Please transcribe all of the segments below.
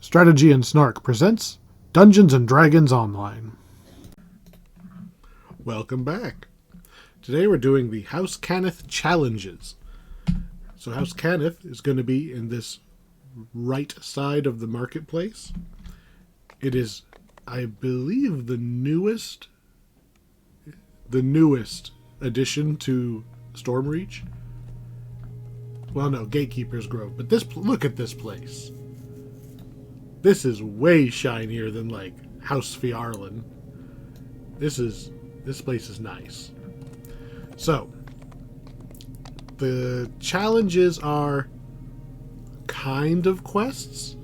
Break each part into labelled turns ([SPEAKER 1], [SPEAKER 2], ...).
[SPEAKER 1] Strategy and Snark presents Dungeons & Dragons Online. Welcome back. Today we're doing the House Cannith challenges. So House Cannith is going to be in this right side of the marketplace. It is, I believe, the newest addition to Stormreach. Well, no, Gatekeeper's Grove. But look at this place. This is way shinier than, like, House Fiarlan. This place is nice. So, the challenges are kind of quests.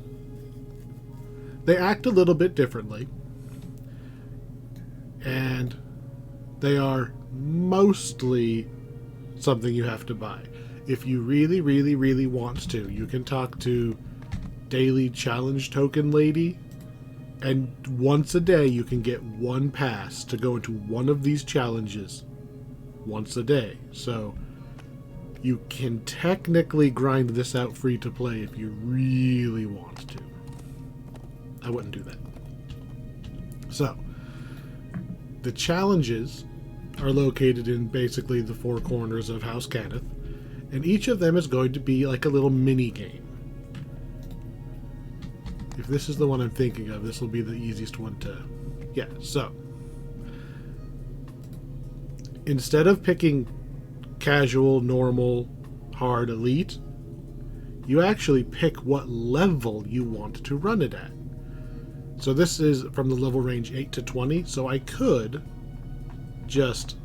[SPEAKER 1] They act a little bit differently. And they are mostly something you have to buy. If you really, really, really want to, you can talk to Daily Challenge Token Lady, and once a day you can get one pass to go into one of these challenges once a day. So you can technically grind this out free to play if you really want to. I wouldn't do that. So the challenges are located in basically the four corners of House Cannith, and each of them is going to be like a little mini game. If this is the one I'm thinking of, this will be the easiest one to... Yeah, so instead of picking casual, normal, hard, elite, you actually pick what level you want to run it at. So this is from the level range 8 to 20, so I could just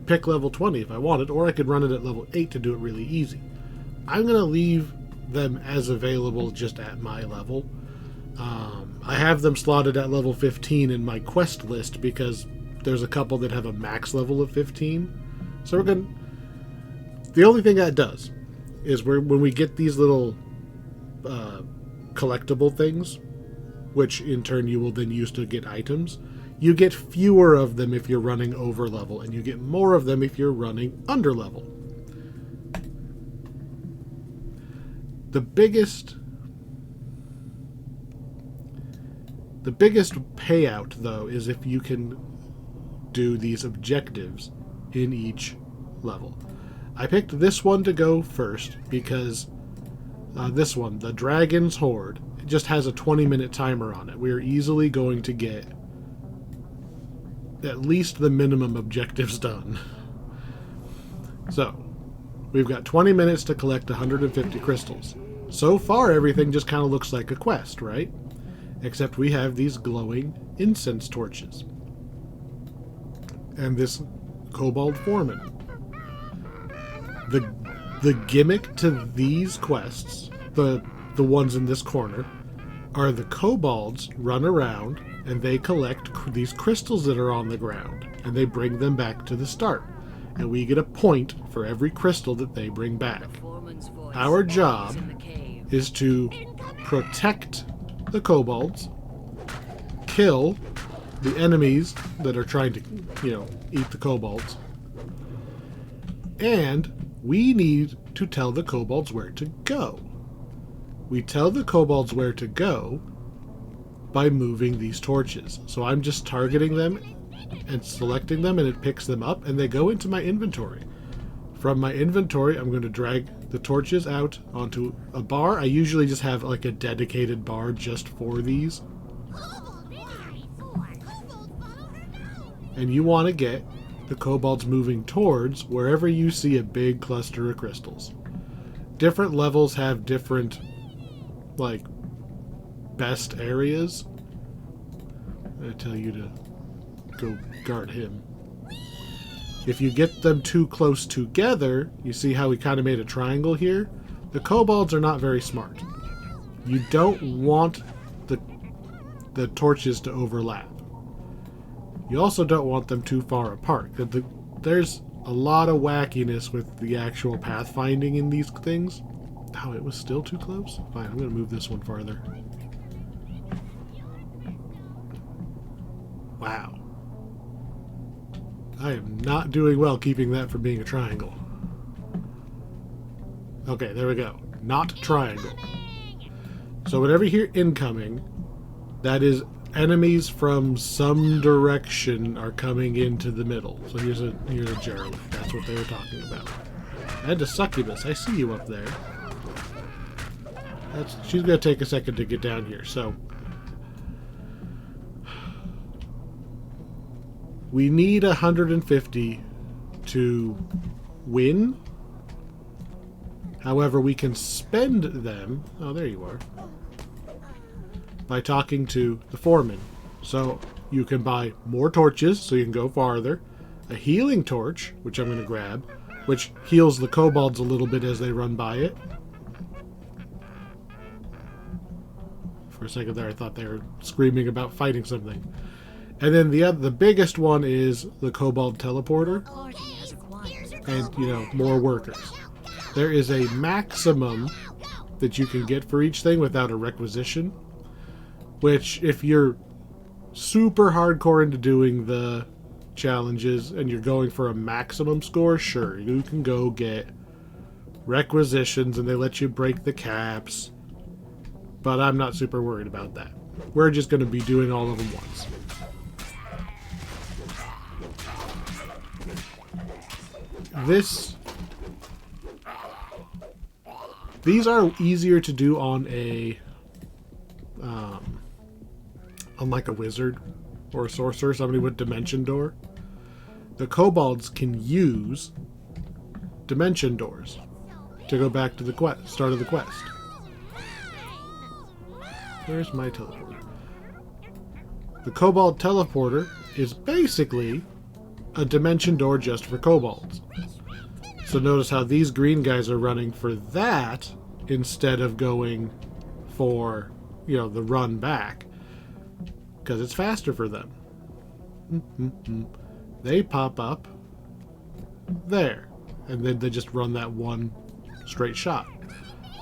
[SPEAKER 1] pick level 20 if I wanted, or I could run it at level 8 to do it really easy. I'm going to leave them as available just at my level. I have them slotted at level 15 in my quest list because there's a couple that have a max level of 15. So we're going to... The only thing that does is when we get these little collectible things, which in turn you will then use to get items, you get fewer of them if you're running over level, and you get more of them if you're running under level. The biggest payout, though, is if you can do these objectives in each level. I picked this one to go first because this one, the Dragon's Horde, it just has a 20-minute timer on it. We are easily going to get at least the minimum objectives done. So, we've got 20 minutes to collect 150 crystals. So far, everything just kind of looks like a quest, right? Except we have these glowing incense torches. And this Cobalt Foreman. The gimmick to these quests, the ones in this corner, are the kobolds run around and they collect these crystals that are on the ground, and they bring them back to the start. And we get a point for every crystal that they bring back. Our job is to protect the kobolds, kill the enemies that are trying to, eat the kobolds, and we need to tell the kobolds where to go. We tell the kobolds where to go by moving these torches. So I'm just targeting them and selecting them, and it picks them up, and they go into my inventory. From my inventory, I'm going to drag the torches out onto a bar. I usually just have like a dedicated bar just for these. And you want to get the kobolds moving towards wherever you see a big cluster of crystals. Different levels have different, like, best areas. I tell you to go guard him. If you get them too close together, you see how we kind of made a triangle here? The kobolds are not very smart. You don't want the torches to overlap. You also don't want them too far apart. There's a lot of wackiness with the actual pathfinding in these things. Oh, it was still too close? Fine, I'm going to move this one farther. Wow. I am not doing well keeping that from being a triangle. Okay, there we go. Not triangle. So whenever you hear incoming, that is enemies from some direction are coming into the middle. So here's a Gerald. That's what they were talking about. And a succubus. I see you up there. She's going to take a second to get down here. So we need 150 to win. However, we can spend them. Oh, there you are. By talking to the foreman. So you can buy more torches so you can go farther. A healing torch, which I'm going to grab, which heals the kobolds a little bit as they run by it. For a second there, I thought they were screaming about fighting something. And then the biggest one is the Cobalt teleporter. And, you know, more workers. There is a maximum that you can get for each thing without a requisition. Which, if you're super hardcore into doing the challenges and you're going for a maximum score, sure, you can go get requisitions and they let you break the caps. But I'm not super worried about that. We're just going to be doing all of them once. These are easier to do on like a wizard or a sorcerer, somebody with dimension door. The kobolds can use dimension doors to go back to the start of the quest. Where's my teleporter? The Cobalt teleporter is basically a dimension door just for kobolds. So notice how these green guys are running for that instead of going for, you know, the run back. Because it's faster for them. They pop up there. And then they just run that one straight shot.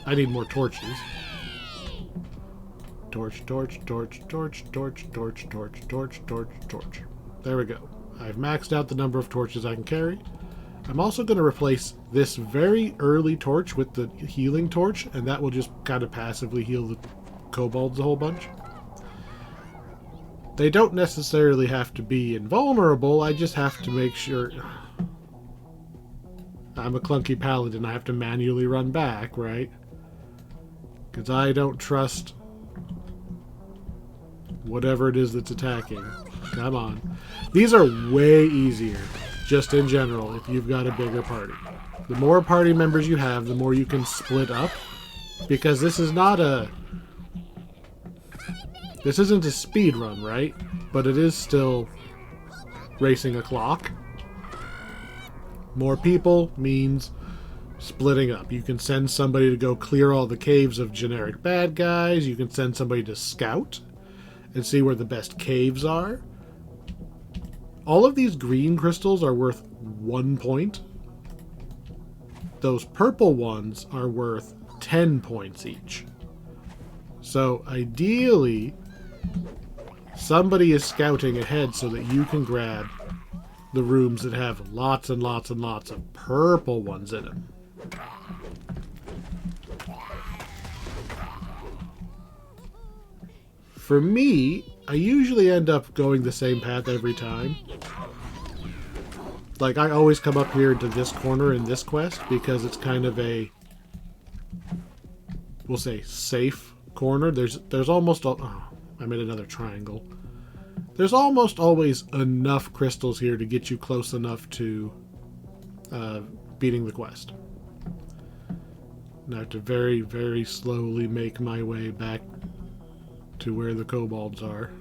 [SPEAKER 1] I need more torches. Torch, torch, torch, torch, torch, torch, torch, torch, torch, torch. There we go. I've maxed out the number of torches I can carry. I'm also going to replace this very early torch with the healing torch, and that will just kind of passively heal the kobolds a whole bunch. They don't necessarily have to be invulnerable, I just have to make sure... I'm a clunky paladin, I have to manually run back, right? Because I don't trust whatever it is that's attacking. Come on. These are way easier, just in general, if you've got a bigger party. The more party members you have, the more you can split up. Because this is not a... This isn't a speed run, right? But it is still racing a clock. More people means splitting up. You can send somebody to go clear all the caves of generic bad guys. You can send somebody to scout and see where the best caves are. All of these green crystals are worth 1 point. Those purple ones are worth 10 points each. So ideally, somebody is scouting ahead so that you can grab the rooms that have lots and lots and lots of purple ones in them. For me, I usually end up going the same path every time. Like, I always come up here to this corner in this quest because it's kind of a, we'll say, safe corner. There's almost... Oh, I made another triangle. There's almost always enough crystals here to get you close enough to beating the quest. Now I have to very, very slowly make my way back to where the kobolds are.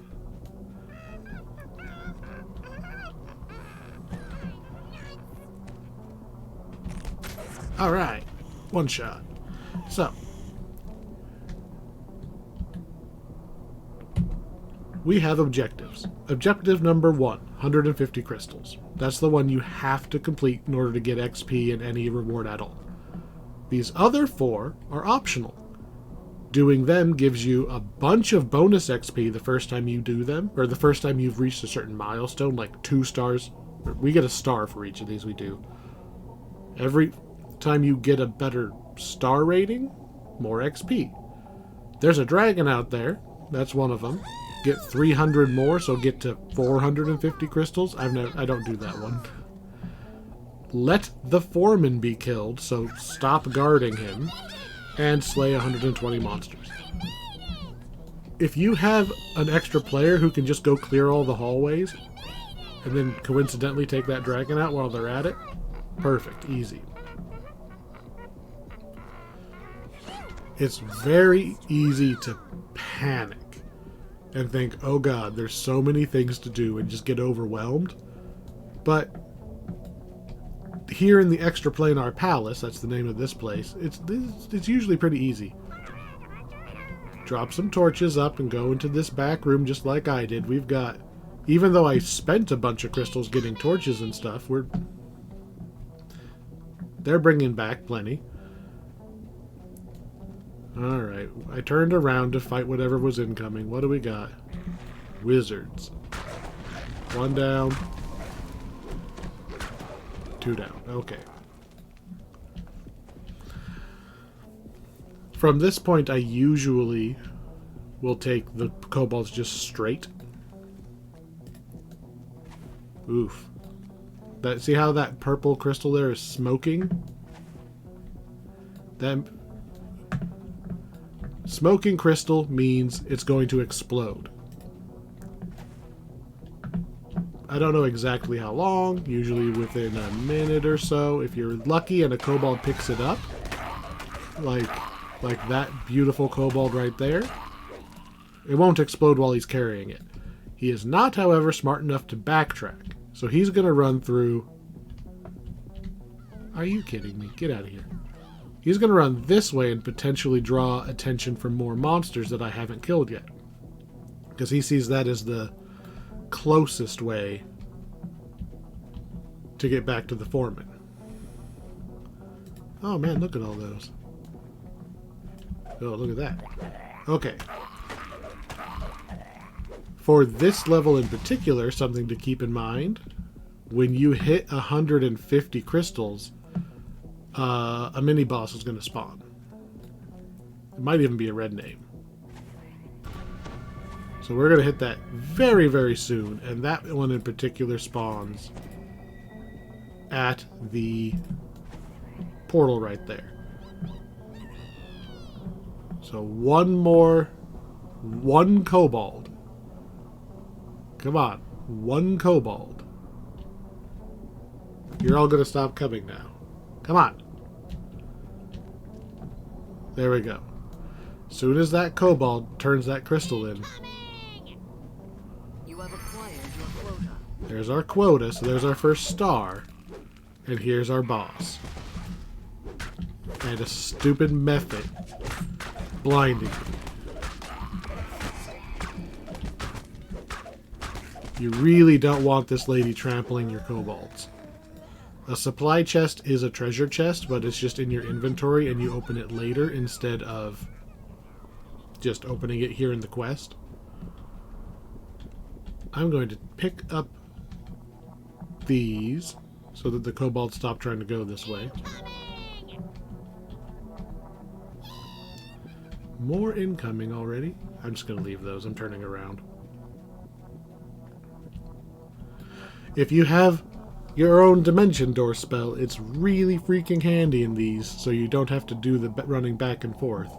[SPEAKER 1] Alright, one shot. So, we have objectives. Objective number 1, 150 crystals. That's the one you have to complete in order to get XP and any reward at all. These other 4 are optional. Doing them gives you a bunch of bonus XP the first time you do them, or the first time you've reached a certain milestone, like 2 stars. We get a star for each of these we do. Every time you get a better star rating, more XP. There's a dragon out there. That's one of them. Get 300 more, so get to 450 crystals. I don't do that one. Let the foreman be killed, so stop guarding him. And slay 120 monsters. If you have an extra player who can just go clear all the hallways, and then coincidentally take that dragon out while they're at it, perfect, easy. It's very easy to panic and think, oh god, there's so many things to do, and just get overwhelmed. But here in the Extra Planar Palace, that's the name of this place, it's usually pretty easy. Drop some torches up and go into this back room just like I did. We've got, even though I spent a bunch of crystals getting torches and stuff, they're bringing back plenty. Alright, I turned around to fight whatever was incoming. What do we got? Wizards. 1 down. 2 down. Okay. From this point, I usually will take the kobolds just straight. Oof. See how that purple crystal there is smoking? That smoking crystal means it's going to explode. I don't know exactly how long, usually within a minute or so. If you're lucky and a kobold picks it up, like that beautiful kobold right there, it won't explode while he's carrying it. He is not, however, smart enough to backtrack. So he's going to run through... Are you kidding me? Get out of here. He's going to run this way and potentially draw attention from more monsters that I haven't killed yet. Because he sees that as the closest way to get back to the foreman. Oh man, look at all those. Oh, look at that. Okay. For this level in particular, something to keep in mind, when you hit 150 crystals, a mini-boss is going to spawn. It might even be a red name. So we're going to hit that very, very soon, and that one in particular spawns at the portal right there. So one kobold. Come on, 1 kobold. You're all going to stop coming now. Come on. There we go. Soon as that kobold turns that crystal in.
[SPEAKER 2] You have acquired your quota.
[SPEAKER 1] There's our quota, so there's our first star. And here's our boss. And a stupid method blinding me. You really don't want this lady trampling your kobolds. A supply chest is a treasure chest, but it's just in your inventory and you open it later instead of just opening it here in the quest. I'm going to pick up these so that the kobolds stop trying to go this way. More incoming already. I'm just going to leave those. I'm turning around. If you have your own dimension door spell, it's really freaking handy in these, so you don't have to do the running back and forth.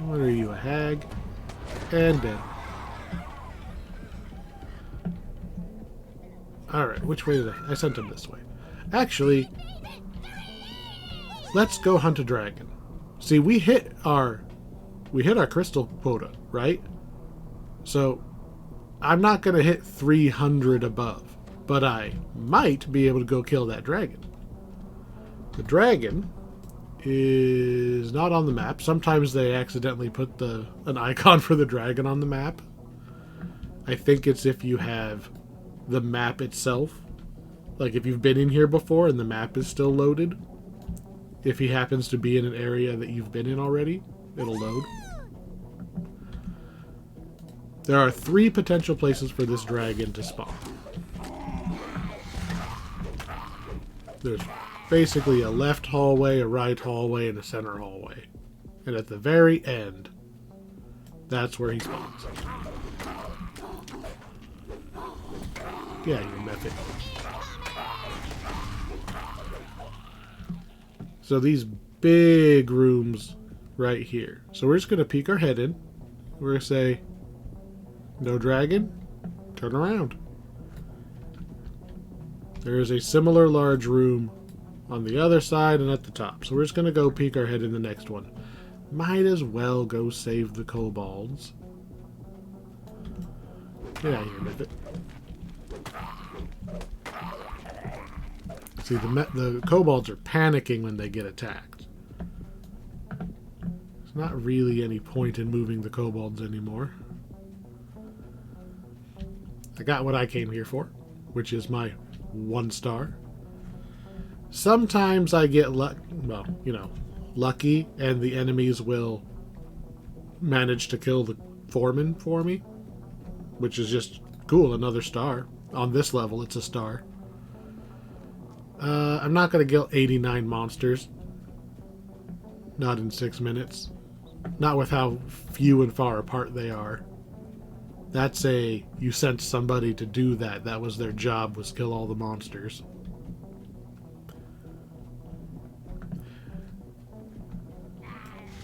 [SPEAKER 1] What are you, a hag? And dead. Alright, which way did I sent him this way. Actually, let's go hunt a dragon. See, we hit our crystal quota, right? So, I'm not going to hit 300 above, but I might be able to go kill that dragon. The dragon is not on the map. Sometimes they accidentally put an icon for the dragon on the map. I think it's if you have the map itself. Like if you've been in here before and the map is still loaded. If he happens to be in an area that you've been in already, it'll load. There are 3 potential places for this dragon to spawn. There's basically a left hallway, a right hallway, and a center hallway. And at the very end, that's where he spawns. Yeah, you method. So these big rooms right here. So we're just going to peek our head in. We're going to say, no dragon, turn around. There is a similar large room on the other side and at the top. So we're just going to go peek our head in the next one. Might as well go save the kobolds. Get out of here with it. See, the kobolds are panicking when they get attacked. There's not really any point in moving the kobolds anymore. I got what I came here for, which is my 1 star. Sometimes I get lucky, and the enemies will manage to kill the foreman for me, which is just cool. Another star. On this level, it's a star. I'm not going to kill 89 monsters. Not in 6 minutes. Not with how few and far apart they are. That's you sent somebody to do that. That was their job, was kill all the monsters.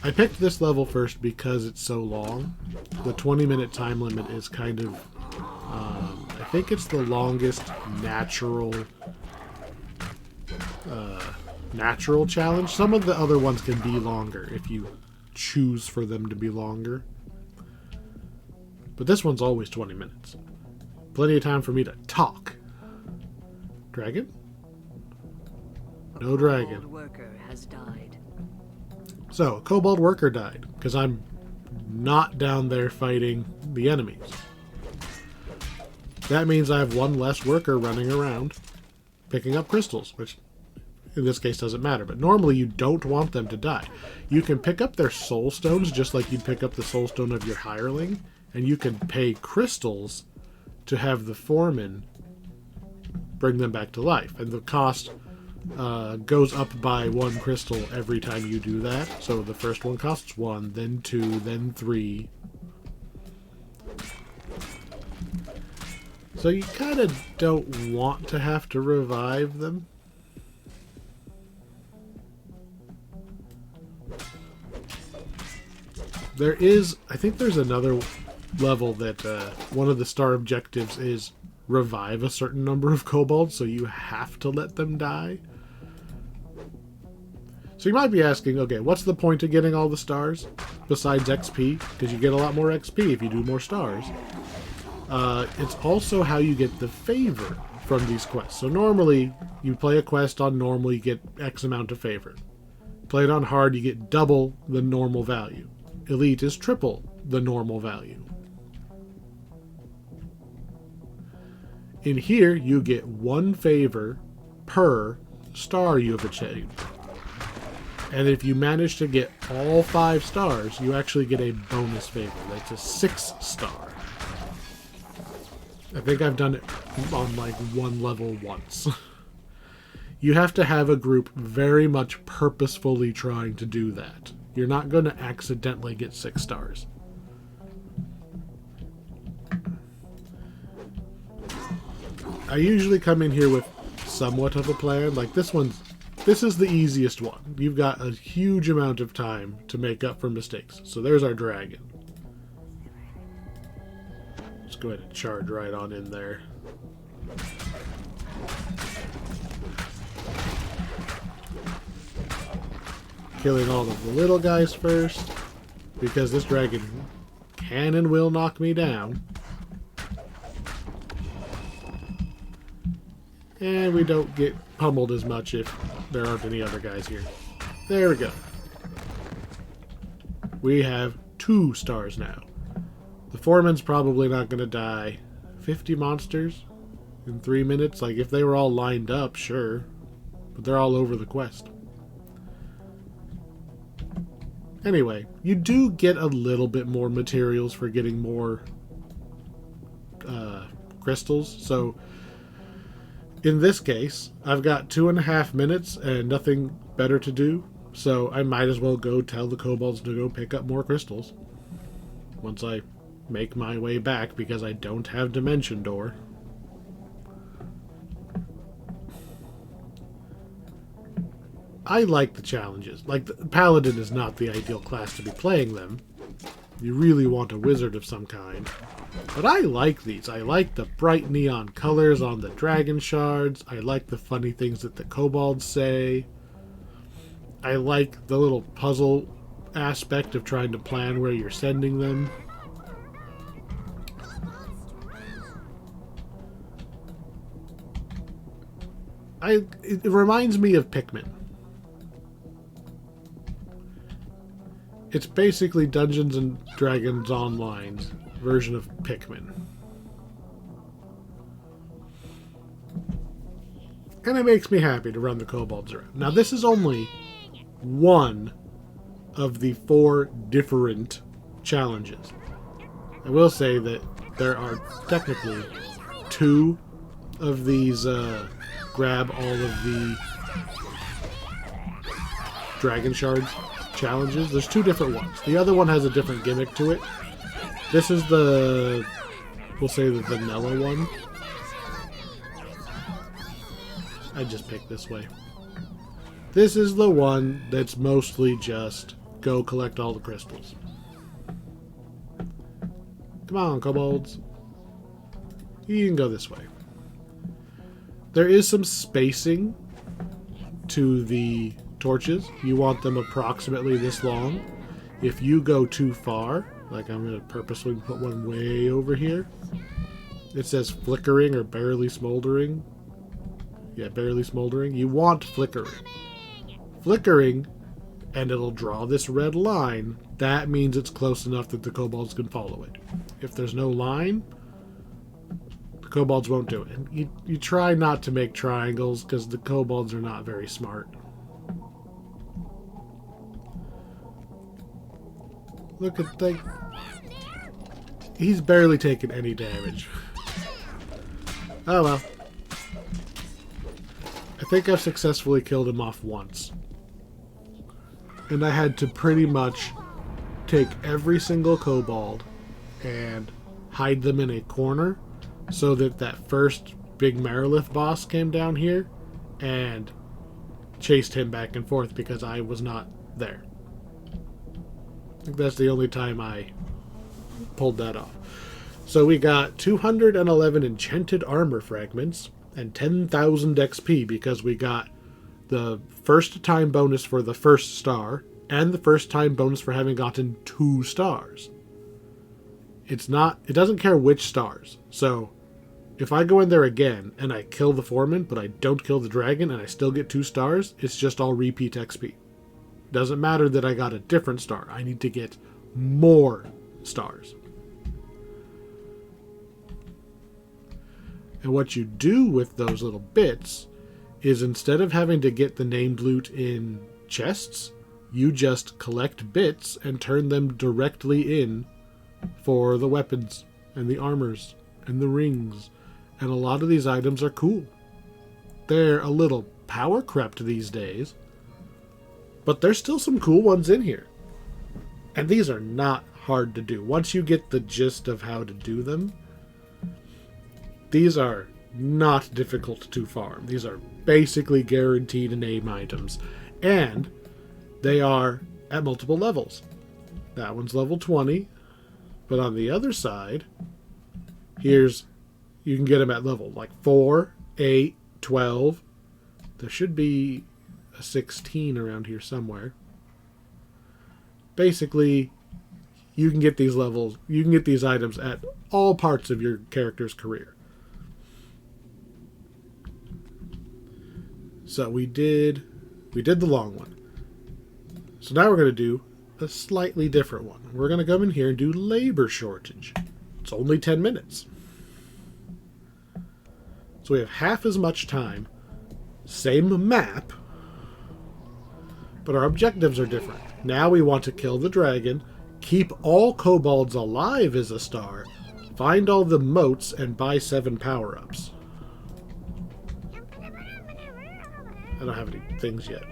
[SPEAKER 1] I picked this level first because it's so long. The 20-minute time limit is kind of... I think it's the longest natural challenge. Some of the other ones can be longer if you choose for them to be longer. But this one's always 20 minutes. Plenty of time for me to talk. Dragon? No dragon.
[SPEAKER 2] Cobalt worker has died.
[SPEAKER 1] So, a kobold worker died, because I'm not down there fighting the enemies. That means I have 1 less worker running around, picking up crystals, which in this case doesn't matter. But normally you don't want them to die. You can pick up their soul stones, just like you'd pick up the soul stone of your hireling, and you can pay crystals to have the foreman bring them back to life. And the cost goes up by 1 crystal every time you do that. So the first one costs 1, then 2, then 3. So you kind of don't want to have to revive them. I think there's another level that one of the star objectives is revive a certain number of kobolds, so you have to let them die. So you might be asking, okay, what's the point of getting all the stars besides XP? Because you get a lot more XP if you do more stars. It's also how you get the favor from these quests. So normally, you play a quest on normal, you get X amount of favor. Play it on hard, you get double the normal value. Elite is triple the normal value. In here, you get 1 favor per star you have achieved. And if you manage to get all 5 stars, you actually get a bonus favor. That's a 6 star. I think I've done it on like 1 level once. You have to have a group very much purposefully trying to do that. You're not going to accidentally get 6 stars. I usually come in here with somewhat of a plan. Like this is the easiest one. You've got a huge amount of time to make up for mistakes. So there's our dragon. Let's go ahead and charge right on in there. Killing all of the little guys first, because this dragon can and will knock me down. And we don't get pummeled as much if there aren't any other guys here. There we go. We have 2 stars now. The foreman's probably not going to die. 50 monsters in 3 minutes? Like, if they were all lined up, sure. But they're all over the quest. Anyway, you do get a little bit more materials for getting more crystals. So In this case, I've got 2.5 minutes and nothing better to do, so I might as well go tell the kobolds to go pick up more crystals. Once I make my way back, because I don't have Dimension Door. I like the challenges. Like, the Paladin is not the ideal class to be playing them. You really want a wizard of some kind. But I like these. I like the bright neon colors on the dragon shards. I like the funny things that the kobolds say. I like the little puzzle aspect of trying to plan where you're sending them. It reminds me of Pikmin. It's basically Dungeons and Dragons Online's version of Pikmin. And it makes me happy to run the kobolds around. Now, this is only one of the 4 different challenges. I will say that there are technically 2 of these grab all of the dragon shards challenges. There's 2 different ones. The other one has a different gimmick to it. This is the, we'll say, the vanilla one. I just picked this way. This is the one that's mostly just go collect all the crystals. Come on, kobolds. You can go this way. There is some spacing to the torches. You want them approximately this long. If you go too far, like I'm going to purposely put one way over here. It says flickering or barely smoldering. Yeah, barely smoldering. You want flickering. Flickering, and it'll draw this red line. That means it's close enough that the kobolds can follow it. If there's no line, the kobolds won't do it. And you try not to make triangles because the kobolds are not very smart. Look at that. He's barely taken any damage. Oh well. I think I've successfully killed him off once. And I had to pretty much take every single kobold and hide them in a corner so that that first big Marilith boss came down here and chased him back and forth because I was not there. I think that's the only time I pulled that off. So we got 211 enchanted armor fragments and 10,000 XP because we got the first time bonus for the first star and the first time bonus for having gotten 2 stars. It doesn't care which stars. So if I go in there again and I kill the foreman but I don't kill the dragon and I still get 2 stars, it's just all repeat XP. Doesn't matter that I got a different star. I need to get more stars. And what you do with those little bits is instead of having to get the named loot in chests, you just collect bits and turn them directly in for the weapons and the armors and the rings. And a lot of these items are cool. They're a little power crept these days, but there's still some cool ones in here. And these are not hard to do. Once you get the gist of how to do them, these are not difficult to farm. These are basically guaranteed name items. And they are at multiple levels. That one's level 20. But on the other side, you can get them at level like 4, 8, 12. There should be a 16 around here somewhere. Basically, you can get these levels, you can get these items at all parts of your character's career. So we did the long one. So now we're going to do a slightly different one. We're going to come in here and do labor shortage. It's only 10 minutes. So we have half as much time, same map, but our objectives are different. Now we want to kill the dragon, keep all kobolds alive as a star, find all the moats, and buy 7 power-ups. I don't have any things yet.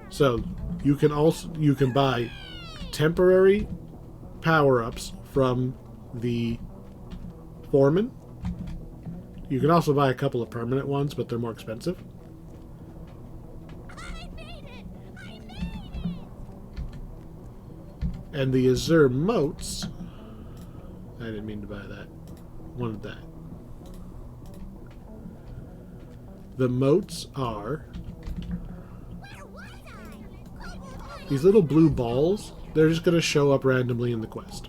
[SPEAKER 1] So you can buy temporary power-ups from the foreman. You can also buy a couple of permanent ones, but they're more expensive. And the Azure moats... I didn't mean to buy that. Wanted that. The moats are... these little blue balls. They're just going to show up randomly in the quest.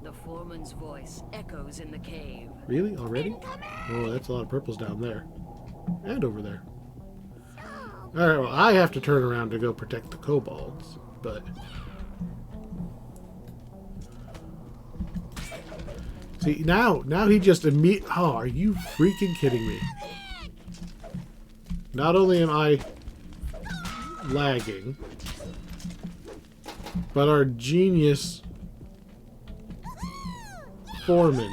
[SPEAKER 2] The foreman's voice echoes in the cave.
[SPEAKER 1] Really? Already? Oh, that's a lot of purples down there. And over there. Alright, well, I have to turn around to go protect the kobolds, but... see, now he just immediately... oh, are you freaking kidding me? Not only am I lagging, but our genius foreman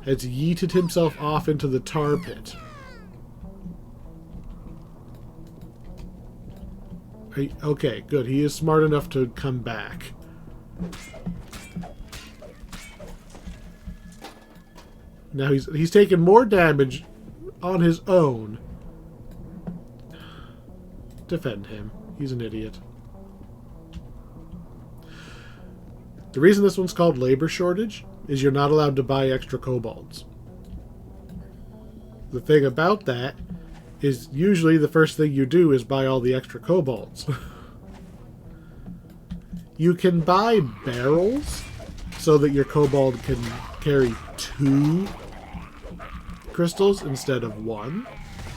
[SPEAKER 1] has yeeted himself off into the tar pit. Okay, good. He is smart enough to come back. Now he's taken more damage on his own. Defend him. He's an idiot. The reason this one's called labor shortage is you're not allowed to buy extra kobolds. The thing about that is usually the first thing you do is buy all the extra kobolds. You can buy barrels so that your kobold can carry 2 crystals instead of 1,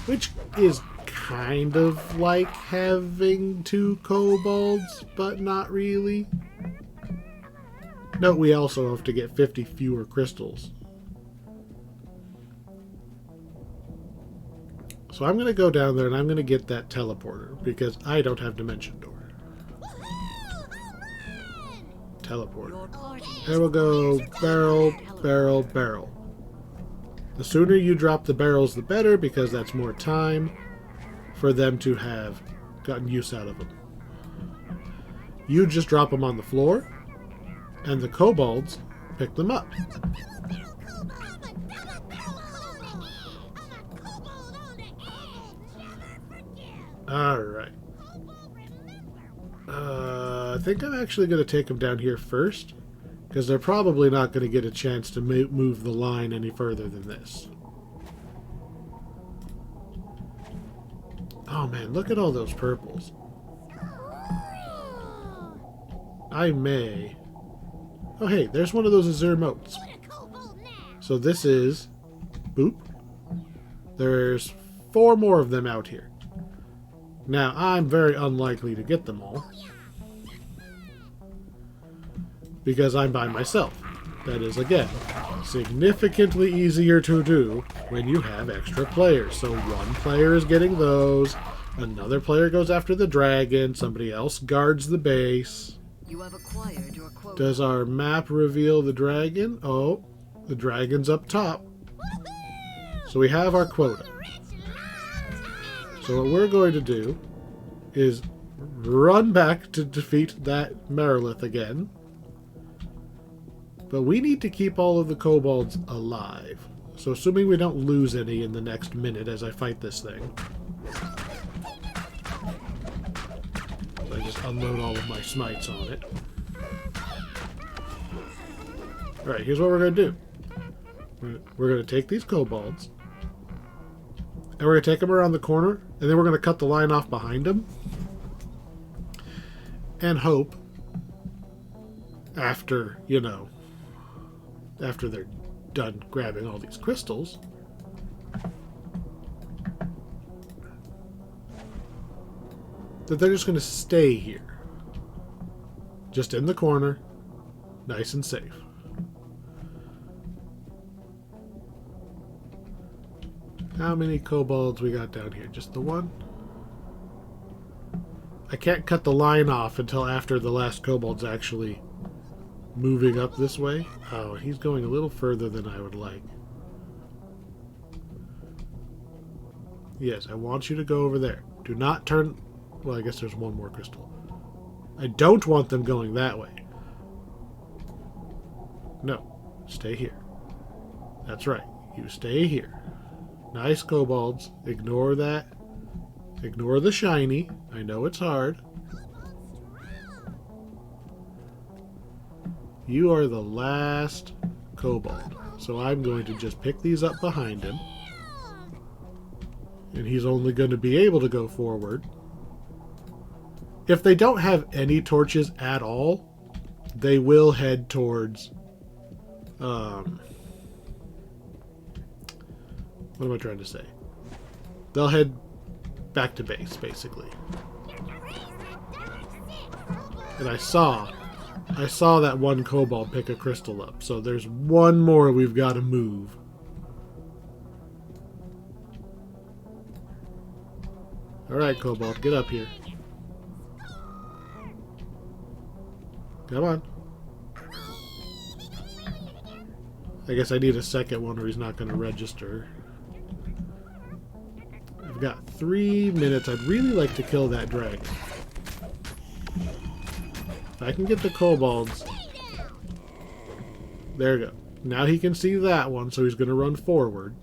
[SPEAKER 1] which is kind of like having 2 kobolds, but not really. Note we also have to get 50 fewer crystals. So I'm going to go down there and I'm going to get that teleporter because I don't have Dimension Door. Teleporter. There we'll go. Barrel, barrel, barrel. The sooner you drop the barrels, the better, because that's more time for them to have gotten use out of them. You just drop them on the floor, and the kobolds pick them up. Alright. I think I'm actually going to take them down here first, because they're probably not going to get a chance to move the line any further than this. Oh man, look at all those purples. I may... oh hey, there's one of those Azure moats. So this is... boop. There's 4 more of them out here. Now, I'm very unlikely to get them all, because I'm by myself. That is, again, significantly easier to do when you have extra players. So one player is getting those, another player goes after the dragon, somebody else guards the base.
[SPEAKER 2] You have acquired your quota.
[SPEAKER 1] Does our map reveal the dragon? Oh, the dragon's up top. So we have our quota. So what we're going to do is run back to defeat that Merilith again. But we need to keep all of the kobolds alive. So assuming we don't lose any in the next minute as I fight this thing. So I just unload all of my smites on it. Alright, here's what we're going to do. We're going to take these kobolds. And we're going to take them around the corner, and then we're going to cut the line off behind them. And hope, after, you know, after they're done grabbing all these crystals, that they're just going to stay here. Just in the corner, nice and safe. How many kobolds we got down here? Just the one? I can't cut the line off until after the last kobold's actually moving up this way. Oh, he's going a little further than I would like. Yes, I want you to go over there. Do not turn... Well, I guess there's one more crystal. I don't want them going that way. No. Stay here. That's right. You stay here. Nice kobolds. Ignore that. Ignore the shiny. I know it's hard. You are the last kobold. So I'm going to just pick these up behind him. And he's only going to be able to go forward. If they don't have any torches at all, they will head towards... what am I trying to say? They'll head back to base, basically. And I saw that one kobold pick a crystal up, so there's one more we've got to move. Alright, kobold, get up here. Come on. I guess I need a second one or he's not going to register. I've got 3 minutes. I'd really like to kill that dragon. If I can get the kobolds... There we go. Now he can see that one, so he's going to run forward.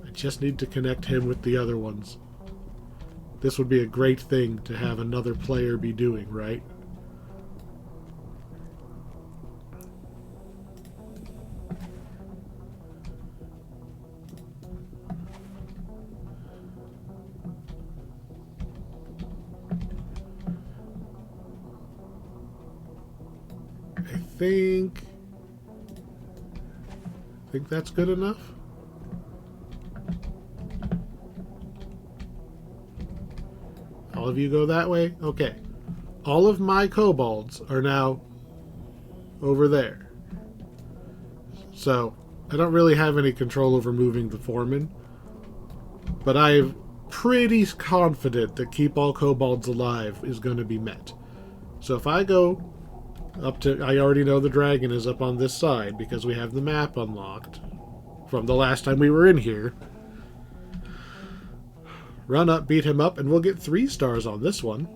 [SPEAKER 1] I just need to connect him with the other ones. This would be a great thing to have another player be doing, right? I think that's good enough. All of you go that way? Okay. All of my kobolds are now over there. So, I don't really have any control over moving the foreman. But I'm pretty confident that keep all kobolds alive is going to be met. So if I go up to... I already know the dragon is up on this side because we have the map unlocked from the last time we were in here. Run up, beat him up, and we'll get 3 stars on this one.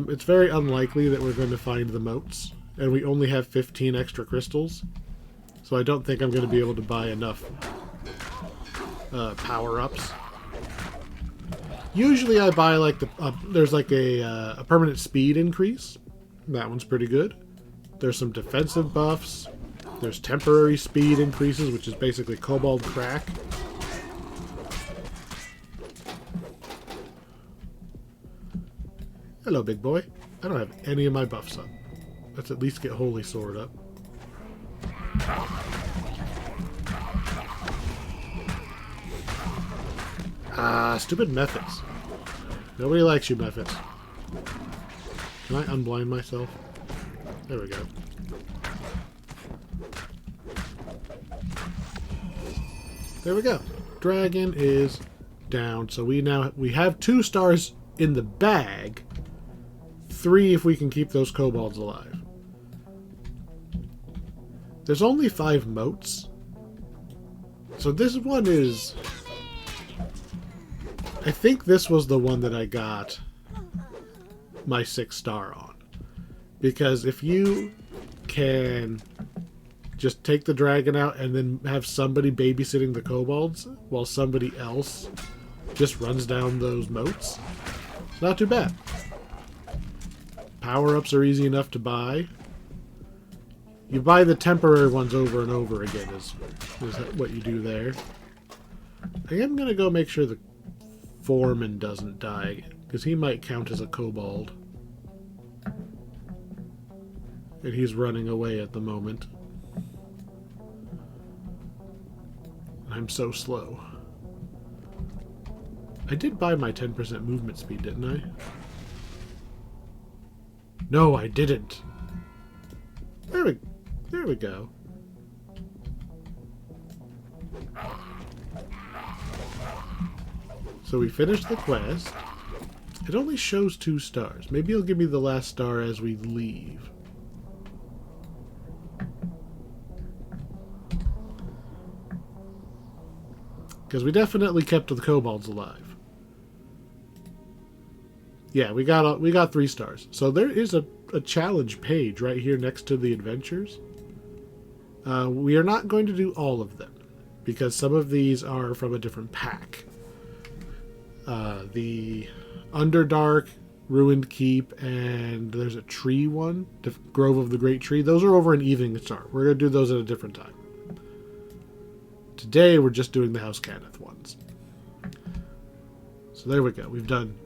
[SPEAKER 1] It's very unlikely that we're going to find the moats, and we only have 15 extra crystals, so I don't think I'm going to be able to buy enough power-ups. Usually I buy like there's like a permanent speed increase. That one's pretty good. There's some defensive buffs. There's temporary speed increases, which is basically Cobalt crack. Hello, big boy. I don't have any of my buffs up. Let's at least get Holy Sword up. Stupid methods. Nobody likes you, methods. Can I unblind myself? There we go. There we go. Dragon is down. So we have 2 stars in the bag. 3 if we can keep those kobolds alive. There's only 5 moats. So this one is... I think this was the one that I got my 6 star on. Because if you can just take the dragon out and then have somebody babysitting the kobolds while somebody else just runs down those moats, not too bad. Power-ups are easy enough to buy. You buy the temporary ones over and over again is what you do there. I am going to go make sure the foreman doesn't die, because he might count as a kobold. And he's running away at the moment. I'm so slow. I did buy my 10% movement speed, didn't I? No, I didn't. There we go. So we finished the quest. It only shows 2 stars. Maybe he'll give me the last star as we leave. Because we definitely kept the kobolds alive. Yeah, we got 3 stars. So there is a challenge page right here next to the adventures. We are not going to do all of them, because some of these are from a different pack. The Underdark, Ruined Keep, and there's a tree one, Grove of the Great Tree. Those are over in Evening Star. We're going to do those at a different time. Today we're just doing the House Cannith ones. So there we go. We've done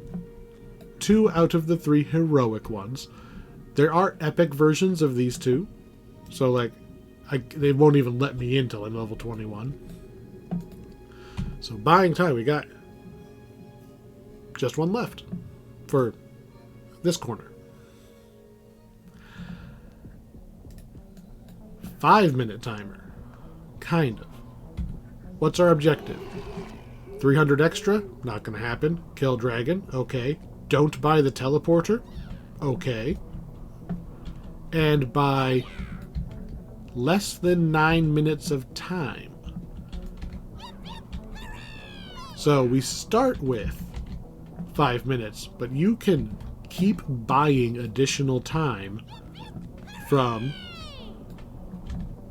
[SPEAKER 1] 2 out of the 3 heroic ones. There are epic versions of these 2. So like, they won't even let me in till I'm level 21. So buying time, we got just 1 left for this corner. 5-minute timer. Kind of. What's our objective? 300 extra? Not gonna happen. Kill dragon? Okay. Don't buy the teleporter? Okay. And buy less than 9 minutes of time. So we start with 5 minutes, but you can keep buying additional time from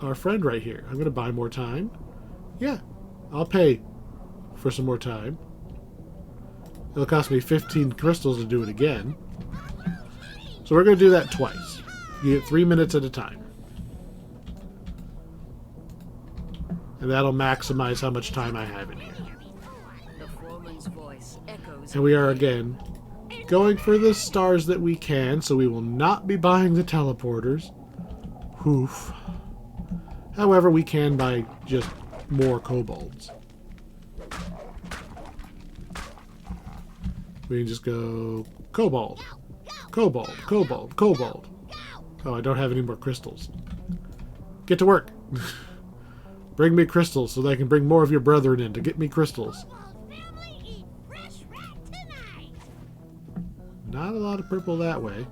[SPEAKER 1] our friend right here. I'm going to buy more time. Yeah, I'll pay for some more time. It'll cost me 15 crystals to do it again. So we're going to do that twice. You get 3 minutes at a time. And that'll maximize how much time I have in here.
[SPEAKER 2] The foreman's voice echoes.
[SPEAKER 1] And we are again going for the stars that we can, so we will not be buying the teleporters. Oof. However, we can buy just more kobolds. We can just go Cobalt, Cobalt, Cobalt, Cobalt. Oh, I don't have any more crystals. Get to work. Bring me crystals so that I can bring more of your brethren in to get me crystals. Not a lot of purple that way.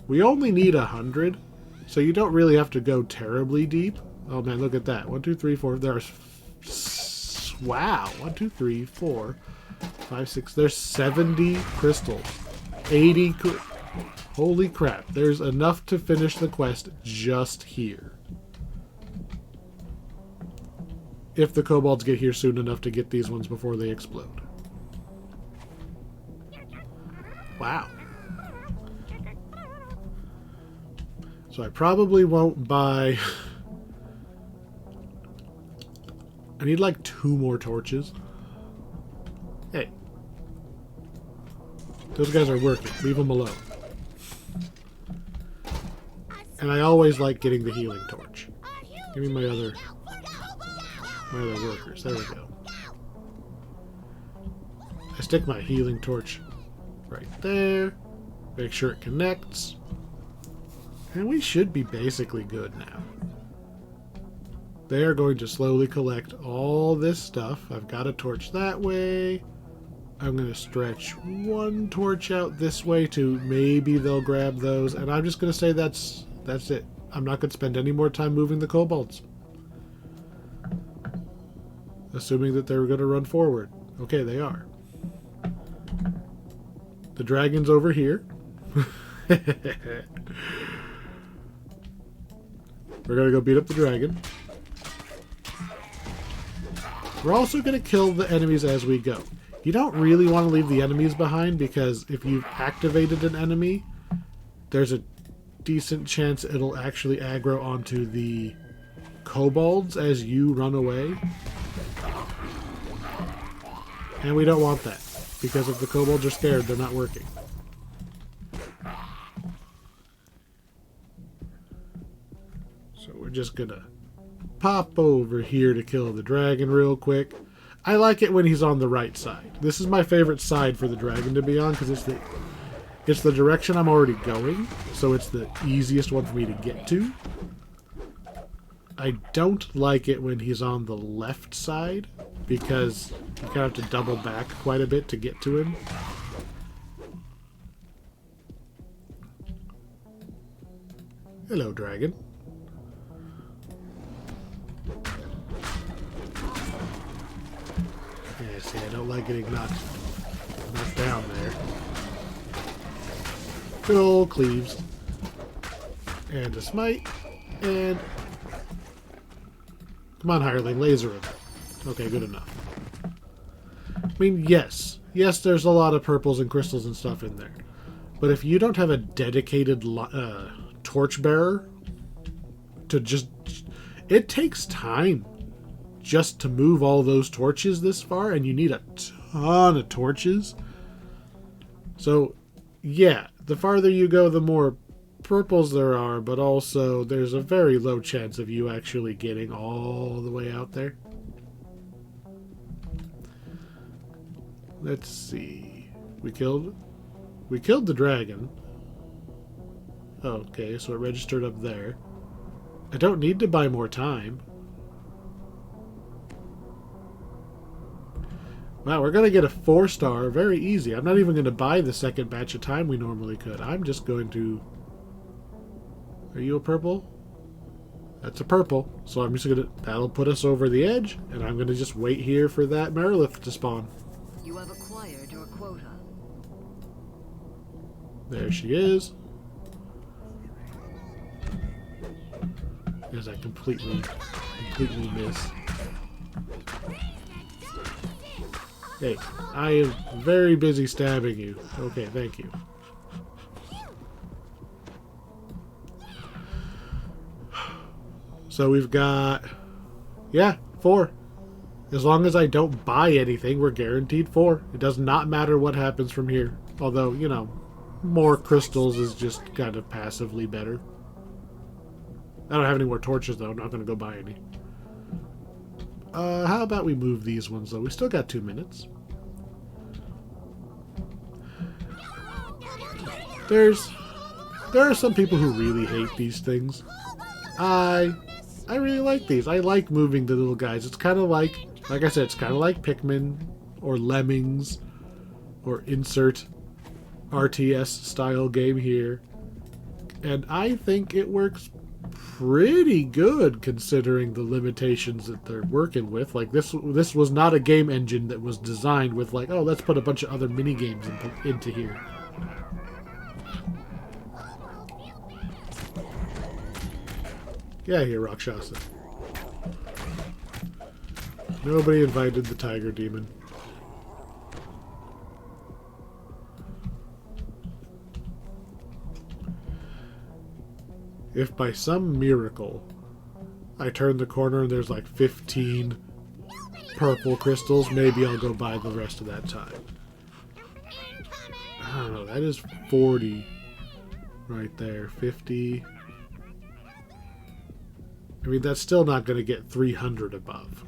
[SPEAKER 1] We only need 100, so you don't really have to go terribly deep. Oh man, look at that. 1, 2, 3, 4. There's... Wow. 1, 2, 3, 4, 5, 6. There's 70 crystals. 80... Holy crap. There's enough to finish the quest just here. If the kobolds get here soon enough to get these ones before they explode. Wow. So I probably won't buy... I need like 2 more torches. Hey. Those guys are working. Leave them alone. And I always like getting the healing torch. Give me my other workers. There we go. I stick my healing torch right there. Make sure it connects. And we should be basically good now. They are going to slowly collect all this stuff. I've got a torch that way. I'm going to stretch 1 torch out this way to maybe they'll grab those. And I'm just going to say that's it. I'm not going to spend any more time moving the kobolds. Assuming that they're going to run forward. Okay, they are. The dragon's over here. We're going to go beat up the dragon. We're also going to kill the enemies as we go. You don't really want to leave the enemies behind, because if you've activated an enemy, there's a decent chance it'll actually aggro onto the kobolds as you run away. And we don't want that, because if the kobolds are scared, they're not working. So we're just gonna pop over here to kill the dragon real quick. I like it when he's on the right side. This is my favorite side for the dragon to be on, because it's the direction I'm already going, so it's the easiest one for me to get to. I don't like it when he's on the left side, because you kind of have to double back quite a bit to get to him. Hello, dragon. Yeah, see, I don't like getting knocked down there. Good old cleaves. And a smite. And... Come on, hireling, laser him. Okay, good enough. I mean, yes. Yes, there's a lot of purples and crystals and stuff in there. But if you don't have a dedicated torchbearer to just... It takes time just to move all those torches this far, and you need a ton of torches. So, yeah, the farther you go, the more purples there are, but also there's a very low chance of you actually getting all the way out there. Let's see. We killed the dragon. Okay, so it registered up there. I don't need to buy more time. Wow, we're going to get a 4-star very easy. I'm not even going to buy the second batch of time we normally could. I'm just going to... Are you a purple? That's a purple. So I'm just going to... That'll put us over the edge, and I'm going to just wait here for that Merilith to spawn.
[SPEAKER 2] You have acquired your quota.
[SPEAKER 1] There she is. As I completely miss. Hey, I am very busy stabbing you. Okay, thank you. So we've got... Yeah, 4. As long as I don't buy anything, we're guaranteed 4. It does not matter what happens from here. Although, you know, more crystals is just kind of passively better. I don't have any more torches, though. I'm not going to go buy any. How about we move these ones, though? We still got 2 minutes. There are some people who really hate these things. I really like these. I like moving the little guys. It's kind of like I said, it's kind of like Pikmin or Lemmings or insert RTS style game here. And I think it works pretty good considering the limitations that they're working with. Like this was not a game engine that was designed with like, oh, let's put a bunch of other mini games into here. Yeah, here, Rakshasa. Nobody invited the tiger demon. If by some miracle I turn the corner and there's like 15 purple crystals, maybe I'll go buy the rest of that time. I don't know, that is 40 right there. 50. I mean, that's still not going to get 300 above.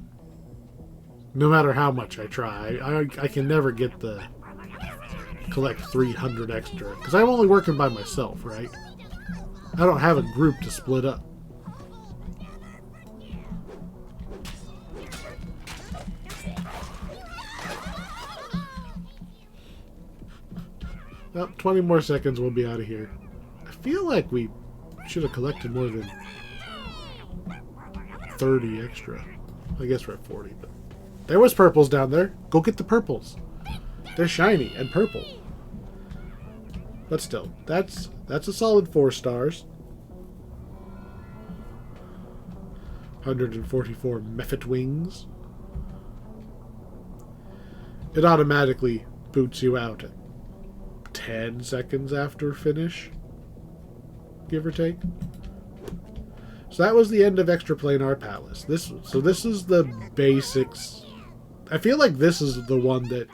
[SPEAKER 1] No matter how much I try. I can never get the collect 300 extra. Because I'm only working by myself, right? I don't have a group to split up. Well, 20 more seconds, we'll be out of here. I feel like we should have collected more than 30 extra. I guess we're at 40, but there was purples down there. Go get the purples. They're shiny and purple. But still, that's a solid 4 stars. 144 Mephit wings. It automatically boots you out at 10 seconds after finish, give or take. So that was the end of Extraplanar Palace. This is the basics. I feel like this is the one that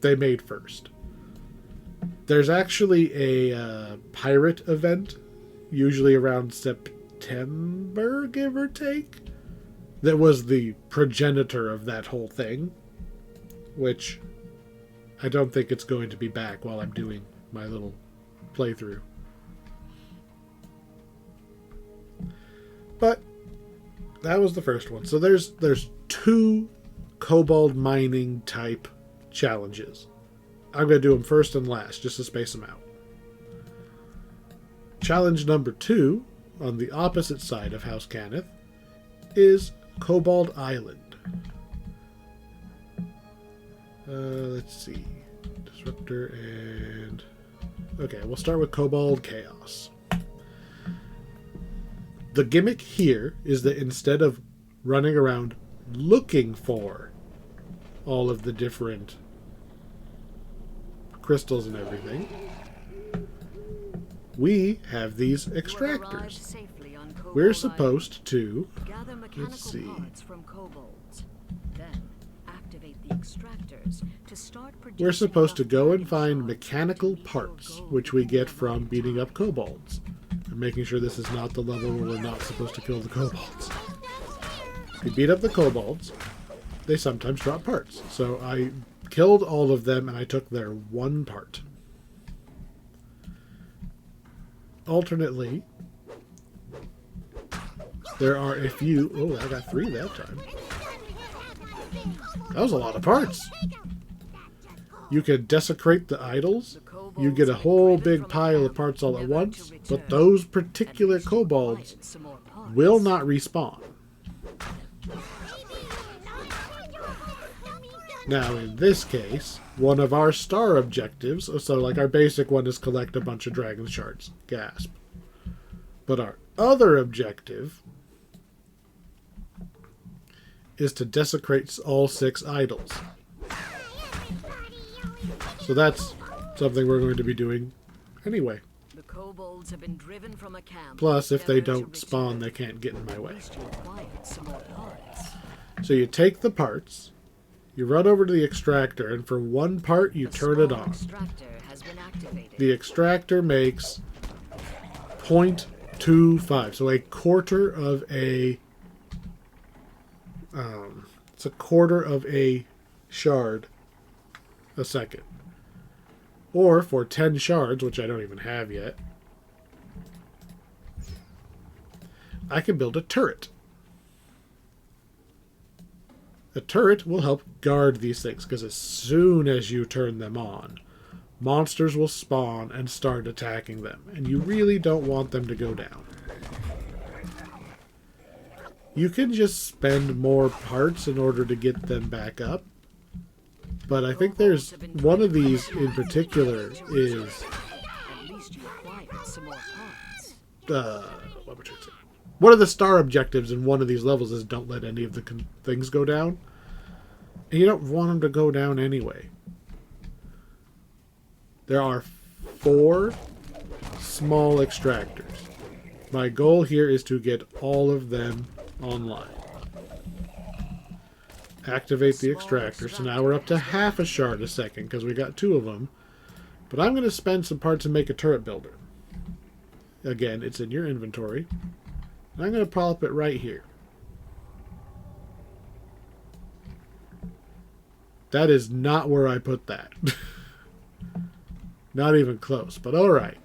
[SPEAKER 1] they made first. There's actually a pirate event, usually around September, give or take, that was the progenitor of that whole thing, which I don't think it's going to be back while I'm doing my little playthrough. But that was the first one. So there's 2 Cobalt mining type challenges. I'm going to do them first and last, just to space them out. Challenge number 2, on the opposite side of House Cannith, is Cobalt Island. Let's see. Disruptor and... Okay, we'll start with Cobalt Chaos. The gimmick here is that instead of running around looking for all of the different crystals and everything, we have these extractors. We're supposed to...
[SPEAKER 2] gather mechanical parts from Cobalt. Then activate the extractors to start producing.
[SPEAKER 1] We're supposed to go and find
[SPEAKER 2] shards
[SPEAKER 1] mechanical
[SPEAKER 2] to
[SPEAKER 1] parts,
[SPEAKER 2] gold
[SPEAKER 1] which we get
[SPEAKER 2] one
[SPEAKER 1] from beating
[SPEAKER 2] time.
[SPEAKER 1] up kobolds. And making sure this is not the level where we're not supposed to kill the kobolds. We beat up the kobolds. They sometimes drop parts. So I killed all of them and I took their one part. Alternately, there are a few... Oh, I got 3 that time. That was a lot of parts. You can desecrate the idols. You get a whole big pile of parts all at once, but those particular kobolds will not respawn. Now, in this case, one of our star objectives, so like our basic one is collect a bunch of dragon shards. Gasp. But our other objective is to desecrate all 6 idols. So that's something we're going to be doing anyway.
[SPEAKER 2] The kobolds have been driven from a camp.
[SPEAKER 1] Plus, if they
[SPEAKER 2] never to
[SPEAKER 1] don't spawn,
[SPEAKER 2] return.
[SPEAKER 1] they can't get in my
[SPEAKER 2] At
[SPEAKER 1] way.
[SPEAKER 2] least you acquired some more parts.
[SPEAKER 1] So you take the parts, you run over to the extractor, and for one part, you
[SPEAKER 2] The
[SPEAKER 1] turn it
[SPEAKER 2] small
[SPEAKER 1] on.
[SPEAKER 2] extractor has been activated.
[SPEAKER 1] The extractor makes 0.25, so a quarter of a... it's a quarter of a shard a second. Or for 10 shards, which I don't even have yet, I can build a turret. A turret will help guard these things, because as soon as you turn them on, monsters will spawn and start attacking them, and you really don't want them to go down. You can just spend more parts in order to get them back up, but I think there's one of these in particular is
[SPEAKER 2] At least you acquired some more parts.
[SPEAKER 1] what would you say? One of the star objectives in one of these levels is don't let any of the things go down. And you don't want them to go down anyway. There are 4 small extractors. My goal here is to get all of them online. Activate the extractor. So now we're up to half a shard a second because we got 2 of them. But I'm going to spend some parts and make a turret builder. Again, it's in your inventory. And I'm going to pop it right here. That is not where I put that. Not even close, but alright.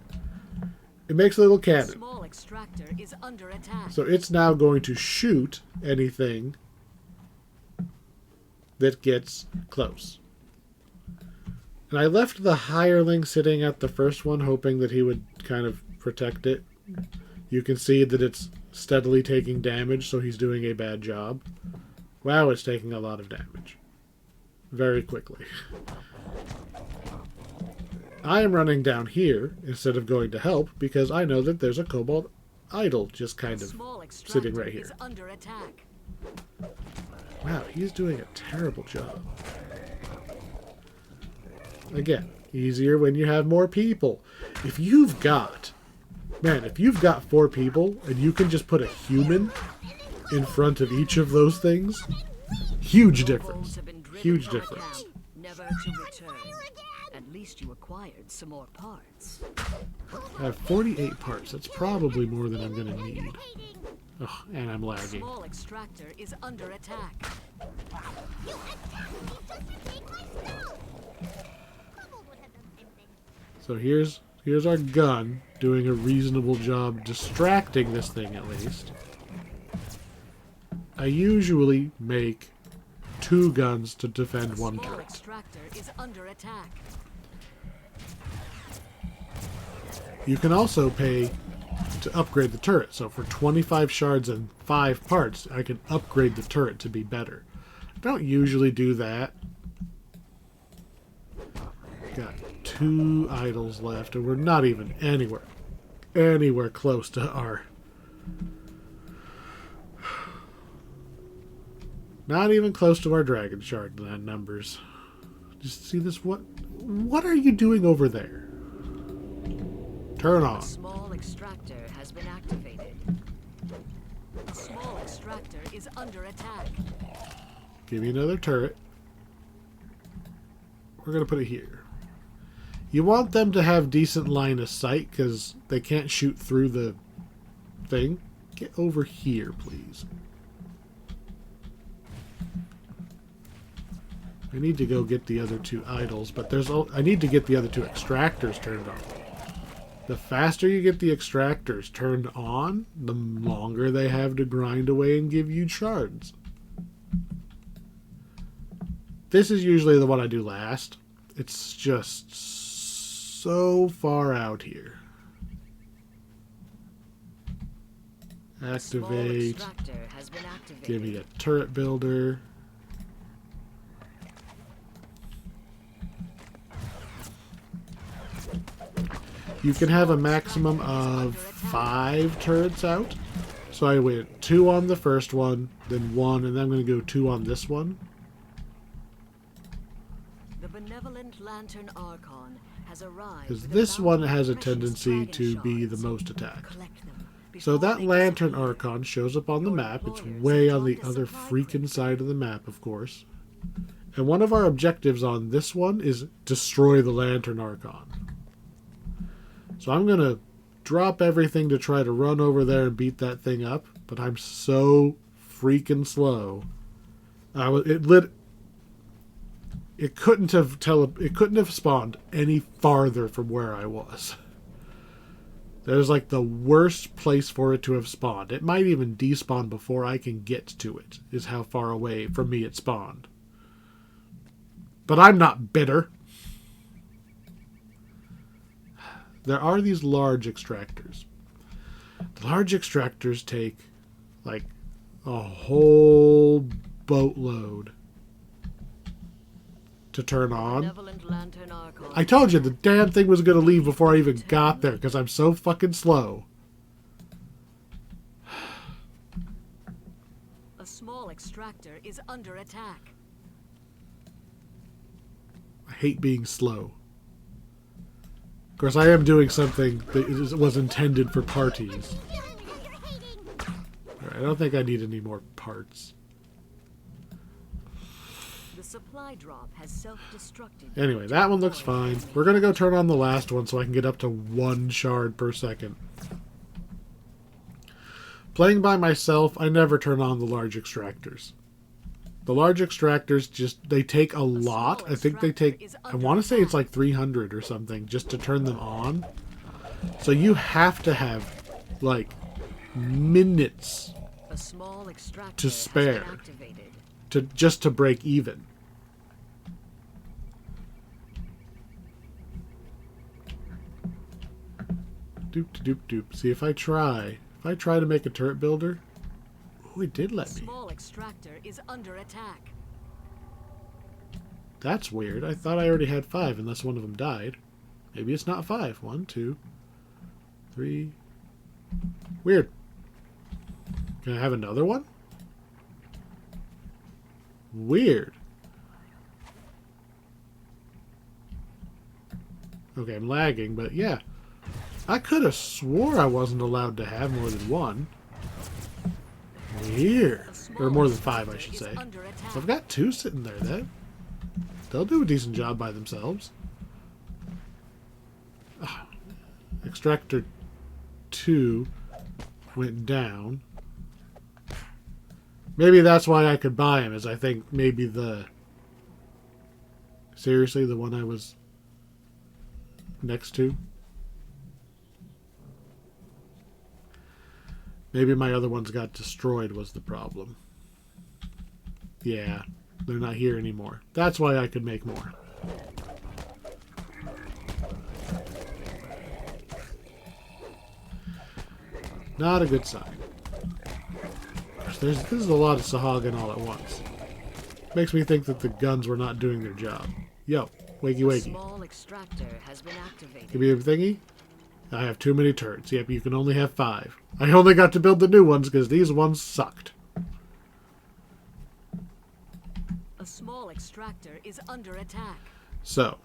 [SPEAKER 1] It makes a little cannon.
[SPEAKER 2] Small extractor is under attack.
[SPEAKER 1] So it's now going to shoot anything that gets close. And I left the hireling sitting at the first one, hoping that he would kind of protect it. You can see that it's steadily taking damage, so he's doing a bad job. Wow, it's taking a lot of damage. Very quickly. I am running down here instead of going to help because I know that there's a Cobalt idol just kind of sitting right here.
[SPEAKER 2] Is under attack.
[SPEAKER 1] Wow, he's doing a terrible job. Again, easier when you have more people. If you've got 4 people and you can just put a human in front of each of those things, huge difference. Huge difference.
[SPEAKER 2] Never to return. At least you acquired some more parts.
[SPEAKER 1] I have 48 parts. That's probably more than I'm going to need. Ugh, and I'm lagging.
[SPEAKER 2] Small extractor is under attack.
[SPEAKER 1] So here's our gun doing a reasonable job distracting this thing at least. I usually make 2 guns to defend 1
[SPEAKER 2] Small
[SPEAKER 1] turret.
[SPEAKER 2] extractor is under attack.
[SPEAKER 1] You can also pay to upgrade the turret. So for 25 shards and 5 parts, I can upgrade the turret to be better. I don't usually do that. 2 idols left, and we're not even anywhere close to our... Not even close to our dragon shard numbers. Just see this? What are you doing over there? Turn on.
[SPEAKER 2] A small extractor has been activated. A small extractor is under attack.
[SPEAKER 1] Give me another turret. We're going to put it here. You want them to have decent line of sight because they can't shoot through the thing. Get over here, please. I need to go get the other 2 idols, but I need to get the other 2 extractors turned on. The faster you get the extractors turned on, the longer they have to grind away and give you shards. This is usually the one I do last. It's just so far out here. Activate. Give me a turret builder. You can have a maximum of 5 turrets out. So I went 2 on the first one, then 1, and then I'm going to go 2 on this one.
[SPEAKER 2] The benevolent lantern Archon has arrived.
[SPEAKER 1] Because this one has a tendency to be the most attacked. So that lantern Archon shows up on the map. It's way on the other freaking side of the map, of course. And one of our objectives on this one is destroy the lantern Archon. So I'm going to drop everything to try to run over there and beat that thing up. But I'm so freaking slow. It couldn't have spawned any farther from where I was. That is like the worst place for it to have spawned. It might even despawn before I can get to it, is how far away from me it spawned. But I'm not bitter. There are these large extractors. The large extractors take like a whole boatload to turn on. I told you the damn thing was going to leave before I even got there because I'm so fucking slow.
[SPEAKER 2] A small extractor is under attack.
[SPEAKER 1] I hate being slow. Of course, I am doing something that was intended for parties. Alright, I don't think I need any more parts.
[SPEAKER 2] The supply drop has self-destructed.
[SPEAKER 1] Anyway, that one looks fine. We're going to go turn on the last one so I can get up to 1 shard per second. Playing by myself, I never turn on the large extractors. The large extractors they take a lot. I think they take, I want to say it's like 300 or something just to turn them on. So you have to have like minutes to spare just to break even. Doop doop doop. See, if I try to make a turret builder, oh, it did let me.
[SPEAKER 2] Small extractor is under attack.
[SPEAKER 1] That's weird. I thought I already had 5, unless one of them died. Maybe it's not 5. 1, 2, 3. Weird. Can I have another one? Weird. Okay, I'm lagging, but yeah. I could have swore I wasn't allowed to have more than 1. Weird. Or more than 5, I should say. So I've got 2 sitting there. They'll do a decent job by themselves. Extractor 2 went down. Maybe that's why I could buy him, is I think maybe the... Seriously, the one I was next to? Maybe my other ones got destroyed was the problem. Yeah, they're not here anymore. That's why I could make more. Not a good sign. This is a lot of Sahagin all at once. Makes me think that the guns were not doing their job. Yo, Wakey
[SPEAKER 2] A
[SPEAKER 1] wakey.
[SPEAKER 2] small extractor has been activated.
[SPEAKER 1] Give me a thingy. I have too many turrets. Yep, you can only have 5. I only got to build the new ones because these ones sucked.
[SPEAKER 2] A small extractor is under attack.
[SPEAKER 1] So,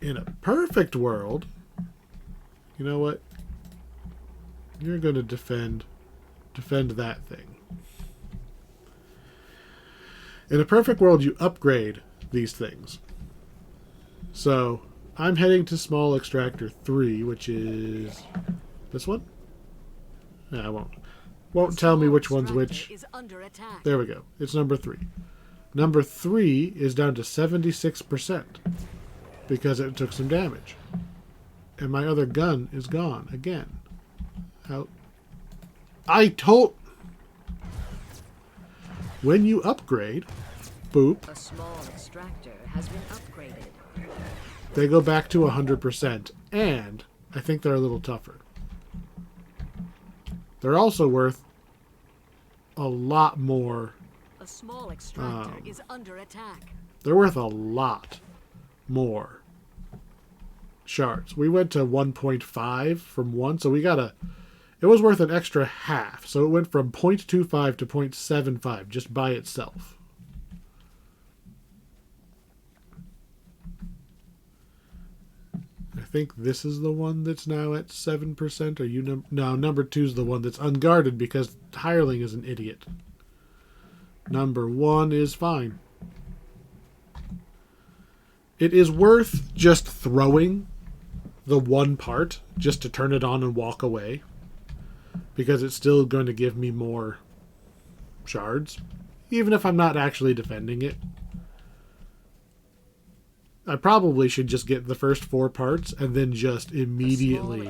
[SPEAKER 1] in a perfect world, you know what? You're going to defend that thing. In a perfect world, you upgrade these things. So, I'm heading to small extractor 3, which is this one? No, I won't tell me which one's which.
[SPEAKER 2] Is under attack.
[SPEAKER 1] There we go. It's number 3. Number 3 is down to 76% because it took some damage. And my other gun is gone again. Out. When you upgrade, boop,
[SPEAKER 2] A small extractor has been upgraded.
[SPEAKER 1] they go back to 100%, and I think they're a little tougher. They're also worth a lot more.
[SPEAKER 2] A small extractor is under attack.
[SPEAKER 1] They're worth a lot more shards. We went to 1.5 from 1, so we got it was worth an extra half. So it went from 0.25 to 0.75 just by itself. I think this is the one that's now at 7%. Are you no, number 2 is the one that's unguarded because Hireling is an idiot. Number 1 is fine. It is worth just throwing the one part just to turn it on and walk away, because it's still going to give me more shards, even if I'm not actually defending it. I probably should just get the first 4 parts and then just immediately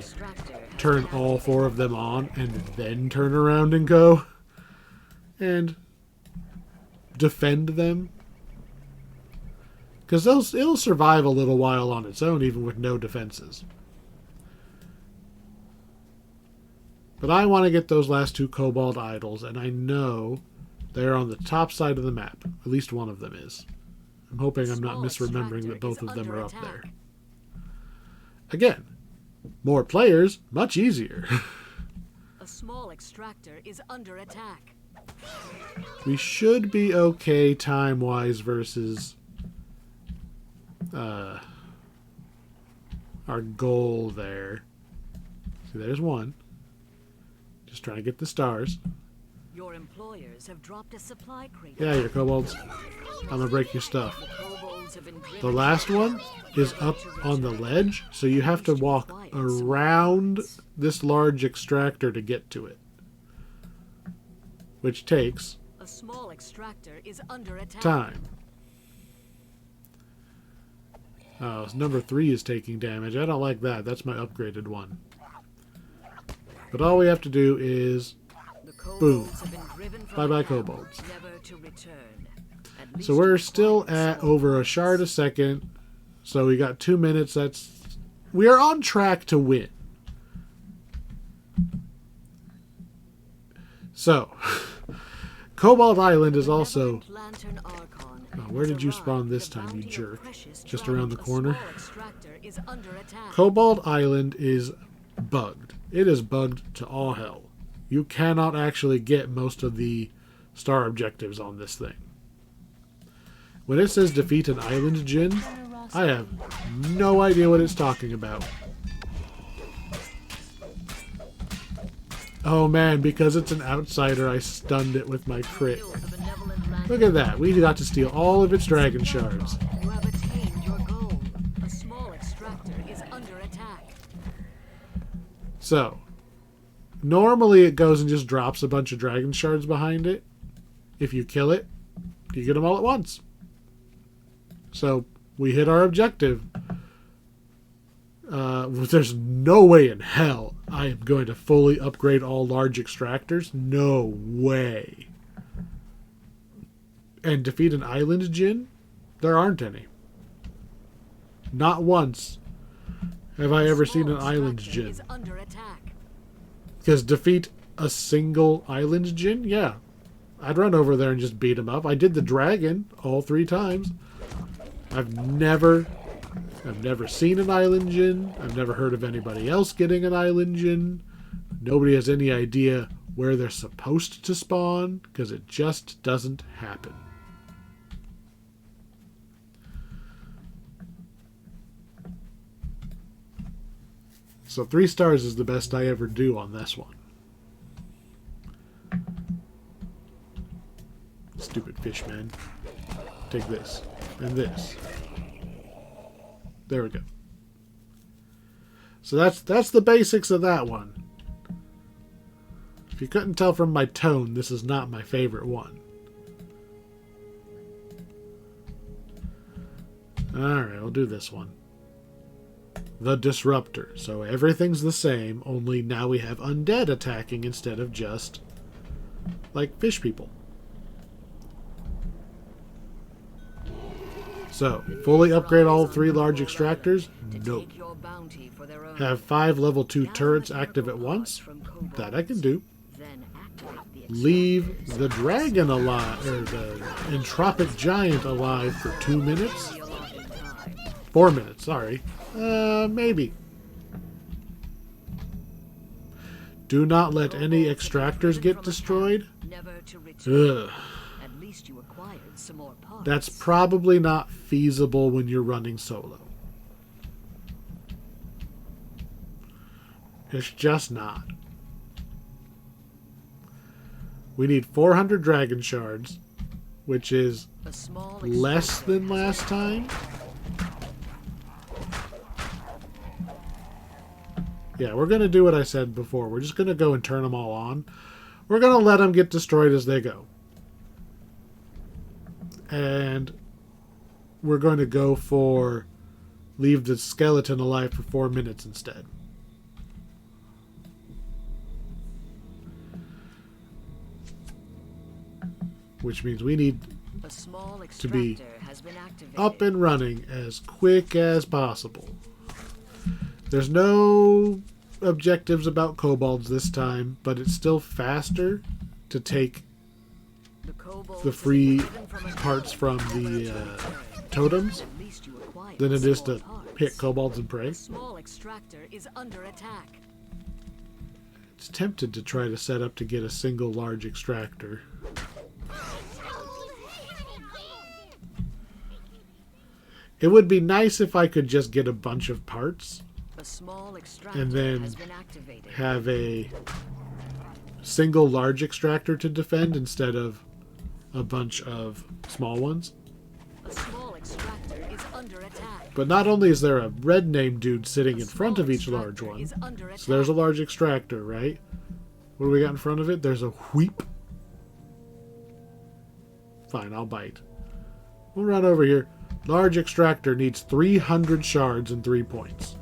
[SPEAKER 1] turn all 4 of them on and then turn around and go and defend them. Because it'll survive a little while on its own even with no defenses. But I want to get those last 2 Cobalt idols, and I know they're on the top side of the map. At least one of them is. I'm hoping I'm not misremembering that both of them are up there. Again, more players, much easier.
[SPEAKER 2] A small extractor is under attack.
[SPEAKER 1] We should be okay time-wise versus our goal there. See, there's one. Just trying to get the stars.
[SPEAKER 2] Your employers have dropped a supply crate.
[SPEAKER 1] Yeah, your kobolds. I'm gonna break your stuff.
[SPEAKER 2] Kobolds have been driven
[SPEAKER 1] The last one is up on the ledge, so you have to walk around this large extractor to get to it. Which takes
[SPEAKER 2] A small extractor is under attack.
[SPEAKER 1] time. Oh, number 3 is taking damage. I don't like that. That's my upgraded one. But all we have to do is
[SPEAKER 2] The kobolds
[SPEAKER 1] boom.
[SPEAKER 2] have been driven from
[SPEAKER 1] Bye-bye,
[SPEAKER 2] the camp,
[SPEAKER 1] kobolds.
[SPEAKER 2] never to return. At
[SPEAKER 1] So
[SPEAKER 2] least
[SPEAKER 1] we're
[SPEAKER 2] to
[SPEAKER 1] still
[SPEAKER 2] quiet
[SPEAKER 1] at
[SPEAKER 2] soul.
[SPEAKER 1] over a shard a second. So we got 2 minutes. We are on track to win. So, Cobalt Island is also...
[SPEAKER 2] Lantern Archon
[SPEAKER 1] where
[SPEAKER 2] has
[SPEAKER 1] did you
[SPEAKER 2] arrived.
[SPEAKER 1] spawn this
[SPEAKER 2] The
[SPEAKER 1] time, you
[SPEAKER 2] bounty of
[SPEAKER 1] jerk?
[SPEAKER 2] precious
[SPEAKER 1] Just
[SPEAKER 2] drop.
[SPEAKER 1] around the
[SPEAKER 2] A
[SPEAKER 1] corner?
[SPEAKER 2] small extractor is under attack.
[SPEAKER 1] Cobalt Island is bugged. It is bugged to all hell. You cannot actually get most of the star objectives on this thing. When it says defeat an island djinn, I have no idea what it's talking about. Oh man, because it's an outsider, I stunned it with my crit.
[SPEAKER 2] Kill the benevolent lantern.
[SPEAKER 1] Look at that. We got to steal all of its dragon shards.
[SPEAKER 2] You have attained your goal. A small extractor is under attack.
[SPEAKER 1] So, normally it goes and just drops a bunch of dragon shards behind it. If you kill it, you get them all at once. So, we hit our objective. There's no way in hell I am going to fully upgrade all large extractors. No way. And defeat an island djinn? There aren't any. Not once have I ever seen an island
[SPEAKER 2] extractor
[SPEAKER 1] djinn.
[SPEAKER 2] is under attack.
[SPEAKER 1] Because defeat a single island djinn? Yeah. I'd run over there and just beat him up. I did the dragon all 3 times. I've never seen an island gin. I've never heard of anybody else getting an island gin. Nobody has any idea where they're supposed to spawn, because it just doesn't happen. So 3 stars is the best I ever do on this one. Stupid fish, man. Take this. And this. There we go. So that's the basics of that one. If you couldn't tell from my tone, this is not my favorite one. Alright, we'll do this one. The Disruptor. So everything's the same, only now we have undead attacking instead of just like fish people. So, fully upgrade all 3 large extractors? Nope. Have 5 level 2 turrets active at once? That I can do. Leave the dragon alive, or the entropic giant alive for 2 minutes? 4 minutes, sorry. Maybe. Do not let any extractors get destroyed? Ugh. That's probably not feasible when you're running solo. It's just not. We need 400 dragon shards, which is less than last time. Yeah, we're going to do what I said before. We're just going to go and turn them all on. We're going to let them get destroyed as they go. And we're going to go for leave the skeleton alive for 4 minutes instead. Which means we need to be up and running as quick as possible. There's no objectives about kobolds this time, but it's still faster to take the free parts from the totems than it is to hit kobolds and prey. It's tempted to try to set up to get a single large extractor. It would be nice if I could just get a bunch of parts and then have a single large extractor to defend instead of a bunch of small ones. But not only is there a red name dude sitting in front of each large one, so there's a large extractor, right? What do we got in front of it? There's a wheep. Fine, I'll bite. We'll run over here. Large extractor needs 300 shards and 3 points.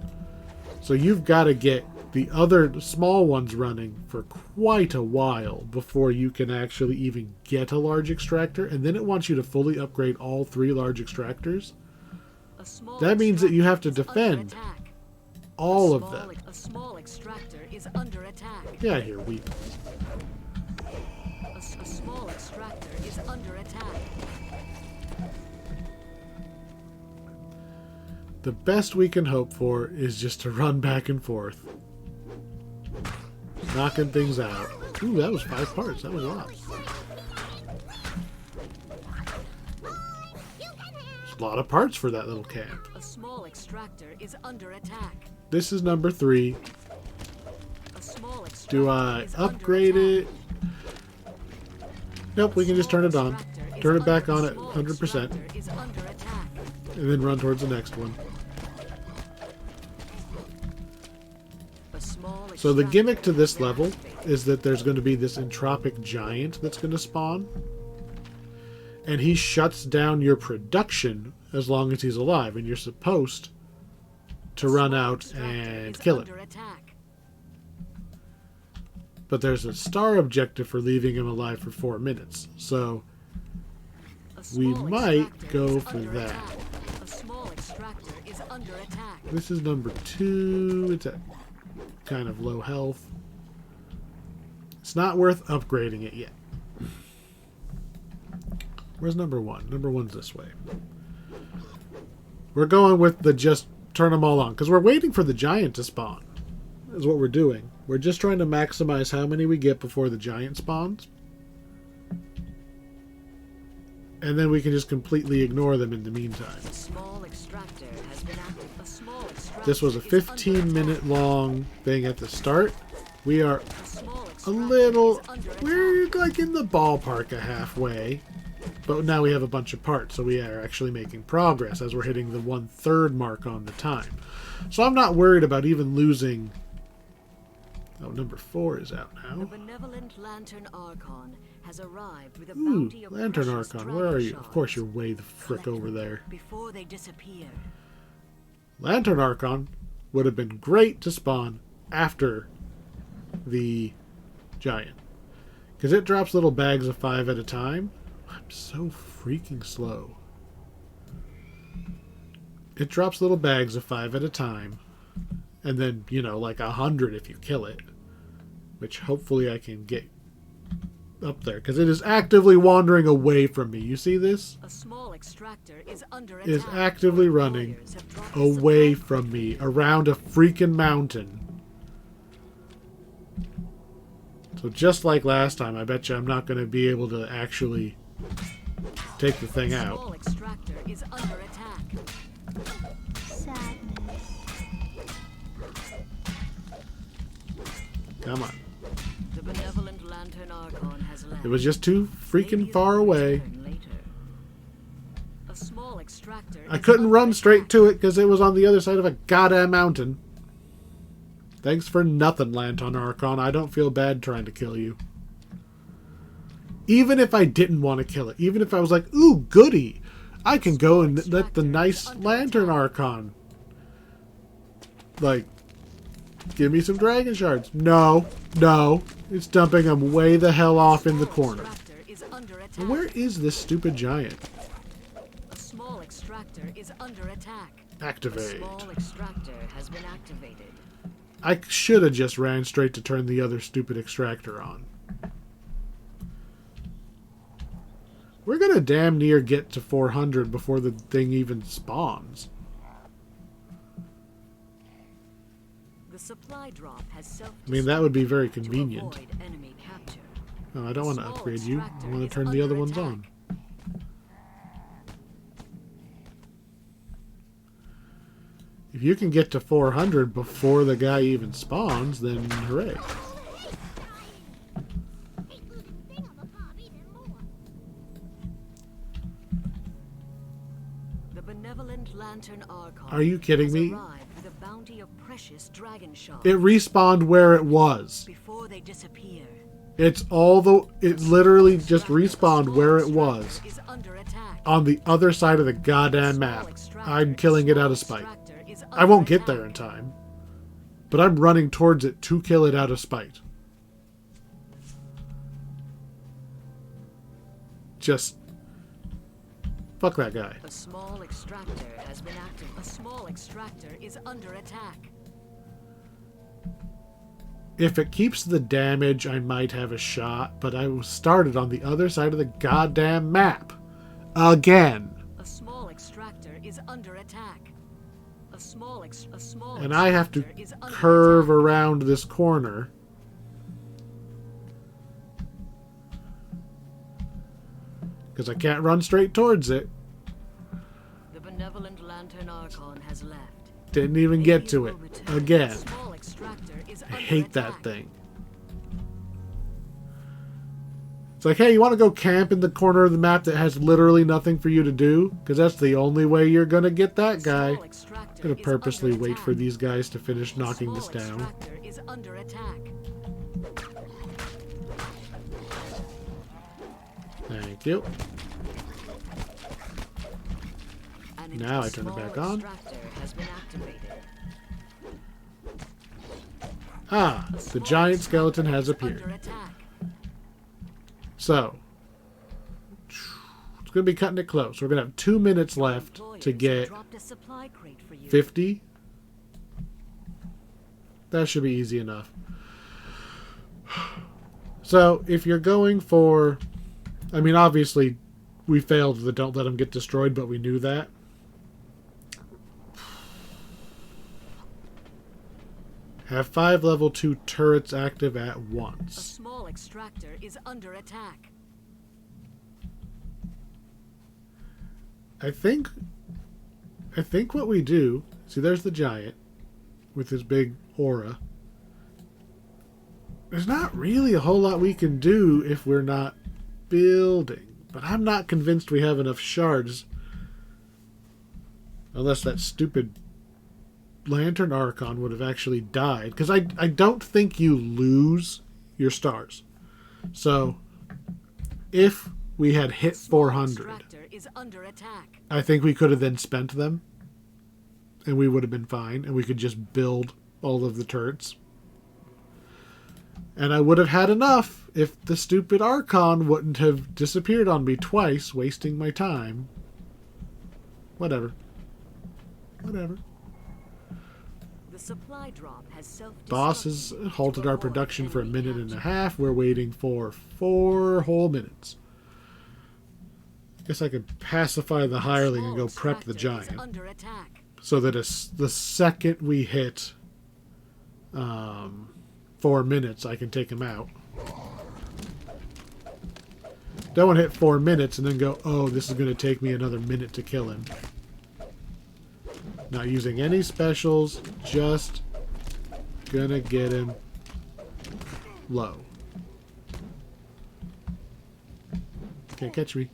[SPEAKER 1] So you've got to get the other small ones running for quite a while before you can actually even get a large extractor, and then it wants you to fully upgrade all 3 large extractors. That means that you have to defend all of them. Yeah, I hear weep.
[SPEAKER 2] A small extractor is under attack.
[SPEAKER 1] The best we can hope for is just to run back and forth. Knocking things out. Ooh, that was 5 parts. That was a lot. There's a lot of parts for that little camp.
[SPEAKER 2] A small extractor is under attack.
[SPEAKER 1] This is number 3.
[SPEAKER 2] A small extractor
[SPEAKER 1] Do I
[SPEAKER 2] is
[SPEAKER 1] upgrade
[SPEAKER 2] under
[SPEAKER 1] it? Nope, we can just turn it on. Turn it back on at 100%. And then run towards the next one. So the gimmick to this level is that there's going to be this entropic giant that's going to spawn. And he shuts down your production as long as he's alive. And you're supposed to run out and kill him. But there's a star objective for leaving him alive for 4 minutes. So we might go for that. This is number 2. It's at kind of low health. It's not worth upgrading it yet. Where's number 1? Number 1's this way. We're going with the just turn them all on. Because we're waiting for the giant to spawn. Is what we're doing. We're just trying to maximize how many we get before the giant spawns. And then we can just completely ignore them in the meantime. This was a 15-minute long thing at the start. We are a little... We're like in the ballpark of halfway. But now we have a bunch of parts, so we are actually making progress as we're hitting the 1/3 mark on the time. So I'm not worried about even losing... Oh, number 4 is out now.
[SPEAKER 2] The benevolent Lantern Archon has arrived with a bounty of
[SPEAKER 1] Lantern Archon, where are you? Of course you're way the frick over there.
[SPEAKER 2] Before they disappear.
[SPEAKER 1] Lantern Archon would have been great to spawn after the giant. Because it drops little bags of 5 at a time. I'm so freaking slow. It drops little bags of 5 at a time. And then, you know, like 100 if you kill it. Which hopefully I can get up there. Because it is actively wandering away from me. You see this?
[SPEAKER 2] A small extractor is under attack.
[SPEAKER 1] Is actively running away from me. Around a freaking mountain. So just like last time, I bet you I'm not going to be able to actually take the thing out.
[SPEAKER 2] Small extractor is under attack.
[SPEAKER 1] Come on.
[SPEAKER 2] The benevolent Lantern Archon has left.
[SPEAKER 1] It was just too freaking far away.
[SPEAKER 2] A small extractor
[SPEAKER 1] I couldn't run straight to it because it was on the other side of a goddamn mountain. Thanks for nothing, Lantern Archon. I don't feel bad trying to kill you. Even if I didn't want to kill it. Even if I was like, ooh, goody. I can go and let the nice Lantern Archon, like, give me some dragon shards. No, no. It's dumping them way the hell off in the corner. Where is this stupid giant?
[SPEAKER 2] A small extractor is under attack.
[SPEAKER 1] Activate.
[SPEAKER 2] A small extractor has been activated.
[SPEAKER 1] I should have just ran straight to turn the other stupid extractor on. We're gonna damn near get to 400 before the thing even spawns.
[SPEAKER 2] The supply drop has
[SPEAKER 1] I mean, that would be very convenient. Oh, I don't want to upgrade you. I want to turn the other ones on. If you can get to 400 before the guy even spawns, then hooray.
[SPEAKER 2] The benevolent Lantern Archon.
[SPEAKER 1] Are you kidding me?
[SPEAKER 2] With a bounty of precious dragon shards.
[SPEAKER 1] It respawned where it was.
[SPEAKER 2] Before they disappear.
[SPEAKER 1] It literally just respawned where it was. On the other side of the goddamn map. I'm killing it out of spite. I won't get there in time. But I'm running towards it to kill it out of spite. Just fuck that guy.
[SPEAKER 2] A small extractor has been active. A small extractor is under attack.
[SPEAKER 1] If it keeps the damage, I might have a shot, but I started on the other side of the goddamn map. Again.
[SPEAKER 2] A small extractor is under attack.
[SPEAKER 1] And I have to curve around this corner. Because I can't run straight towards it.
[SPEAKER 2] The benevolent Lantern Archon has left.
[SPEAKER 1] Didn't even get to it. Again. I hate that thing. It's like, hey, you want to go camp in the corner of the map that has literally nothing for you to do? Because that's the only way you're going to get that guy. I'm going to purposely wait for these guys to finish knocking this down. Thank you. Now I turn it back on. Ah, the giant skeleton has appeared. So, it's going to be cutting it close. We're going to have 2 minutes left to get 50. That should be easy enough. So, if you're going for... I mean, obviously, we failed the don't let them get destroyed, but we knew that. Have 5 level 2 turrets active at
[SPEAKER 2] A
[SPEAKER 1] once.
[SPEAKER 2] small extractor is under attack.
[SPEAKER 1] I think what we do... See, there's the giant with his big aura. There's not really a whole lot we can do if we're not building. But I'm not convinced we have enough shards. Unless that stupid Lantern Archon would have actually died. Because I don't think you lose your stars. So, if we had hit 400,
[SPEAKER 2] is under attack.
[SPEAKER 1] I think we could have then spent them. And we would have been fine. And we could just build all of the turrets. And I would have had enough if the stupid Archon wouldn't have disappeared on me twice, wasting my time. Whatever. Whatever.
[SPEAKER 2] The supply drop has self-destructed.
[SPEAKER 1] Boss has halted our production for 1.5 minutes. We're waiting for 4 whole minutes. Guess I could pacify the hireling and go prep the giant. So that the second we hit 4 minutes, I can take him out. Don't want to hit 4 minutes and then go, oh, this is going to take me another minute to kill him. Not using any specials, just gonna get him low. Can't catch me.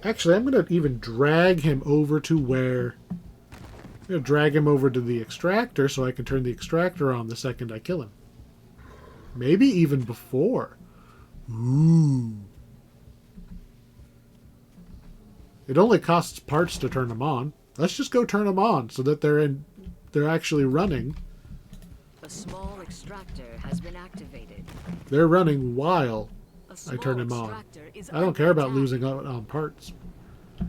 [SPEAKER 1] Actually, I'm gonna even drag him over to where... I'm gonna drag him over to the extractor so I can turn the extractor on the second I kill him. Maybe even before. Ooh. It only costs parts to turn them on. Let's just go turn them on so that they're actually running.
[SPEAKER 2] A small extractor has been activated.
[SPEAKER 1] They're running while I turn them on. I don't care about losing out on parts. Come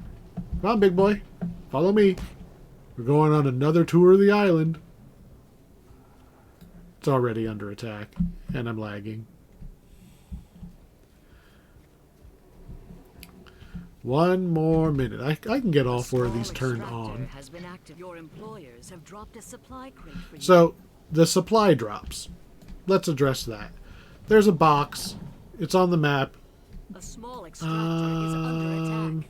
[SPEAKER 1] on, big boy. Follow me. We're going on another tour of the island. It's already under attack, and I'm lagging. 1 more minute. I can get all 4 of these turned on.
[SPEAKER 2] Your employers have dropped a supply crate for you.
[SPEAKER 1] So, the supply drops. Let's address that. There's a box. It's on the map.
[SPEAKER 2] A small extractor is under attack.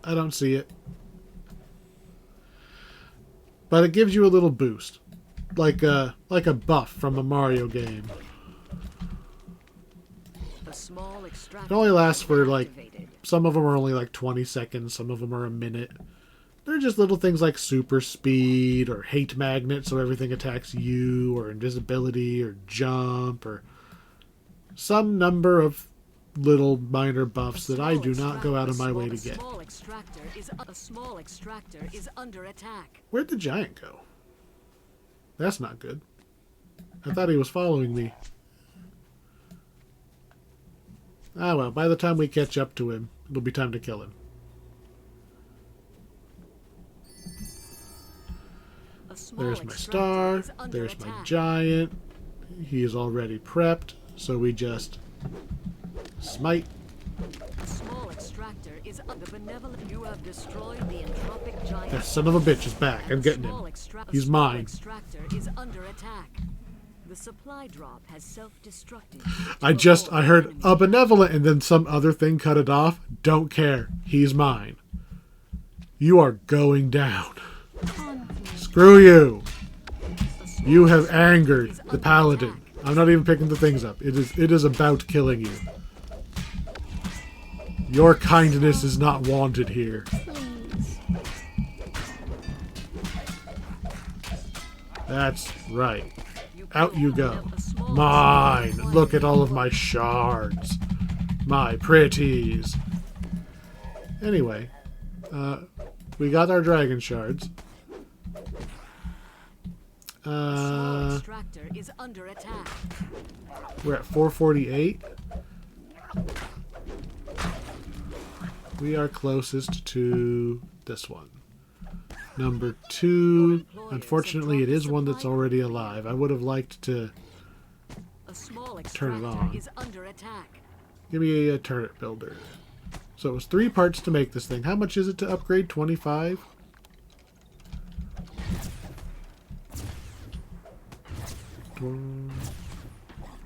[SPEAKER 1] I don't see it. But it gives you a little boost. Like a buff from a Mario game.
[SPEAKER 2] A small extractor
[SPEAKER 1] It only lasts for
[SPEAKER 2] activated.
[SPEAKER 1] some of them are only like 20 seconds, some of them are a minute. They're just little things like super speed or hate magnet so everything attacks you, or invisibility or jump, or some number of little minor buffs that I do not go out of my way to get.
[SPEAKER 2] A small extractor is under attack.
[SPEAKER 1] Where'd the giant go? That's not good. I thought he was following me. Ah well, by the time we catch up to him, it'll be time to kill him. There's my star. There's my giant. He is already prepped, so we just smite.
[SPEAKER 2] A small extractor is under benevolent. You have destroyed the entropic giant.
[SPEAKER 1] That son of a bitch is back. I'm getting him. He's mine.
[SPEAKER 2] Extractor is under attack. The supply drop has self-destructed.
[SPEAKER 1] I heard a benevolent and then some other thing cut it off. Don't care. He's mine. You are going down. Screw you. You have angered the paladin. I'm not even picking the things up. It is about killing you. Your kindness is not wanted here. That's right. Out you go. Mine. Look at all of my shards. My pretties. Anyway, we got our dragon shards.
[SPEAKER 2] Extractor is under attack.
[SPEAKER 1] We're at 448. We are closest to this one. Number 2. Unfortunately, it is one that's already alive. I would have liked to turn it on. Give me a turret builder. So it was 3 parts to make this thing. How much is it to upgrade? 25?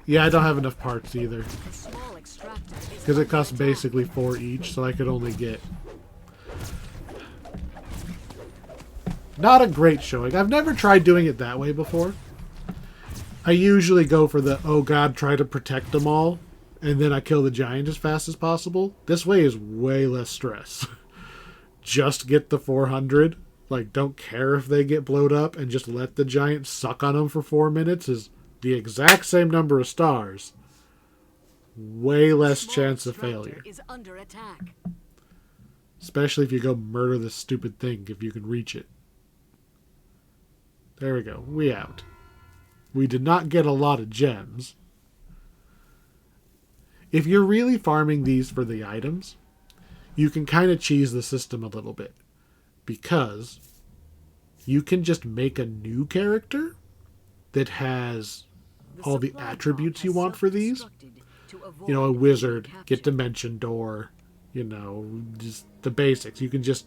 [SPEAKER 1] Yeah, I don't have enough parts either.
[SPEAKER 2] A small extractor is
[SPEAKER 1] Because it costs
[SPEAKER 2] under attack.
[SPEAKER 1] basically 4 each, so I could only get... Not a great showing. I've never tried doing it that way before. I usually go for the, oh god, try to protect them all, and then I kill the giant as fast as possible. This way is way less stress. Just get the 400. Like, don't care if they get blowed up, and just let the giant suck on them for 4 minutes is the exact same number of stars. Way less
[SPEAKER 2] Small
[SPEAKER 1] chance of
[SPEAKER 2] extractor
[SPEAKER 1] failure.
[SPEAKER 2] is under attack.
[SPEAKER 1] Especially if you go murder this stupid thing, if you can reach it. There we go. We out. We did not get a lot of gems. If you're really farming these for the items, you can kind of cheese the system a little bit. Because you can just make a new character that has all the
[SPEAKER 2] supply
[SPEAKER 1] attributes
[SPEAKER 2] drop
[SPEAKER 1] you
[SPEAKER 2] has
[SPEAKER 1] want for these.
[SPEAKER 2] self-destructed to avoid
[SPEAKER 1] You know, a
[SPEAKER 2] being
[SPEAKER 1] wizard, get
[SPEAKER 2] captured.
[SPEAKER 1] dimension door, you know, just the basics. You can just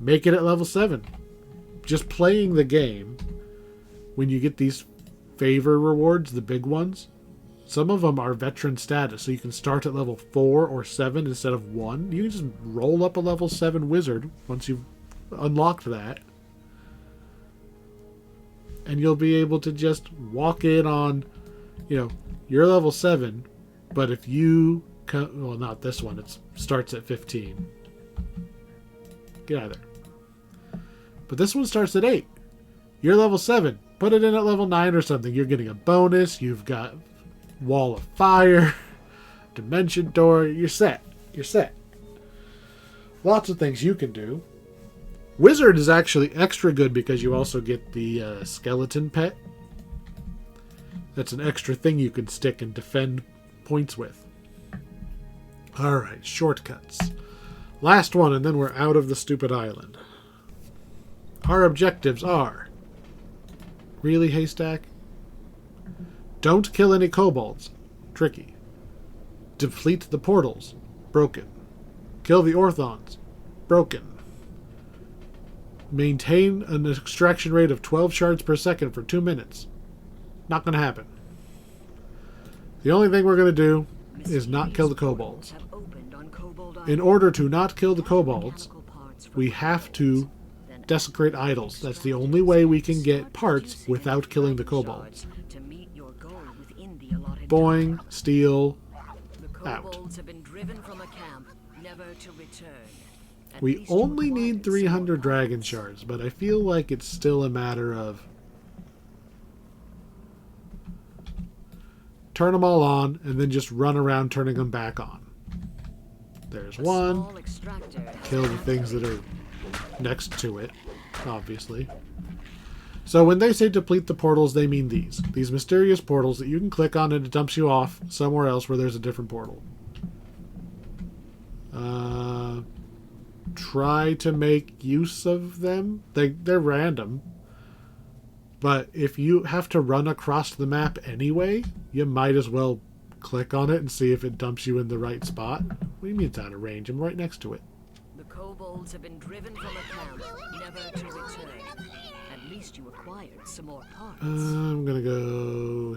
[SPEAKER 1] make it at level 7. Just playing the game, when you get these favor rewards, the big ones, some of them are veteran status, so you can start at level 4 or 7 instead of 1. You can just roll up a level 7 wizard once you've unlocked that. And you'll be able to just walk in on, you know, you're level 7, but if you come, well, not this one, it starts at 15. Get out of there. But this one starts at 8. You're level 7. Put it in at level 9 or something. You're getting a bonus. You've got Wall of Fire, Dimension Door. You're set. You're set. Lots of things you can do. Wizard is actually extra good because you also get the skeleton pet. That's an extra thing you can stick and defend points with. Alright, shortcuts. Last one, and then we're out of the stupid island. Our objectives are... Really, Haystack? Don't kill any kobolds. Tricky. Deplete the portals. Broken. Kill the orthons. Broken. Maintain an extraction rate of 12 shards per second for 2 minutes. Not going to happen. The only thing we're going to do is not kill the kobolds.
[SPEAKER 2] Have opened on Cobalt
[SPEAKER 1] In
[SPEAKER 2] Island.
[SPEAKER 1] order to not kill the kobolds,
[SPEAKER 2] Mechanical parts from
[SPEAKER 1] we have to
[SPEAKER 2] kobolds, then
[SPEAKER 1] desecrate idols. That's the only way we can get parts without killing the kobolds.
[SPEAKER 2] to meet your goal within the allotted
[SPEAKER 1] Boing,
[SPEAKER 2] time.
[SPEAKER 1] steal.
[SPEAKER 2] The
[SPEAKER 1] out.
[SPEAKER 2] kobolds have been driven from a camp, never to return. At
[SPEAKER 1] We
[SPEAKER 2] least you
[SPEAKER 1] only
[SPEAKER 2] acquired
[SPEAKER 1] need
[SPEAKER 2] some
[SPEAKER 1] 300
[SPEAKER 2] more
[SPEAKER 1] dragon
[SPEAKER 2] parts.
[SPEAKER 1] shards, but I feel like it's still a matter of turn them all on and then just run around turning them back on. There's
[SPEAKER 2] A
[SPEAKER 1] one.
[SPEAKER 2] small extractor has
[SPEAKER 1] Kill the
[SPEAKER 2] been
[SPEAKER 1] things that
[SPEAKER 2] activated.
[SPEAKER 1] are next to it, obviously. So when they say deplete the portals, they mean these. These mysterious portals that you can click on and it dumps you off somewhere else where there's a different portal. Try to make use of them. They're random. But if you have to run across the map anyway, you might as well click on it and see if it dumps you in the right spot. What do you mean it's out of range? I'm right next to it.
[SPEAKER 2] The kobolds have been driven from a camp, never to return. At least you acquired some more parts.
[SPEAKER 1] I'm gonna go.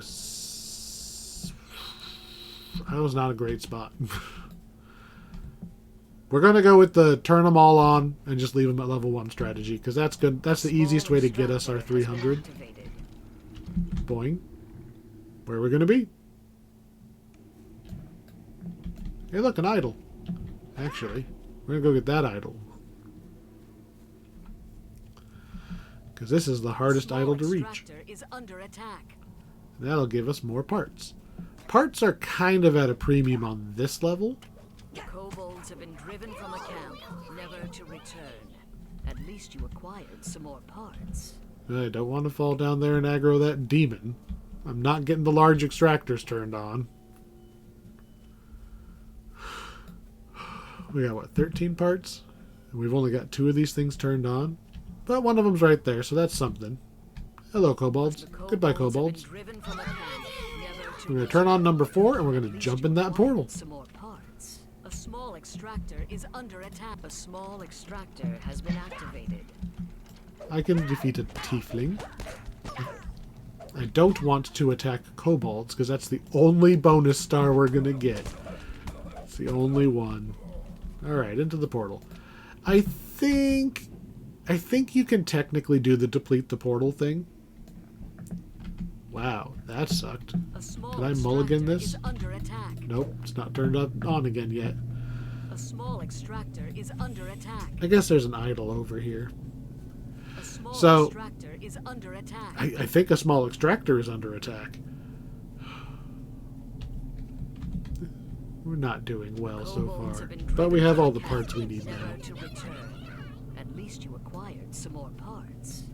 [SPEAKER 1] That was not a great spot. We're gonna go with the turn them all on and just leave them at level 1 strategy because that's good. That's the easiest way to get us our 300. Boing. Where are we gonna be? Hey, look, an idol. Actually, we're gonna go get that idol because this is the hardest idol to reach.
[SPEAKER 2] Is under attack.
[SPEAKER 1] That'll give us more parts. Parts are kind of at a premium on this level.
[SPEAKER 2] The kobolds have been driven from a camp, never to return. At least you acquired some more parts.
[SPEAKER 1] I don't want to fall down there and aggro that demon. I'm not getting the large extractors turned on. We got, what, 13 parts? And we've only got 2 of these things turned on. But one of them's right there, so that's something. Hello, kobolds.
[SPEAKER 2] The
[SPEAKER 1] Goodbye,
[SPEAKER 2] kobolds have been
[SPEAKER 1] kobolds.
[SPEAKER 2] driven from a camp, never to
[SPEAKER 1] We're going to turn on number 4, and we're going to jump in that portal.
[SPEAKER 2] Some more parts. A small extractor is under attack. A small extractor has been activated.
[SPEAKER 1] I can defeat a tiefling. I don't want to attack kobolds, because that's the only bonus star we're going to get. It's the only one. Alright, into the portal. I think you can technically do the deplete the portal thing. Wow, that sucked. Can I mulligan this? Nope, it's not turned on again yet.
[SPEAKER 2] A small extractor is under attack.
[SPEAKER 1] I guess there's an idol over here.
[SPEAKER 2] A small
[SPEAKER 1] So,
[SPEAKER 2] extractor is under attack.
[SPEAKER 1] I think a small extractor is under attack. We're not doing well so far. But we have all the parts we need now.
[SPEAKER 2] Never to return. At least you acquired some more parts.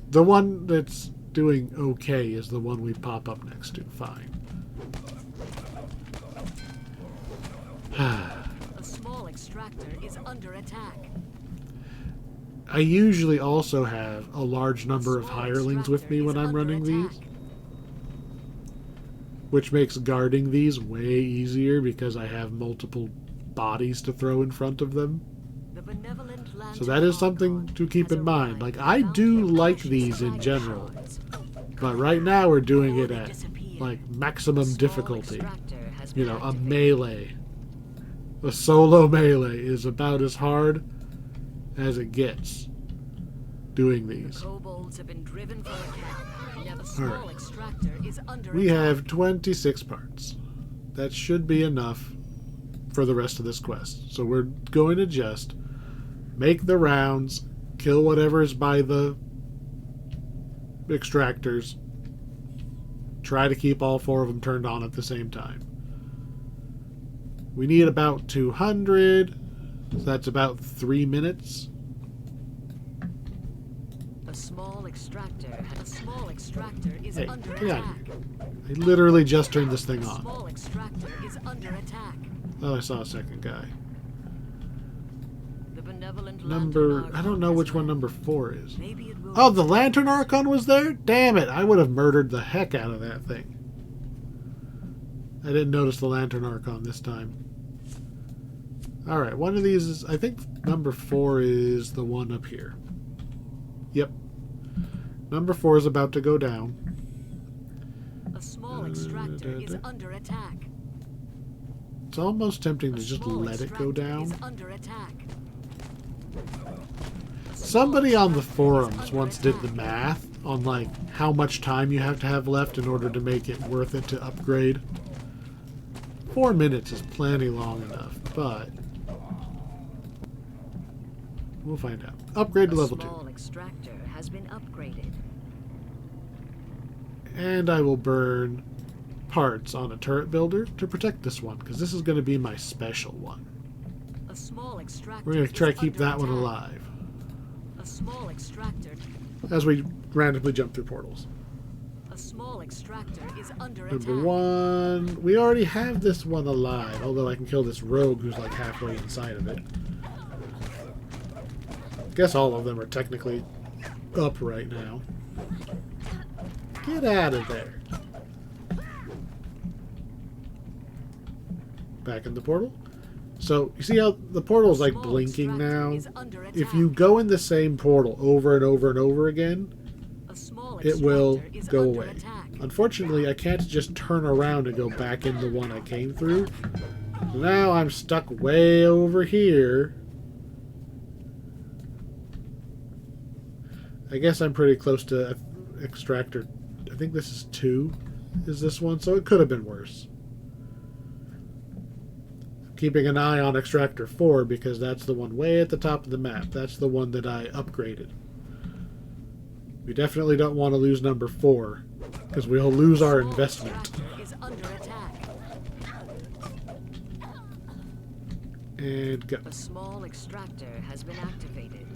[SPEAKER 1] The one that's doing okay is the one we pop up next to. Fine.
[SPEAKER 2] A small extractor is under attack.
[SPEAKER 1] I usually also have a large number of hirelings with me when I'm running these, which makes guarding these way easier because I have multiple bodies to throw in front of them. So that is something to keep in mind. Like, I do like these in general, but right now we're doing it at, like, maximum difficulty. You know, a melee. A solo melee is about as hard as it gets doing these. Alright. We have 26 parts. That should be enough for the rest of this quest. So we're going to just make the rounds, kill whatever's by the extractors, try to keep all 4 of them turned on at the same time. We need about 200, so that's about 3 minutes.
[SPEAKER 2] A small extractor is under
[SPEAKER 1] Get out
[SPEAKER 2] attack.
[SPEAKER 1] of here. I literally just turned this thing on.
[SPEAKER 2] Small extractor is under attack.
[SPEAKER 1] Oh, I saw a second guy.
[SPEAKER 2] The benevolent
[SPEAKER 1] Number...
[SPEAKER 2] Lantern
[SPEAKER 1] I don't know which one number 4 is.
[SPEAKER 2] Maybe it will
[SPEAKER 1] Oh, the Lantern Archon was there? Damn it, I would have murdered the heck out of that thing. I didn't notice the Lantern Archon this time. Alright, one of these is... I think number 4 is the one up here. Yep. Number 4 is about to go down.
[SPEAKER 2] A small extractor is under attack.
[SPEAKER 1] It's almost tempting
[SPEAKER 2] A
[SPEAKER 1] to just
[SPEAKER 2] small
[SPEAKER 1] let it go
[SPEAKER 2] extractor
[SPEAKER 1] down.
[SPEAKER 2] is under attack.
[SPEAKER 1] Somebody on the forums once did the math on, like, how much time you have to have left in order to make it worth it to upgrade. 4 minutes is plenty long enough, but we'll find out. Upgrade to level 2.
[SPEAKER 2] A small extractor has been upgraded.
[SPEAKER 1] And I will burn parts on a turret builder to protect this one, because this is going to be my special one.
[SPEAKER 2] A small extractor
[SPEAKER 1] We're going to try to keep
[SPEAKER 2] under
[SPEAKER 1] that one
[SPEAKER 2] attack.
[SPEAKER 1] alive
[SPEAKER 2] A small extractor.
[SPEAKER 1] as we randomly jump through portals.
[SPEAKER 2] A small extractor is under
[SPEAKER 1] Number
[SPEAKER 2] attack.
[SPEAKER 1] 1. We already have this one alive, although I can kill this rogue who's like halfway inside of it. Guess all of them are technically up right now. Get out of there. Back in the portal. So, you see how the portal's like
[SPEAKER 2] Small
[SPEAKER 1] blinking
[SPEAKER 2] extractor
[SPEAKER 1] now?
[SPEAKER 2] is under
[SPEAKER 1] If
[SPEAKER 2] attack.
[SPEAKER 1] you go in the same portal over and over and over again,
[SPEAKER 2] A small
[SPEAKER 1] it will
[SPEAKER 2] extractor is
[SPEAKER 1] go
[SPEAKER 2] under
[SPEAKER 1] away.
[SPEAKER 2] attack.
[SPEAKER 1] Unfortunately, I can't just turn around and go back in the one I came through. So now I'm stuck way over here. I guess I'm pretty close to extractor. I think this is 2, is this one, so it could have been worse. Keeping an eye on extractor 4 because that's the one way at the top of the map. That's the one that I upgraded. We definitely don't want to lose number 4 because we'll lose our
[SPEAKER 2] Small
[SPEAKER 1] investment.
[SPEAKER 2] extractor is under attack.
[SPEAKER 1] And go.
[SPEAKER 2] A small extractor has been activated.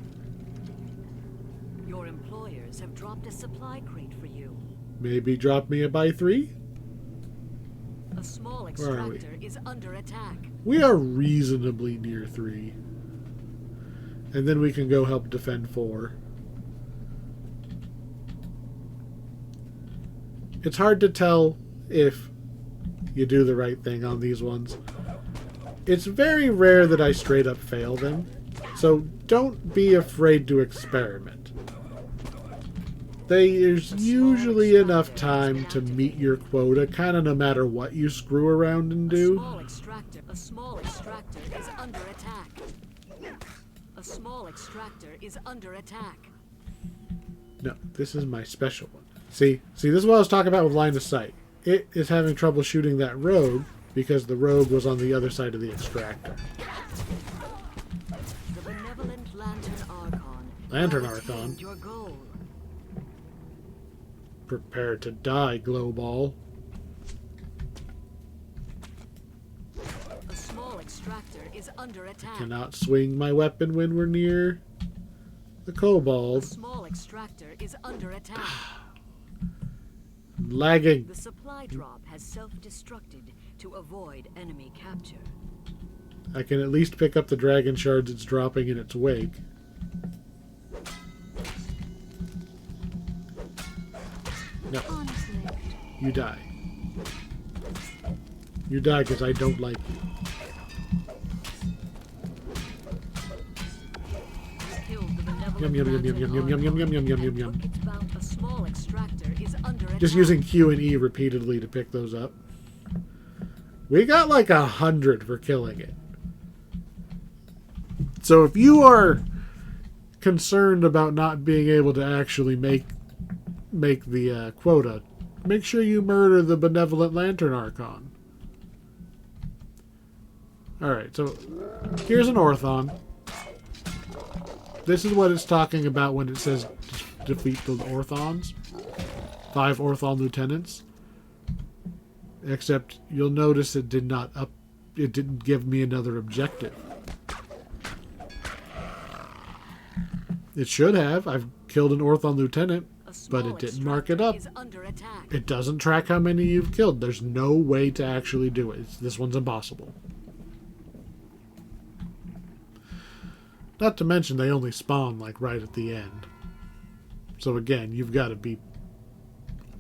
[SPEAKER 2] Your employers have dropped a supply crate for you.
[SPEAKER 1] Maybe drop me a by 3?
[SPEAKER 2] A small
[SPEAKER 1] Where are we?
[SPEAKER 2] extractor is under attack.
[SPEAKER 1] We are reasonably near 3. And then we can go help defend 4. It's hard to tell if you do the right thing on these ones. It's very rare that I straight up fail them, so don't be afraid to experiment. There's usually enough time to meet your quota, kind of no matter what you screw around and do.
[SPEAKER 2] A small extractor is under attack. A small extractor is under attack.
[SPEAKER 1] No, this is my special one. See, this is what I was talking about with line of sight. It is having trouble shooting that rogue because the rogue was on the other side of the extractor.
[SPEAKER 2] The benevolent
[SPEAKER 1] Lantern Archon.
[SPEAKER 2] Your goal.
[SPEAKER 1] Prepare to die, Glowball.
[SPEAKER 2] A small extractor is under attack.
[SPEAKER 1] Cannot swing my weapon when we're near the Cobalt.
[SPEAKER 2] A small extractor is under attack.
[SPEAKER 1] Lagging.
[SPEAKER 2] The supply drop has self-destructed to avoid enemy capture.
[SPEAKER 1] I can at least pick up the dragon shards it's dropping in its wake. No. You die. You die because I don't like you. Yum yum yum yum yum yum yum yum yum yum yum yum yum.
[SPEAKER 2] A small extractor is under attack.
[SPEAKER 1] Just using Q and E repeatedly to pick those up. We got like 100 for killing it. So if you are concerned about not being able to actually make the quota, make sure you murder the benevolent Lantern Archon. Alright, so here's an Orthon. This is what it's talking about when it says defeat the Orthons. 5 Orthon lieutenants. Except you'll notice it didn't give me another objective. It should have. I've killed an Orthon lieutenant, but it didn't mark it up. It doesn't track how many you've killed. There's no way to actually do it. This one's impossible. Not to mention they only spawn like right at the end. So again, you've got to be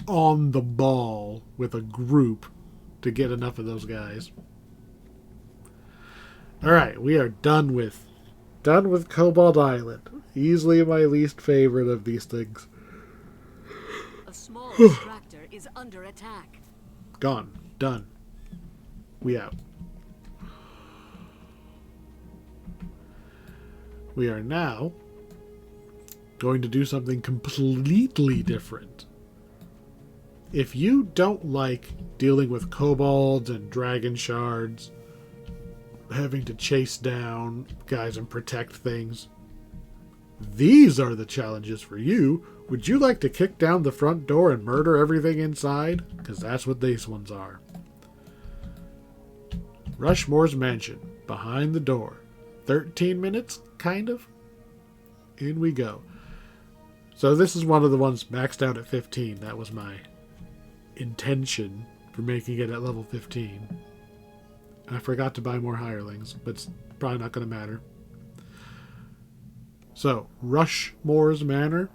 [SPEAKER 1] on the ball with a group to get enough of those guys. Alright, we are done with Cobalt Island. Easily my least favorite of these things.
[SPEAKER 2] A small extractor is under attack.
[SPEAKER 1] Gone. Done. We out. We are now going to do something completely different. If you don't like dealing with kobolds and dragon shards, having to chase down guys and protect things, these are the challenges for you. Would you like to kick down the front door and murder everything inside? Because that's what these ones are. Rushmore's mansion, behind the door. 13 minutes, kind of. In we go. So this is one of the ones maxed out at 15. That was my intention for making it at level 15. I forgot to buy more hirelings, but it's probably not going to matter. So, Rushmore's Manor.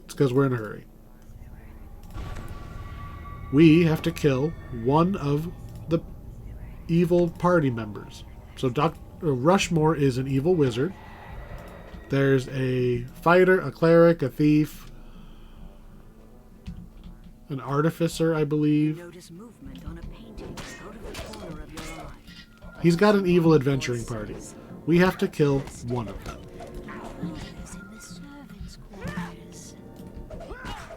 [SPEAKER 1] It's because we're in a hurry. We have to kill one of the evil party members. So Rushmore is an evil wizard. There's a fighter, a cleric, a thief, an artificer, I believe.
[SPEAKER 2] Notice movement on a painting out of the corner of your eye.
[SPEAKER 1] He's got an evil adventuring party. We have to kill one of them.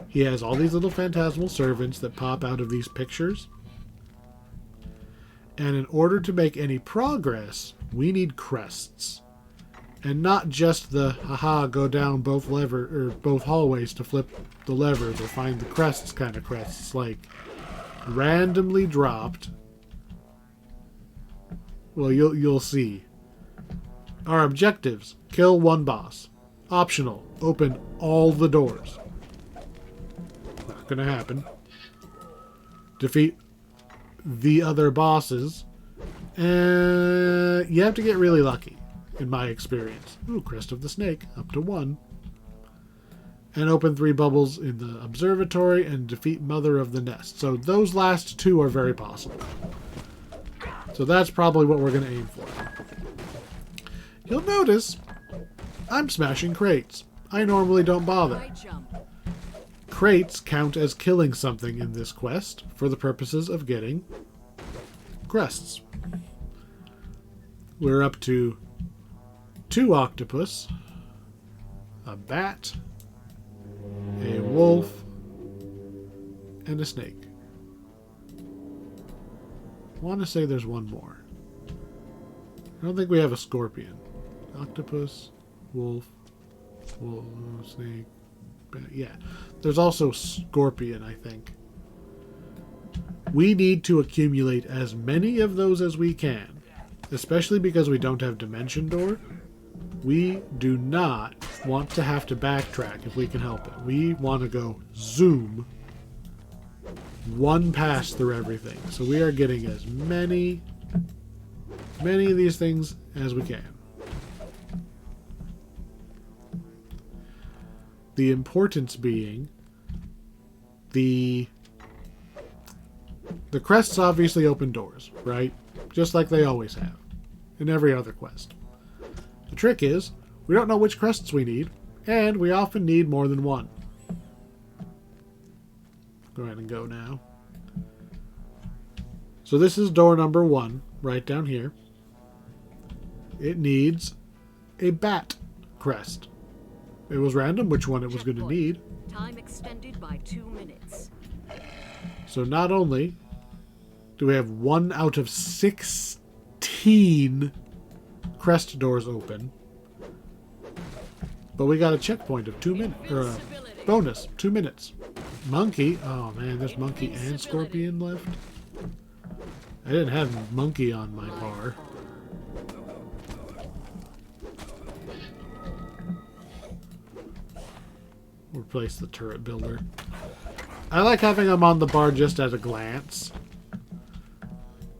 [SPEAKER 1] He has all these little phantasmal servants that pop out of these pictures. And in order to make any progress, we need crests. And not just the, haha, go down both hallways to flip the levers or find the crests kind of crests. Like, randomly dropped. Well, you'll see. Our objectives: kill one boss. Optional: open all the doors. Not gonna happen. Defeat the other bosses. And you have to get really lucky, in my experience. Ooh, Crest of the Snake, up to 1. And open 3 bubbles in the observatory and defeat Mother of the Nest. So those last 2 are very possible. So that's probably what we're going to aim for. You'll notice I'm smashing crates. I normally don't bother. crates count as killing something in this quest for the purposes of getting crests. We're up to 2 octopus, a bat, a wolf, and a snake. I want to say there's one more. I don't think we have a scorpion. Octopus, wolf, snake, bat. Yeah. There's also scorpion, I think. We need to accumulate as many of those as we can, especially because we don't have Dimension Door. We do not want to have to backtrack if we can help it. We want to go zoom one pass through everything. So we are getting as many of these things as we can. The importance being the crests obviously open doors, right? Just like they always have in every other quest. The trick is, we don't know which crests we need, and we often need more than one. Go ahead and go now. So this is door number 1, right down here. It needs a bat crest. It was random which one it was going to need.
[SPEAKER 2] Time extended by 2 minutes.
[SPEAKER 1] So not only do we have 1 out of 16 crest doors open, but we got a checkpoint of 2 minutes, or a bonus, 2 minutes. Monkey, oh man, there's monkey and scorpion left. I didn't have monkey on my bar. Replace the turret builder. I like having them on the bar just at a glance,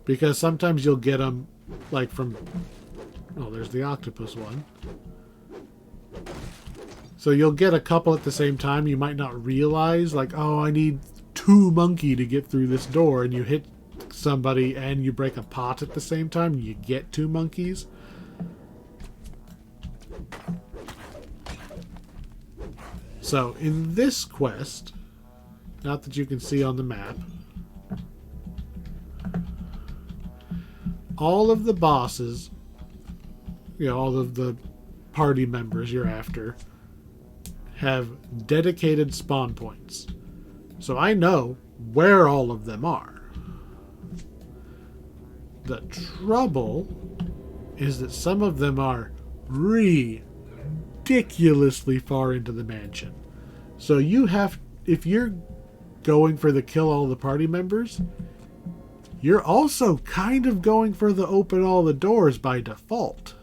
[SPEAKER 1] because sometimes you'll get them like from, oh, there's the octopus one. So you'll get a couple at the same time. You might not realize, like, oh, I need 2 monkey to get through this door, and you hit somebody and you break a pot at the same time, you get 2 monkeys. So in this quest, not that you can see on the map, all of the bosses, you know, all of the party members you're after have dedicated spawn points. So I know where all of them are. The trouble is that some of them are ridiculously far into the mansion. So you have, if you're going for the kill all the party members, you're also kind of going for the open all the doors by default.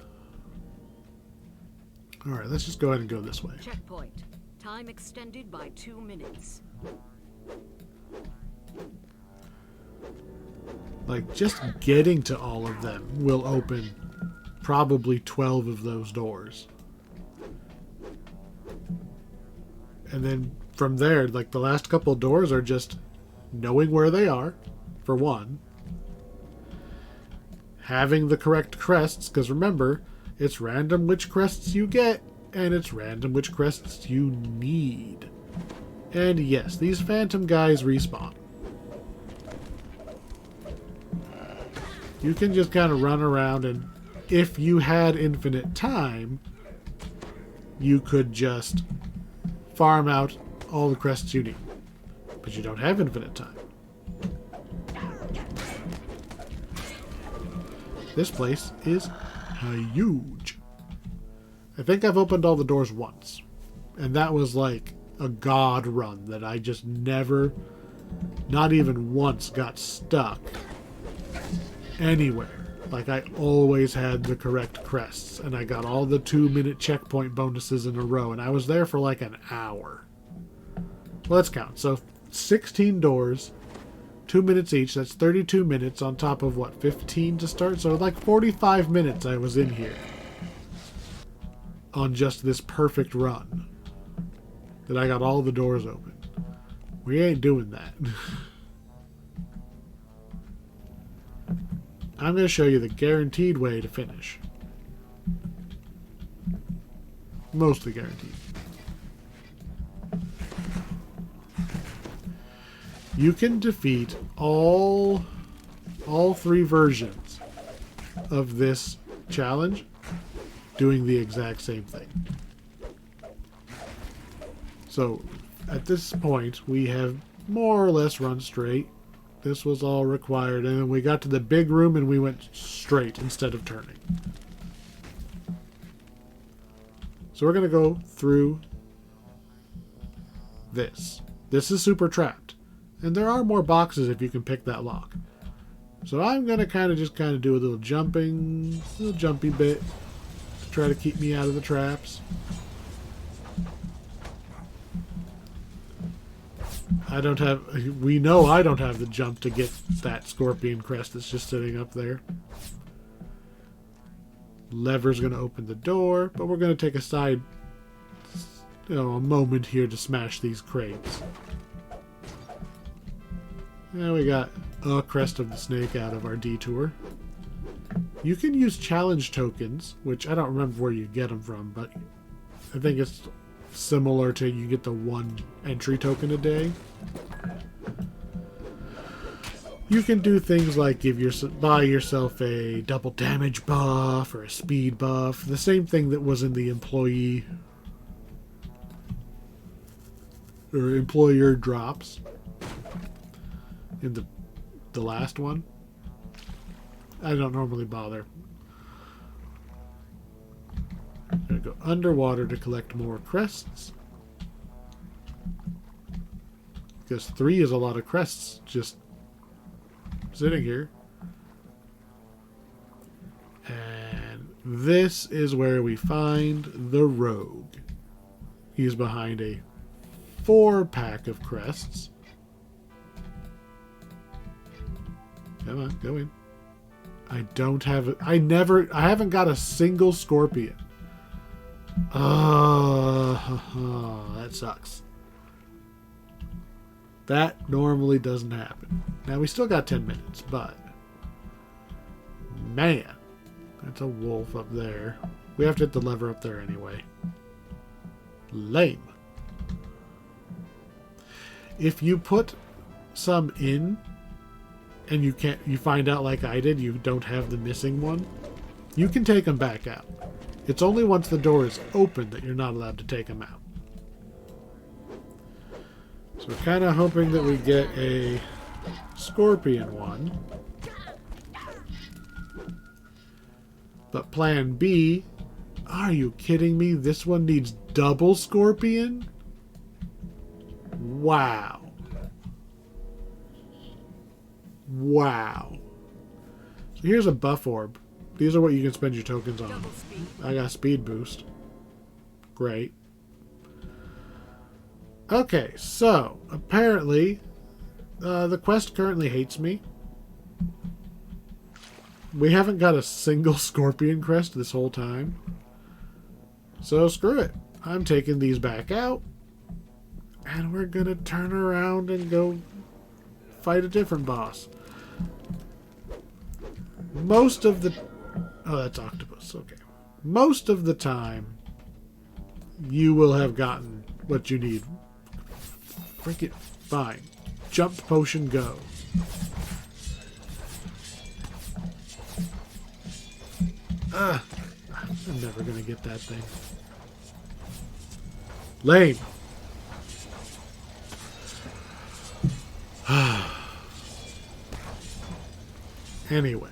[SPEAKER 1] Alright, let's just go ahead and go this way.
[SPEAKER 2] Checkpoint. Time extended by 2 minutes.
[SPEAKER 1] Like, just getting to all of them will open probably 12 of those doors. And then from there, like, the last couple of doors are just knowing where they are, for one. Having the correct crests, because remember, it's random which crests you get, and it's random which crests you need. And yes, these phantom guys respawn. You can just kind of run around, and if you had infinite time, you could just farm out all the crests you need. But you don't have infinite time. This place is huge. I think I've opened all the doors once. And that was like a god run that I just never, not even once, got stuck anywhere. Like, I always had the correct crests, and I got all the 2-minute checkpoint bonuses in a row, and I was there for like an hour. Well, let's count. So 16 doors, 2 minutes each. That's 32 minutes on top of what, 15 to start? So like 45 minutes I was in here on just this perfect run that I got all the doors open. We ain't doing that. I'm going to show you the guaranteed way to finish. Mostly guaranteed. You can defeat all three versions of this challenge doing the exact same thing. So at this point, we have more or less run straight. This was all required, and then we got to the big room and we went straight instead of turning. So we're going to go through this. This is super trapped. And there are more boxes if you can pick that lock. So I'm going to kind of do a little jumpy bit to try to keep me out of the traps. We know I don't have the jump to get that scorpion crest that's just sitting up there. Lever's going to open the door, but we're going to take a moment here to smash these crates. And we got a crest of the snake out of our detour. You can use challenge tokens, which I don't remember where you get them from, but I think it's similar to you get the 1 entry token a day. You can do things like buy yourself a double damage buff or a speed buff. The same thing that was in the employee or employer drops in the last one. I don't normally bother. I'm going to go underwater to collect more crests. Because 3 is a lot of crests just sitting here. And this is where we find the rogue. He's behind a 4-pack of crests. Come on, go in. I haven't got a single scorpion. Oh, that sucks. That normally doesn't happen. Now, we still got 10 minutes, but... Man. That's a wolf up there. We have to hit the lever up there anyway. Lame. If you put some in, and you find out like I did, you don't have the missing one, you can take them back out. It's only once the door is open that you're not allowed to take them out. So we're kind of hoping that we get a scorpion one. But plan B, are you kidding me? This one needs double scorpion? Wow. Wow. So here's a buff orb. These are what you can spend your tokens on. I got speed boost. Great. Okay, so apparently the quest currently hates me. We haven't got a single scorpion crest this whole time. So screw it. I'm taking these back out. And we're going to turn around and go fight a different boss. Most of the... Oh, that's octopus. Okay. Most of the time, you will have gotten what you need. Freak it. Fine. Jump potion, go. I'm never going to get that thing. Lame. Anyway.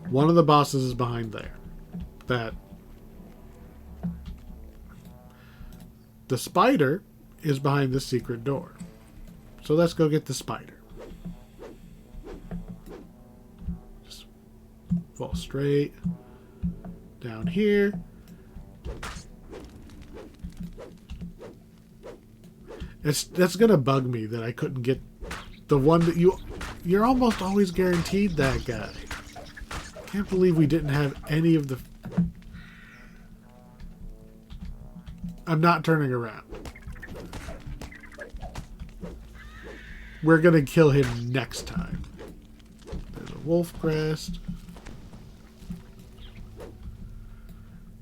[SPEAKER 1] One of the bosses is behind there. The spider is behind the secret door. So let's go get the spider. Just fall straight down here. That's gonna bug me that I couldn't get the one that you're almost always guaranteed that guy. Can't believe we didn't have any of the... I'm not turning around. We're gonna kill him next time. There's a wolf crest.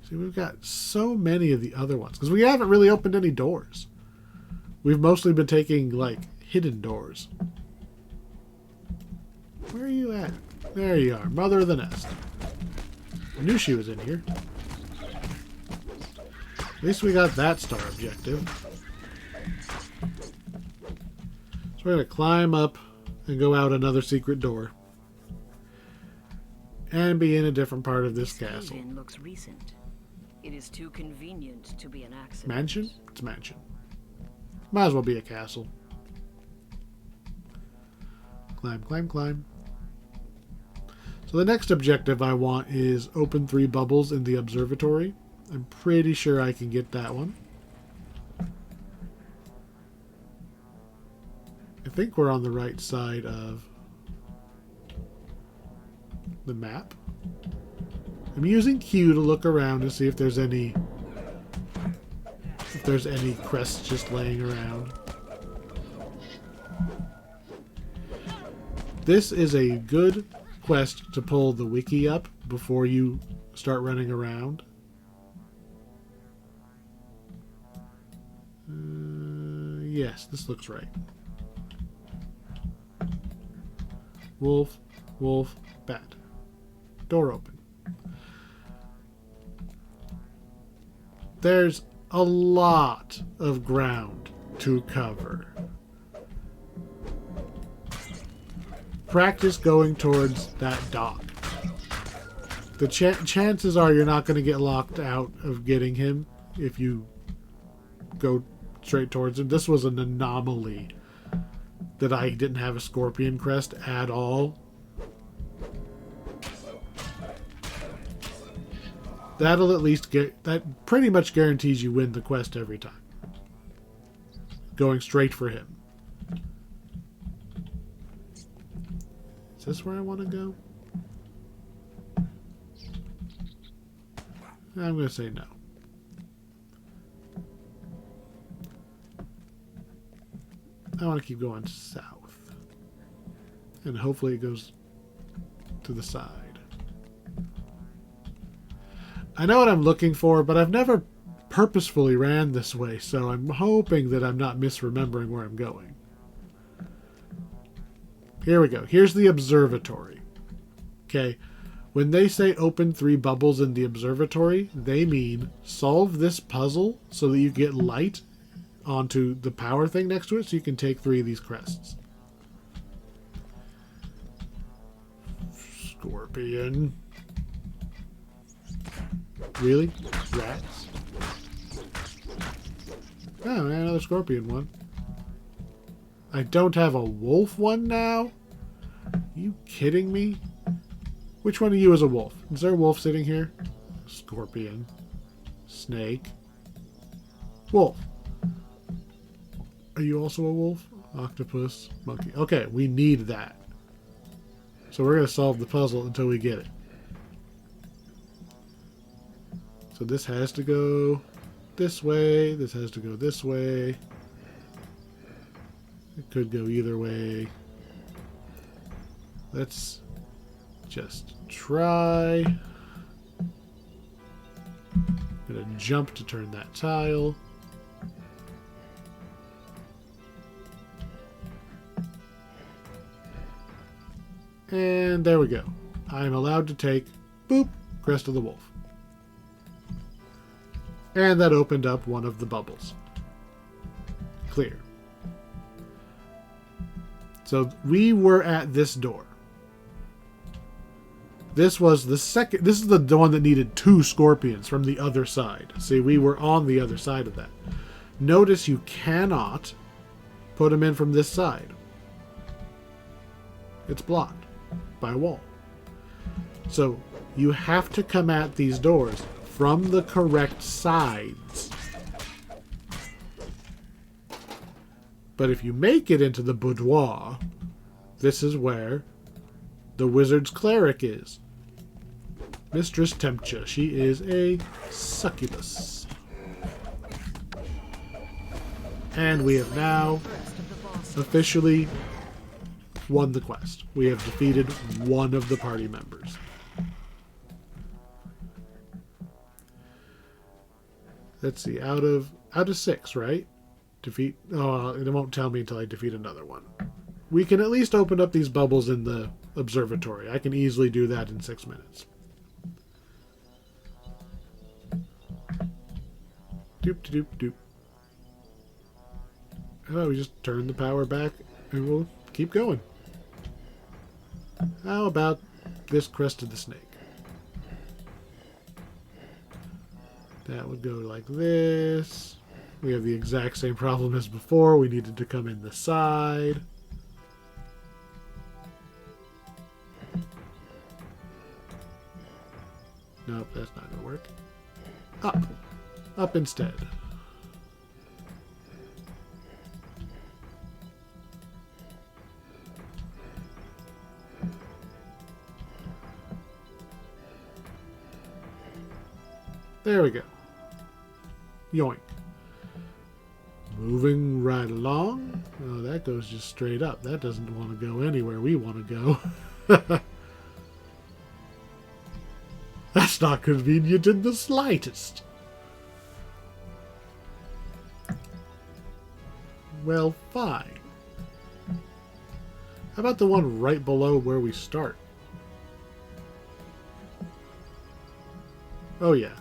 [SPEAKER 1] See, we've got so many of the other ones. Because we haven't really opened any doors. We've mostly been taking, like, hidden doors. Where are you at? There you are. Mother of the nest. I knew she was in here. At least we got that star objective. So we're going to climb up and go out another secret door. And be in a different part of this castle.
[SPEAKER 2] Looks recent. It is too convenient to be an accident.
[SPEAKER 1] Mansion? It's a mansion. Might as well be a castle. Climb, climb, climb. So the next objective I want is open 3 bubbles in the observatory. I'm pretty sure I can get that one. I think we're on the right side of the map. I'm using Q to look around to see if there's any crests just laying around. This is a good quest to pull the wiki up before you start running around. Yes, this looks right. Wolf, wolf, bat. Door open. There's a lot of ground to cover. Practice going towards that dock. The chances are you're not going to get locked out of getting him if you go straight towards him. This was an anomaly that I didn't have a scorpion crest at all. That'll at least get... That pretty much guarantees you win the quest every time. Going straight for him. Is this where I want to go? I'm going to say no. I want to keep going south. And hopefully it goes to the side. I know what I'm looking for, but I've never purposefully ran this way, so I'm hoping that I'm not misremembering where I'm going. Here we go. Here's the observatory. Okay. When they say open 3 bubbles in the observatory, they mean solve this puzzle so that you get light onto the power thing next to it so you can take 3 of these crests. Scorpion. Really? Rats? Oh, another scorpion one. I don't have a wolf one now? Are you kidding me? Which one of you is a wolf? Is there a wolf sitting here? Scorpion. Snake. Wolf. Are you also a wolf? Octopus. Monkey. Okay, we need that. So we're going to solve the puzzle until we get it. So this has to go this way. This has to go this way. It could go either way. Let's just try. I'm going to jump to turn that tile. And there we go. I'm allowed to take, boop, Crest of the Wolf. And that opened up one of the bubbles. Clear. So we were at this door. This was the second. This is the one that needed 2 scorpions from the other side. See, we were on the other side of that. Notice you cannot put them in from this side. It's blocked by a wall. So you have to come at these doors from the correct sides. But if you make it into the boudoir, this is where the wizard's cleric is. Mistress Tempcha. She is a succubus. And we have now officially won the quest. We have defeated one of the party members. Let's see, out of 6, right? Defeat. Oh, it won't tell me until I defeat another one. We can at least open up these bubbles in the observatory. I can easily do that in 6 minutes. Doop doop doop. Oh, we just turn the power back and we'll keep going. How about this crest of the snake? That would go like this. We have the exact same problem as before. We needed to come in the side. Nope, that's not going to work. Up. Up instead. There we go. Yoink. Moving right along. Oh, that goes just straight up. That doesn't want to go anywhere we want to go. That's not convenient in the slightest. Well, fine. How about the one right below where we start? Oh, yeah.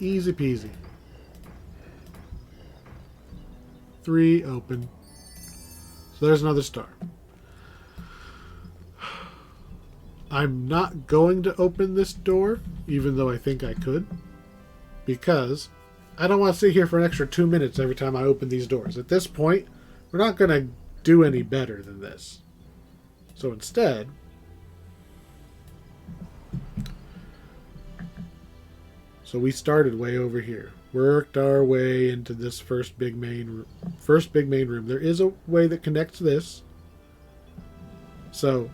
[SPEAKER 1] Easy peasy. 3 open. So there's another star. I'm not going to open this door, even though I think I could, because I don't want to sit here for an extra 2 minutes every time I open these doors. At this point, we're not going to do any better than this. So instead, we started way over here, worked our way into this first big main room. There is a way that connects this. So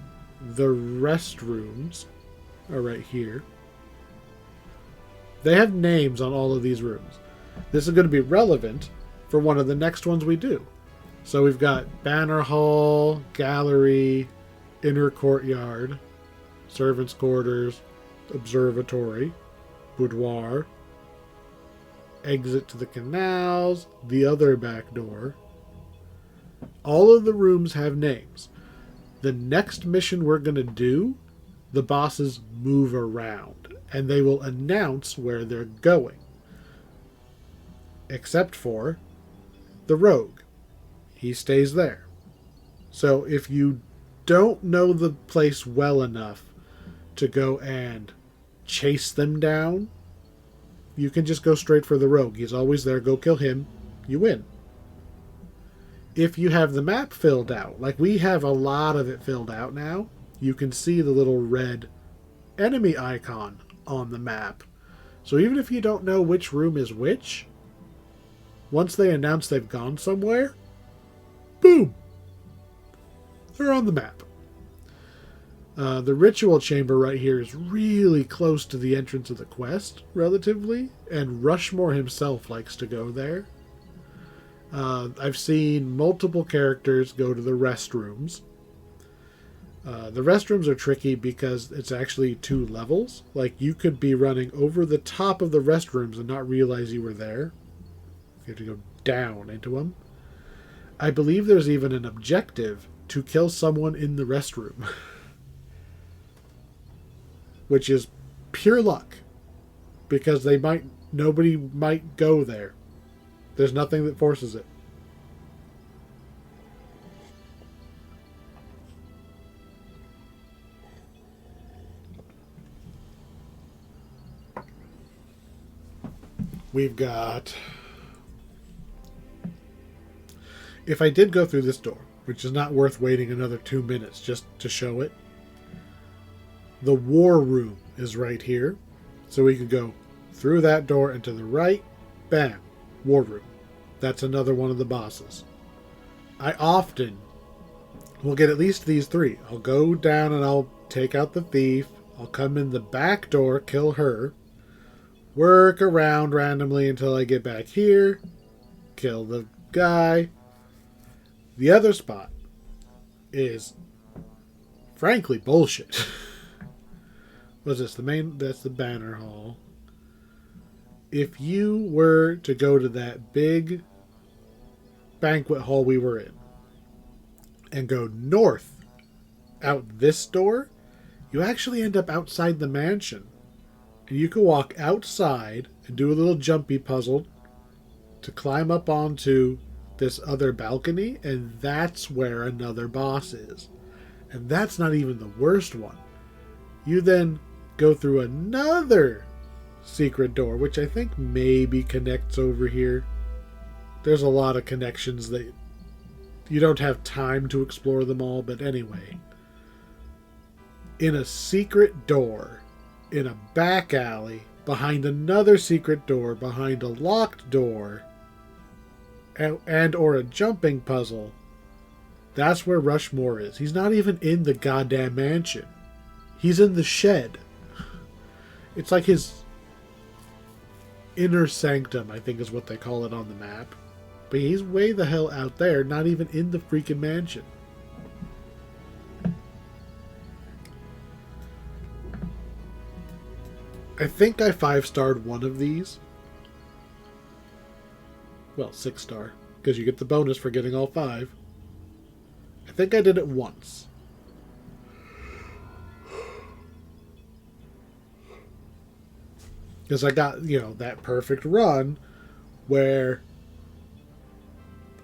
[SPEAKER 1] the restrooms are right here. They have names on all of these rooms. This is going to be relevant for one of the next ones we do. So we've got Banner Hall, Gallery, Inner Courtyard, Servants' Quarters, Observatory, Boudoir, Exit to the Canals, the other back door. All of the rooms have names. The next mission we're going to do, the bosses move around, and they will announce where they're going. Except for the rogue. He stays there. So if you don't know the place well enough to go and chase them down, you can just go straight for the rogue. He's always there. Go kill him. You win. If you have the map filled out, like we have a lot of it filled out now, you can see the little red enemy icon on the map. So even if you don't know which room is which, once they announce they've gone somewhere, boom, they're on the map. The ritual chamber right here is really close to the entrance of the quest, relatively, and Rushmore himself likes to go there. I've seen multiple characters go to the restrooms. The restrooms are tricky because it's actually 2 levels. Like, you could be running over the top of the restrooms and not realize you were there. You have to go down into them. I believe there's even an objective to kill someone in the restroom. Which is pure luck. Because nobody might go there. There's nothing that forces it. We've got... If I did go through this door, which is not worth waiting another 2 minutes just to show it, the war room is right here. So we could go through that door and to the right, bam, war room. That's another one of the bosses. I often will get at least these 3. I'll go down and I'll take out the thief. I'll come in the back door, kill her. Work around randomly until I get back here. Kill the guy. The other spot is, frankly, bullshit. What's this? The main... That's the banner hall. If you were to go to that big banquet hall we were in and go north out this door, you actually end up outside the mansion. And you can walk outside and do a little jumpy puzzle to climb up onto this other balcony, and that's where another boss is. And that's not even the worst one. You then go through another secret door, which I think maybe connects over here. There's a lot of connections that you don't have time to explore them all, but anyway. In a secret door, in a back alley, behind another secret door, behind a locked door, and or a jumping puzzle, that's where Rushmore is. He's not even in the goddamn mansion. He's in the shed. It's like his inner sanctum, I think is what they call it on the map. But he's way the hell out there, not even in the freaking mansion. I think I 5-starred one of these. Well, 6-star, because you get the bonus for getting all 5. I think I did it once. Because I got, that perfect run where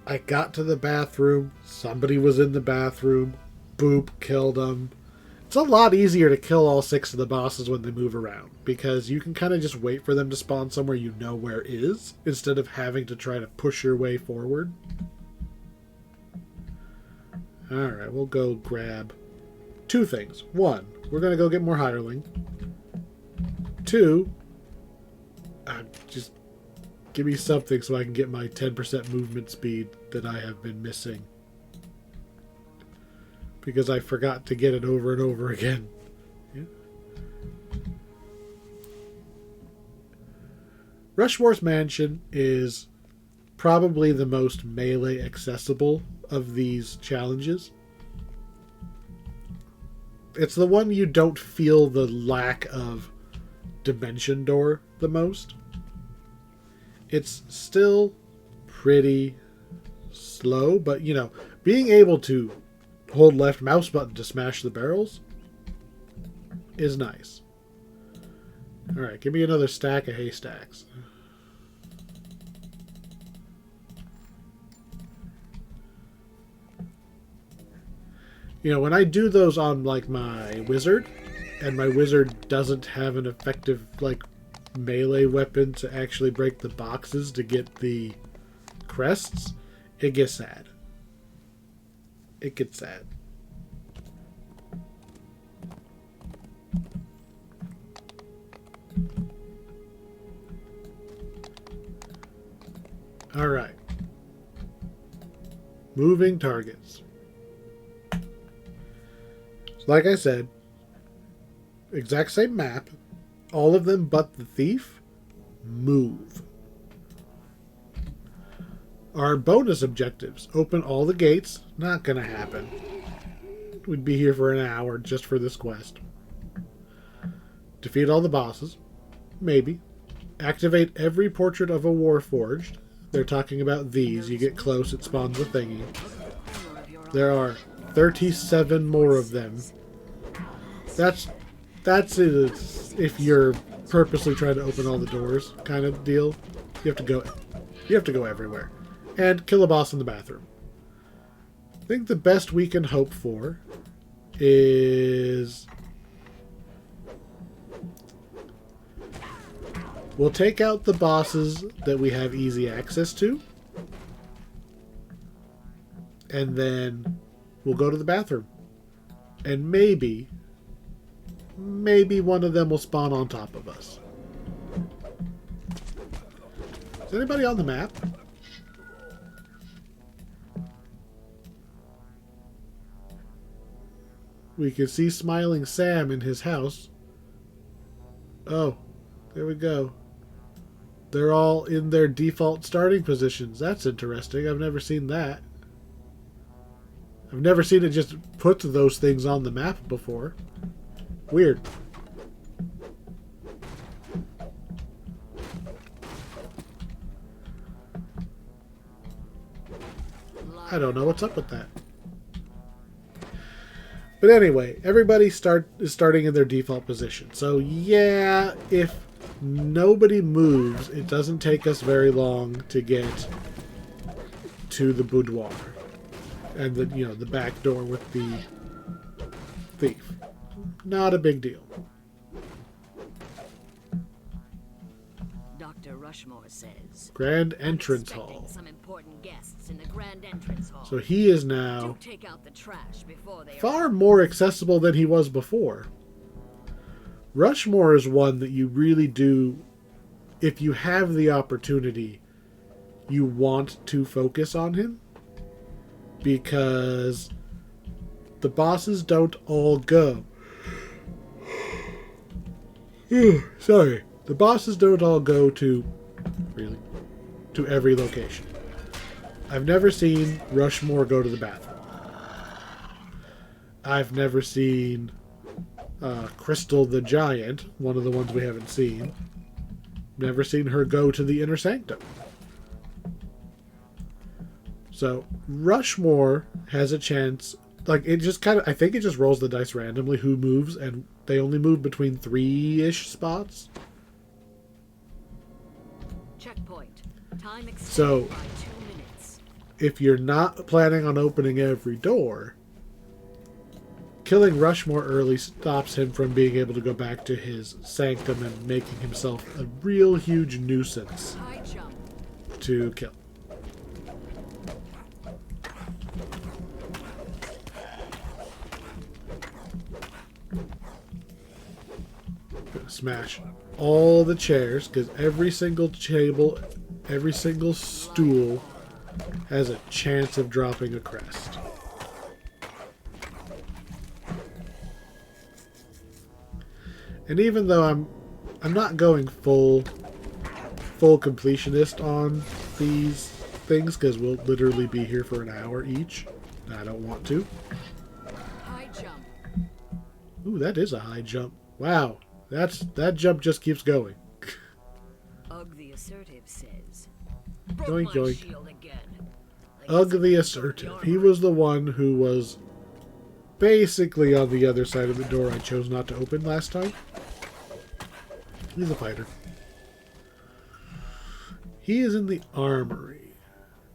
[SPEAKER 1] I got to the bathroom, somebody was in the bathroom, boop, killed them. It's a lot easier to kill all 6 of the bosses when they move around, because you can kind of just wait for them to spawn somewhere you know where is, instead of having to try to push your way forward. Alright, we'll go grab 2 things. 1, we're going to go get more hireling. 2, just give me something so I can get my 10% movement speed that I have been missing. Because I forgot to get it over and over again. Yeah. Rushmore's mansion is probably the most melee accessible of these challenges. It's the one you don't feel the lack of dimension door the most. It's still pretty slow, but being able to hold left mouse button to smash the barrels is nice. Alright, give me another stack of haystacks. When I do those on my wizard, and my wizard doesn't have an effective melee weapon to actually break the boxes to get the crests, it gets sad. It gets sad. Alright. Moving targets. So like I said, exact same map. All of them but the thief move. Our bonus objectives. Open all the gates. Not gonna happen. We'd be here for an hour just for this quest. Defeat all the bosses. Maybe. Activate every portrait of a Warforged. They're talking about these. You get close, it spawns a thingy. There are 37 more of them. That's it. If you're purposely trying to open all the doors kind of deal. You have to go everywhere. And kill a boss in the bathroom. I think the best we can hope for is we'll take out the bosses that we have easy access to, and then we'll go to the bathroom. And maybe one of them will spawn on top of us. Is anybody on the map? We can see Smiling Sam in his house. Oh, there we go. They're all in their default starting positions. That's interesting. I've never seen that. I've never seen it just put those things on the map before. Weird. I don't know what's up with that. But anyway, everybody is starting in their default position. So yeah, if nobody moves, it doesn't take us very long to get to the boudoir and the back door with the thief. Not a big deal.
[SPEAKER 2] Dr. Rushmore says.
[SPEAKER 1] Grand entrance
[SPEAKER 2] Expecting
[SPEAKER 1] hall.
[SPEAKER 2] some important guests in the grand entrance hall.
[SPEAKER 1] So he is now
[SPEAKER 2] Do take out the trash before they
[SPEAKER 1] far
[SPEAKER 2] arrive.
[SPEAKER 1] more accessible than he was before. Rushmore is one that you really do, if you have the opportunity, you want to focus on him, because the bosses don't all go. Sorry. The bosses don't all go to every location. I've never seen Rushmore go to the bathroom. I've never seen Crystal the Giant, one of the ones we haven't seen. Never seen her go to the inner sanctum. So Rushmore has a chance. Like, it just kind of, I think it just rolls the dice randomly who moves, and they only move between 3-ish spots.
[SPEAKER 2] Checkpoint. Time extended
[SPEAKER 1] So,
[SPEAKER 2] by 2 minutes.
[SPEAKER 1] if you're not planning on opening every door, killing Rushmore early stops him from being able to go back to his sanctum and making himself a real huge nuisance
[SPEAKER 2] High jump.
[SPEAKER 1] to kill. Gonna smash all the chairs, because every single table, every single stool has a chance of dropping a crest. And even though I'm not going full completionist on these things, because we'll literally be here for an hour each, and I don't want to.
[SPEAKER 2] High jump.
[SPEAKER 1] Ooh, that is a high jump. Wow, that jump just keeps going.
[SPEAKER 2] Ugg the assertive says.
[SPEAKER 1] Yoink,
[SPEAKER 2] Broke my
[SPEAKER 1] yoink.
[SPEAKER 2] shield again. I
[SPEAKER 1] Ugg
[SPEAKER 2] guess
[SPEAKER 1] the
[SPEAKER 2] I
[SPEAKER 1] assertive.
[SPEAKER 2] broke
[SPEAKER 1] He
[SPEAKER 2] your
[SPEAKER 1] was the one who was basically on the other side of the door I chose not to open last time. He's a fighter. He is in the armory.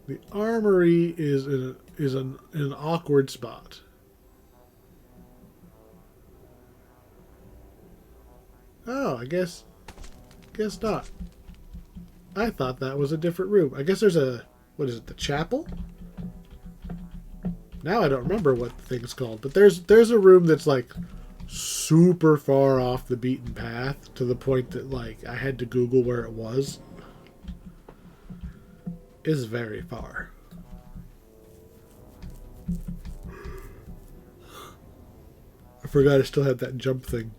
[SPEAKER 1] The armory is in an awkward spot. Oh, I guess not. I thought that was a different room. I guess there's a, what is it, the chapel? Now I don't remember what the thing's called, but there's a room that's like super far off the beaten path, to the point that like I had to Google where it was. It's very far. I forgot I still had that jump thing.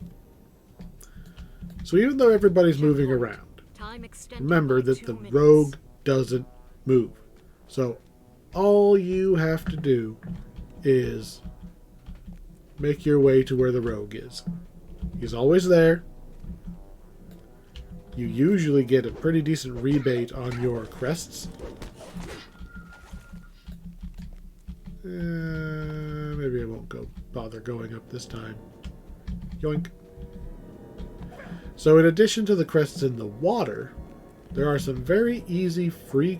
[SPEAKER 1] So even though everybody's moving around,
[SPEAKER 2] Time extended
[SPEAKER 1] remember
[SPEAKER 2] by
[SPEAKER 1] that
[SPEAKER 2] 2
[SPEAKER 1] the
[SPEAKER 2] minutes.
[SPEAKER 1] rogue doesn't move. So all you have to do is make your way to where the rogue is. He's always there. You usually get a pretty decent rebate on your crests. Maybe I won't bother going up this time. Yoink. So in addition to the crests in the water, there are some very easy free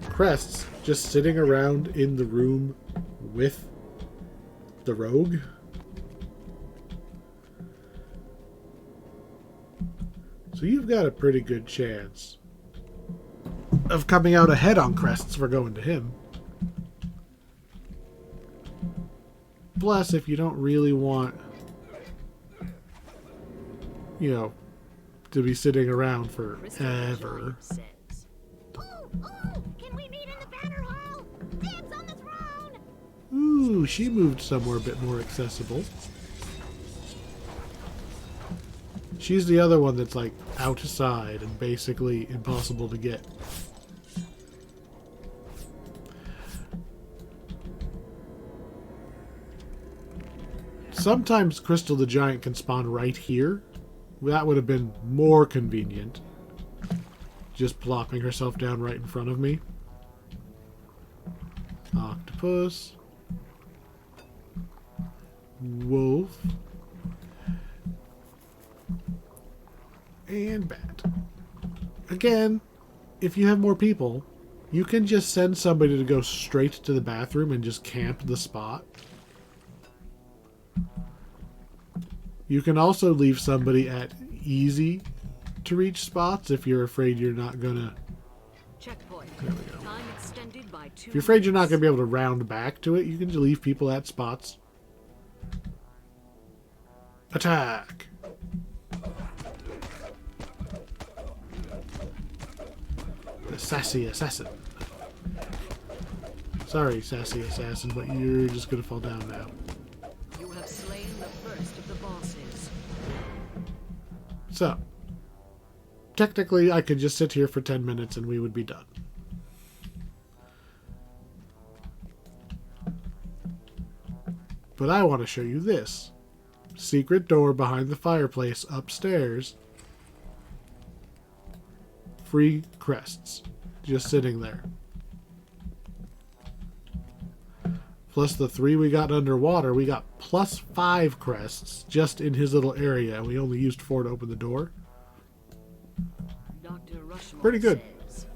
[SPEAKER 1] crests just sitting around in the room with the rogue. So you've got a pretty good chance of coming out ahead on crests for going to him. Plus, if you don't really want, to be sitting around forever.
[SPEAKER 2] Says.
[SPEAKER 3] Can we meet in the banner hall? Dibs on the throne!
[SPEAKER 1] Ooh, she moved somewhere a bit more accessible. She's the other one that's like outside and basically impossible to get. Sometimes Crystal the Giant can spawn right here. That would have been more convenient. Just plopping herself down right in front of me. octopus, wolf, and bat. Again, if you have more people, you can just send somebody to go straight to the bathroom and just camp the spot. You can also leave somebody at easy to reach spots if you're afraid you're not gonna.
[SPEAKER 2] Checkpoint.
[SPEAKER 1] There we go.
[SPEAKER 2] Time extended by 2
[SPEAKER 1] If you're afraid you're not
[SPEAKER 2] minutes.
[SPEAKER 1] gonna be able to round back to it, you can just leave people at spots. Attack! The sassy assassin. Sorry, sassy assassin, but you're just gonna fall down now.
[SPEAKER 2] You have slain the first of the bosses.
[SPEAKER 1] So, technically, I could just sit here for 10 minutes and we would be done. But I want to show you this. Secret door behind the fireplace upstairs. Free crests. Just sitting there. Plus the 3 we got underwater, we got plus 5 crests just in his little area, and we only used 4 to open the door.
[SPEAKER 2] Dr. Rushmore
[SPEAKER 1] Pretty good.
[SPEAKER 2] says,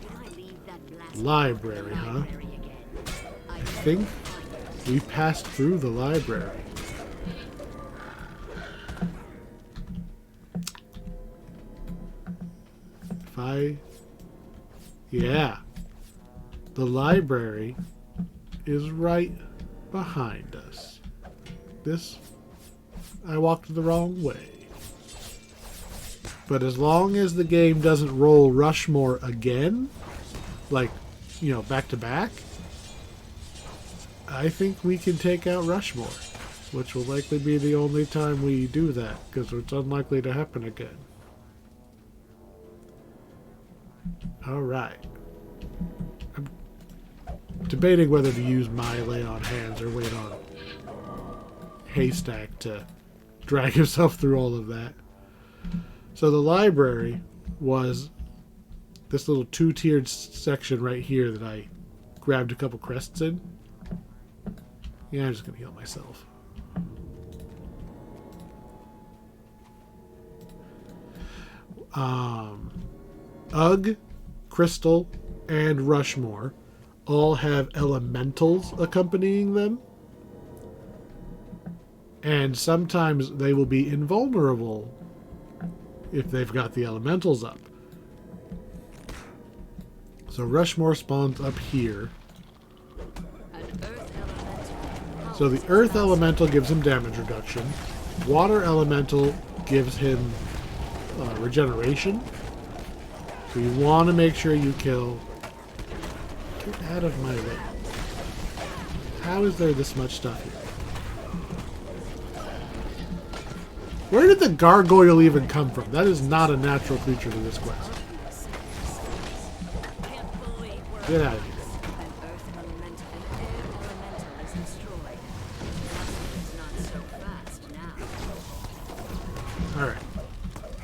[SPEAKER 2] "Did I leave that blast
[SPEAKER 1] Library, huh?
[SPEAKER 2] library again? I
[SPEAKER 1] I think we passed through the library. Yeah. The library is right behind us. I walked the wrong way. But as long as the game doesn't roll Rushmore again, like, back to back, I think we can take out Rushmore, which will likely be the only time we do that, because it's unlikely to happen again. Alright. I'm debating whether to use my lay on hands or wait on Haystack to drag himself through all of that. So the library was this little 2-tiered section right here that I grabbed a couple crests in. Yeah, I'm just going to heal myself. Ugg, Crystal, and Rushmore all have elementals accompanying them. And sometimes they will be invulnerable if they've got the elementals up. So Rushmore spawns up here.
[SPEAKER 2] An earth elemental.
[SPEAKER 1] So the earth elemental gives him damage reduction. Water elemental gives him regeneration. So you want to make sure you kill. Get out of my way. How is there this much stuff here? Where did the gargoyle even come from? That is not a natural creature to this quest.
[SPEAKER 2] Can't believe we're
[SPEAKER 1] Get out of here.
[SPEAKER 2] an earth elemental and air elemental is destroyed. It's not so fast now.
[SPEAKER 1] Alright.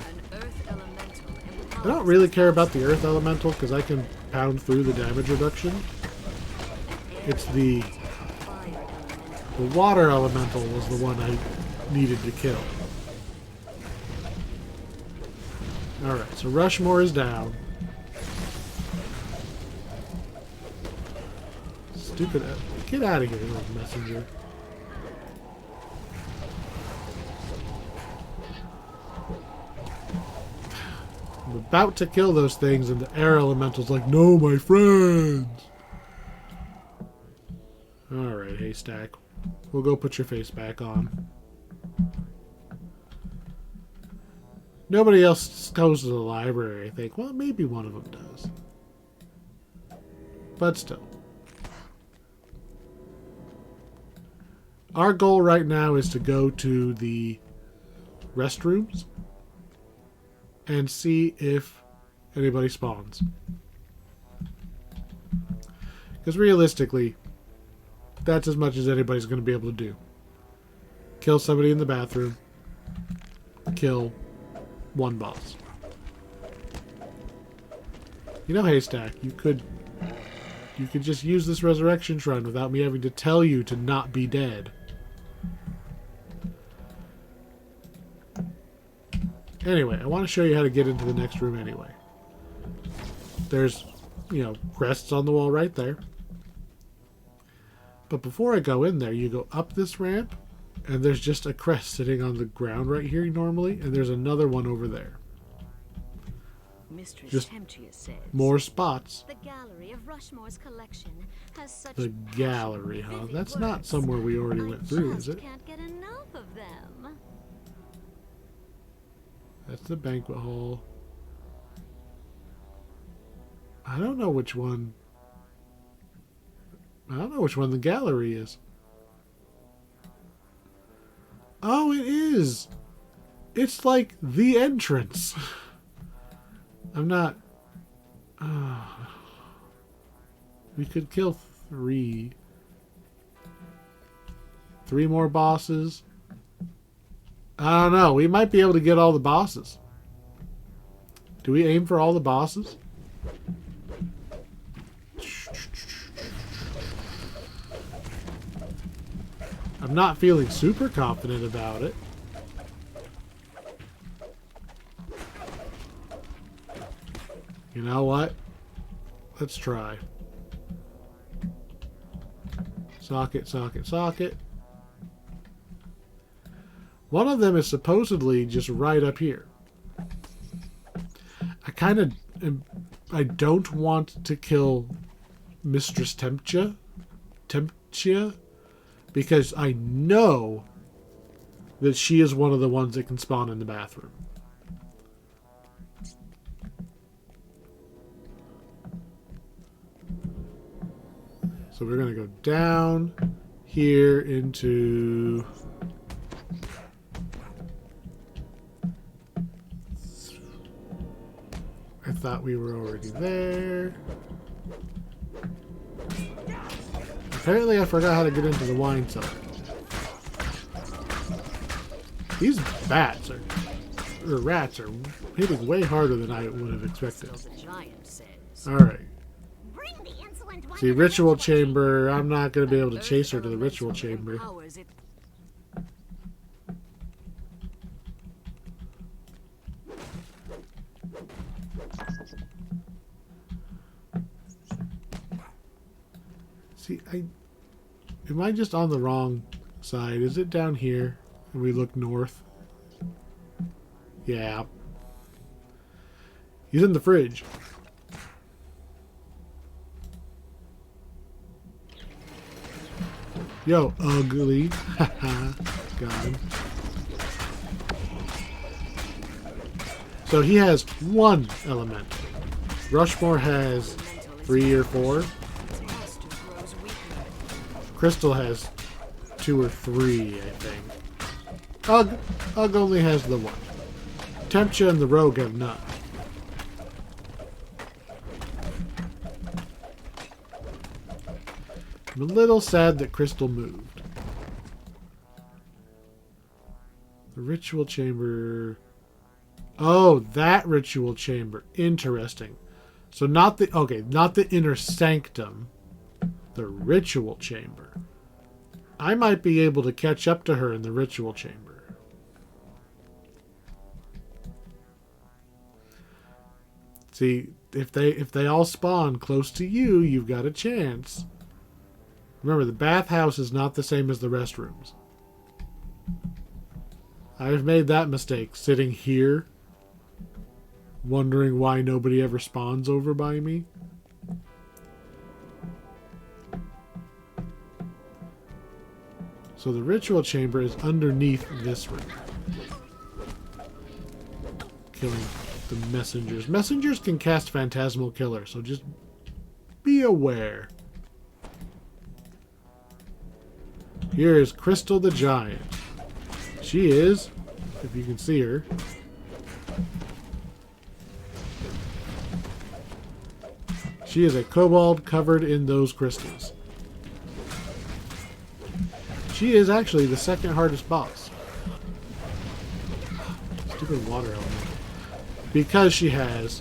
[SPEAKER 2] An earth elemental.
[SPEAKER 1] I don't really care about the earth elemental because I can pound through the damage reduction. It's the
[SPEAKER 2] Fire elemental.
[SPEAKER 1] water elemental was the one I needed to kill. Alright, so Rushmore is down. Stupid. Get out of here, little messenger. I'm about to kill those things, and the air elemental's like, no, my friends! Alright, Haystack. We'll go put your face back on. Nobody else goes to the library, I think. Well, maybe one of them does. But still. Our goal right now is to go to the restrooms and see if anybody spawns. Because realistically, that's as much as anybody's going to be able to do. Kill somebody in the bathroom. Kill one boss. You know, Haystack, you could You could just use this resurrection shrine without me having to tell you to not be dead. Anyway, I want to show you how to get into the next room anyway. There's, you know, crests on the wall right there. But before I go in there, you go up this ramp, and there's just a crest sitting on the ground right here normally, and there's another one over there.
[SPEAKER 2] Mistress
[SPEAKER 1] Just
[SPEAKER 2] Temptia says,
[SPEAKER 1] more spots.
[SPEAKER 3] The gallery of Rushmore's collection has such
[SPEAKER 1] The gallery, huh?
[SPEAKER 3] vivid
[SPEAKER 1] That's not
[SPEAKER 3] works.
[SPEAKER 1] somewhere we already
[SPEAKER 3] I
[SPEAKER 1] went through,
[SPEAKER 3] just
[SPEAKER 1] is it?
[SPEAKER 3] can't get enough of them.
[SPEAKER 1] That's the banquet hall. I don't know which one. I don't know which one the gallery is. Oh, it is. It's like the entrance. I'm not. We could kill 3. 3 more bosses. I don't know. We might be able to get all the bosses. Do we aim for all the bosses? I'm not feeling super confident about it. You know what? Let's try. Socket, socket, socket. One of them is supposedly just right up here. I don't want to kill Mistress Temptia, because I know that she is one of the ones that can spawn in the bathroom. So we're going to go down here into... I thought we were already there. Apparently I forgot how to get into the wine cellar. These bats or rats are hitting way harder than I would have expected.
[SPEAKER 2] so the giant says.
[SPEAKER 1] Alright.
[SPEAKER 3] Bring the insolent one
[SPEAKER 1] See,
[SPEAKER 3] to the
[SPEAKER 1] ritual chamber. I'm not going to be able to chase her to the
[SPEAKER 2] Earth
[SPEAKER 1] ritual
[SPEAKER 2] elemental
[SPEAKER 1] chamber.
[SPEAKER 2] empowers it.
[SPEAKER 1] See, am I just on the wrong side? Is it down here? And we look north? Yeah. He's in the fridge. Yo, ugly. Haha. Got him. So he has 1 element. Rushmore has 3 or 4.
[SPEAKER 2] Its master grows weaker.
[SPEAKER 1] Crystal has 2 or 3, I think. Ugg only has the 1. Temptia and the Rogue have none. I'm a little sad that Crystal moved. The ritual chamber... Oh, that ritual chamber. Interesting. So not the inner sanctum. The ritual chamber. I might be able to catch up to her in the ritual chamber. See, if they all spawn close to you, you've got a chance. Remember, the bathhouse is not the same as the restrooms. I've made that mistake, sitting here, wondering why nobody ever spawns over by me. So the ritual chamber is underneath this room. Killing the messengers. Messengers can cast Phantasmal Killer, so just be aware. Here is Crystal the Giant. She is, if you can see her, she is a Cobalt covered in those crystals. She is actually the 2nd hardest boss. Stupid water element. Because she has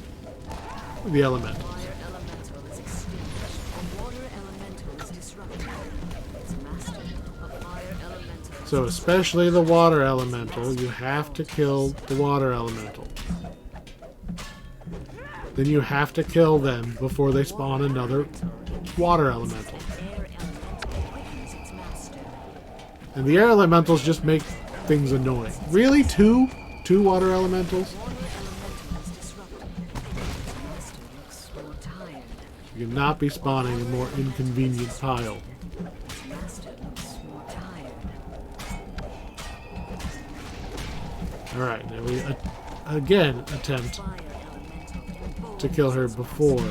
[SPEAKER 1] the elemental.
[SPEAKER 2] Fire elemental is extinguished. A water
[SPEAKER 1] So especially the water elemental, you have to kill the water elemental. Then you have to kill them before they spawn another water elemental. And the air elementals just make things annoying. Really? Two? Two water elementals? You cannot be spawning a more inconvenient pile. Alright, now we again attempt to kill her before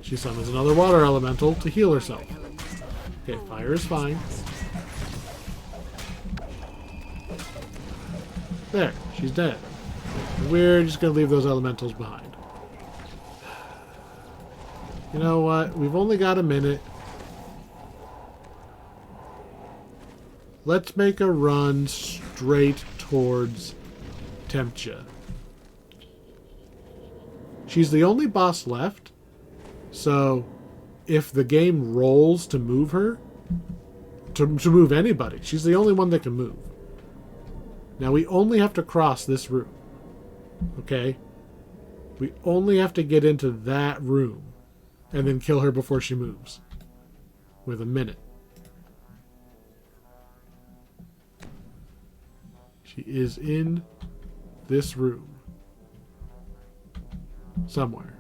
[SPEAKER 1] she summons another water elemental to heal herself. Okay, fire is fine. There, she's dead. We're just going to leave those elementals behind. You know what? We've only got a minute. Let's make a run straight towards Tempcha. She's the only boss left, so if the game rolls to move her, to move anybody, she's the only one that can move. Now we only have to cross this room. Okay? We only have to get into that room and then kill her before she moves. With a minute. She is in this room. Somewhere.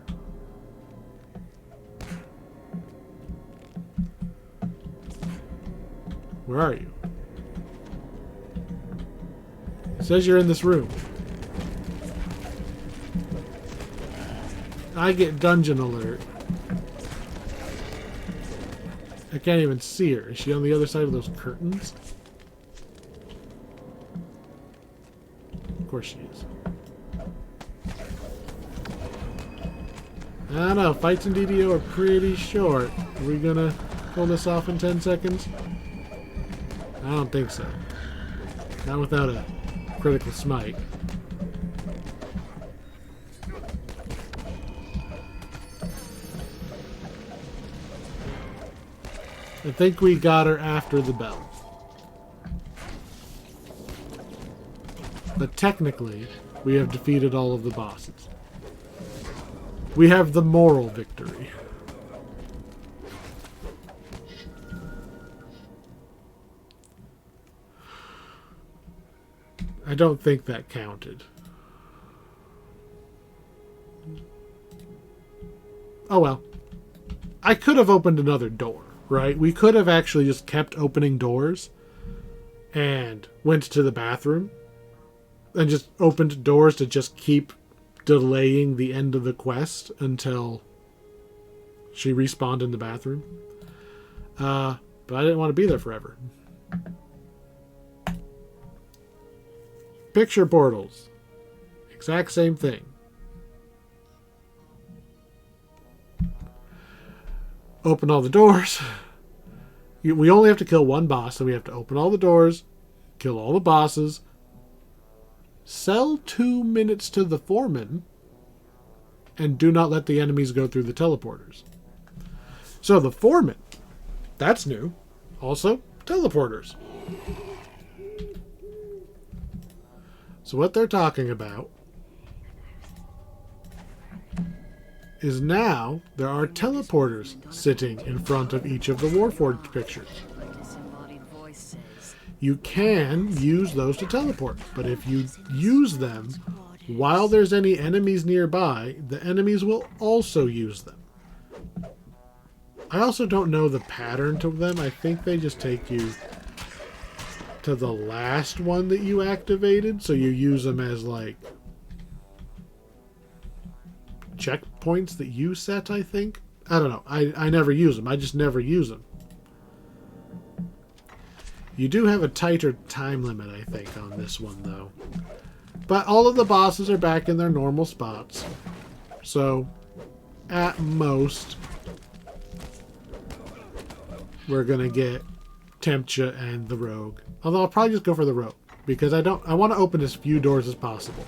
[SPEAKER 1] Where are you? It says you're in this room. I get dungeon alert. I can't even see her. Is she on the other side of those curtains? Of course she is. I don't know. Fights in DDO are pretty short. Are we gonna pull this off in 10 seconds? I don't think so. Not without a critical smite. I think we got her after the bell. But technically, we have defeated all of the bosses. We have the moral victory. I don't think that counted. Oh well. I could have opened another door, right? We could have actually just kept opening doors and went to the bathroom and just opened doors to just keep delaying the end of the quest until she respawned in the bathroom. But I didn't want to be there forever. Picture portals. Exact same thing. Open all the doors. We only have to kill one boss, so we have to open all the doors, kill all the bosses, sell 2 minutes to the foreman, and do not let the enemies go through the teleporters. So the foreman, that's new. Also, teleporters. So what they're talking about is now there are teleporters sitting in front of each of the Warforged pictures. You can use those to teleport, but if you use them while there's any enemies nearby, the enemies will also use them. I also don't know the pattern to them. I think they just take you to the last one that you activated, so you use them as like checkpoints that you set, I think. I don't know. I never use them. I just never use them. You do have a tighter time limit, I think, on this one, though. But all of the bosses are back in their normal spots. So, at most, we're going to get Tempcha and the Rogue. Although I'll probably just go for the Rogue, because I want to open as few doors as possible.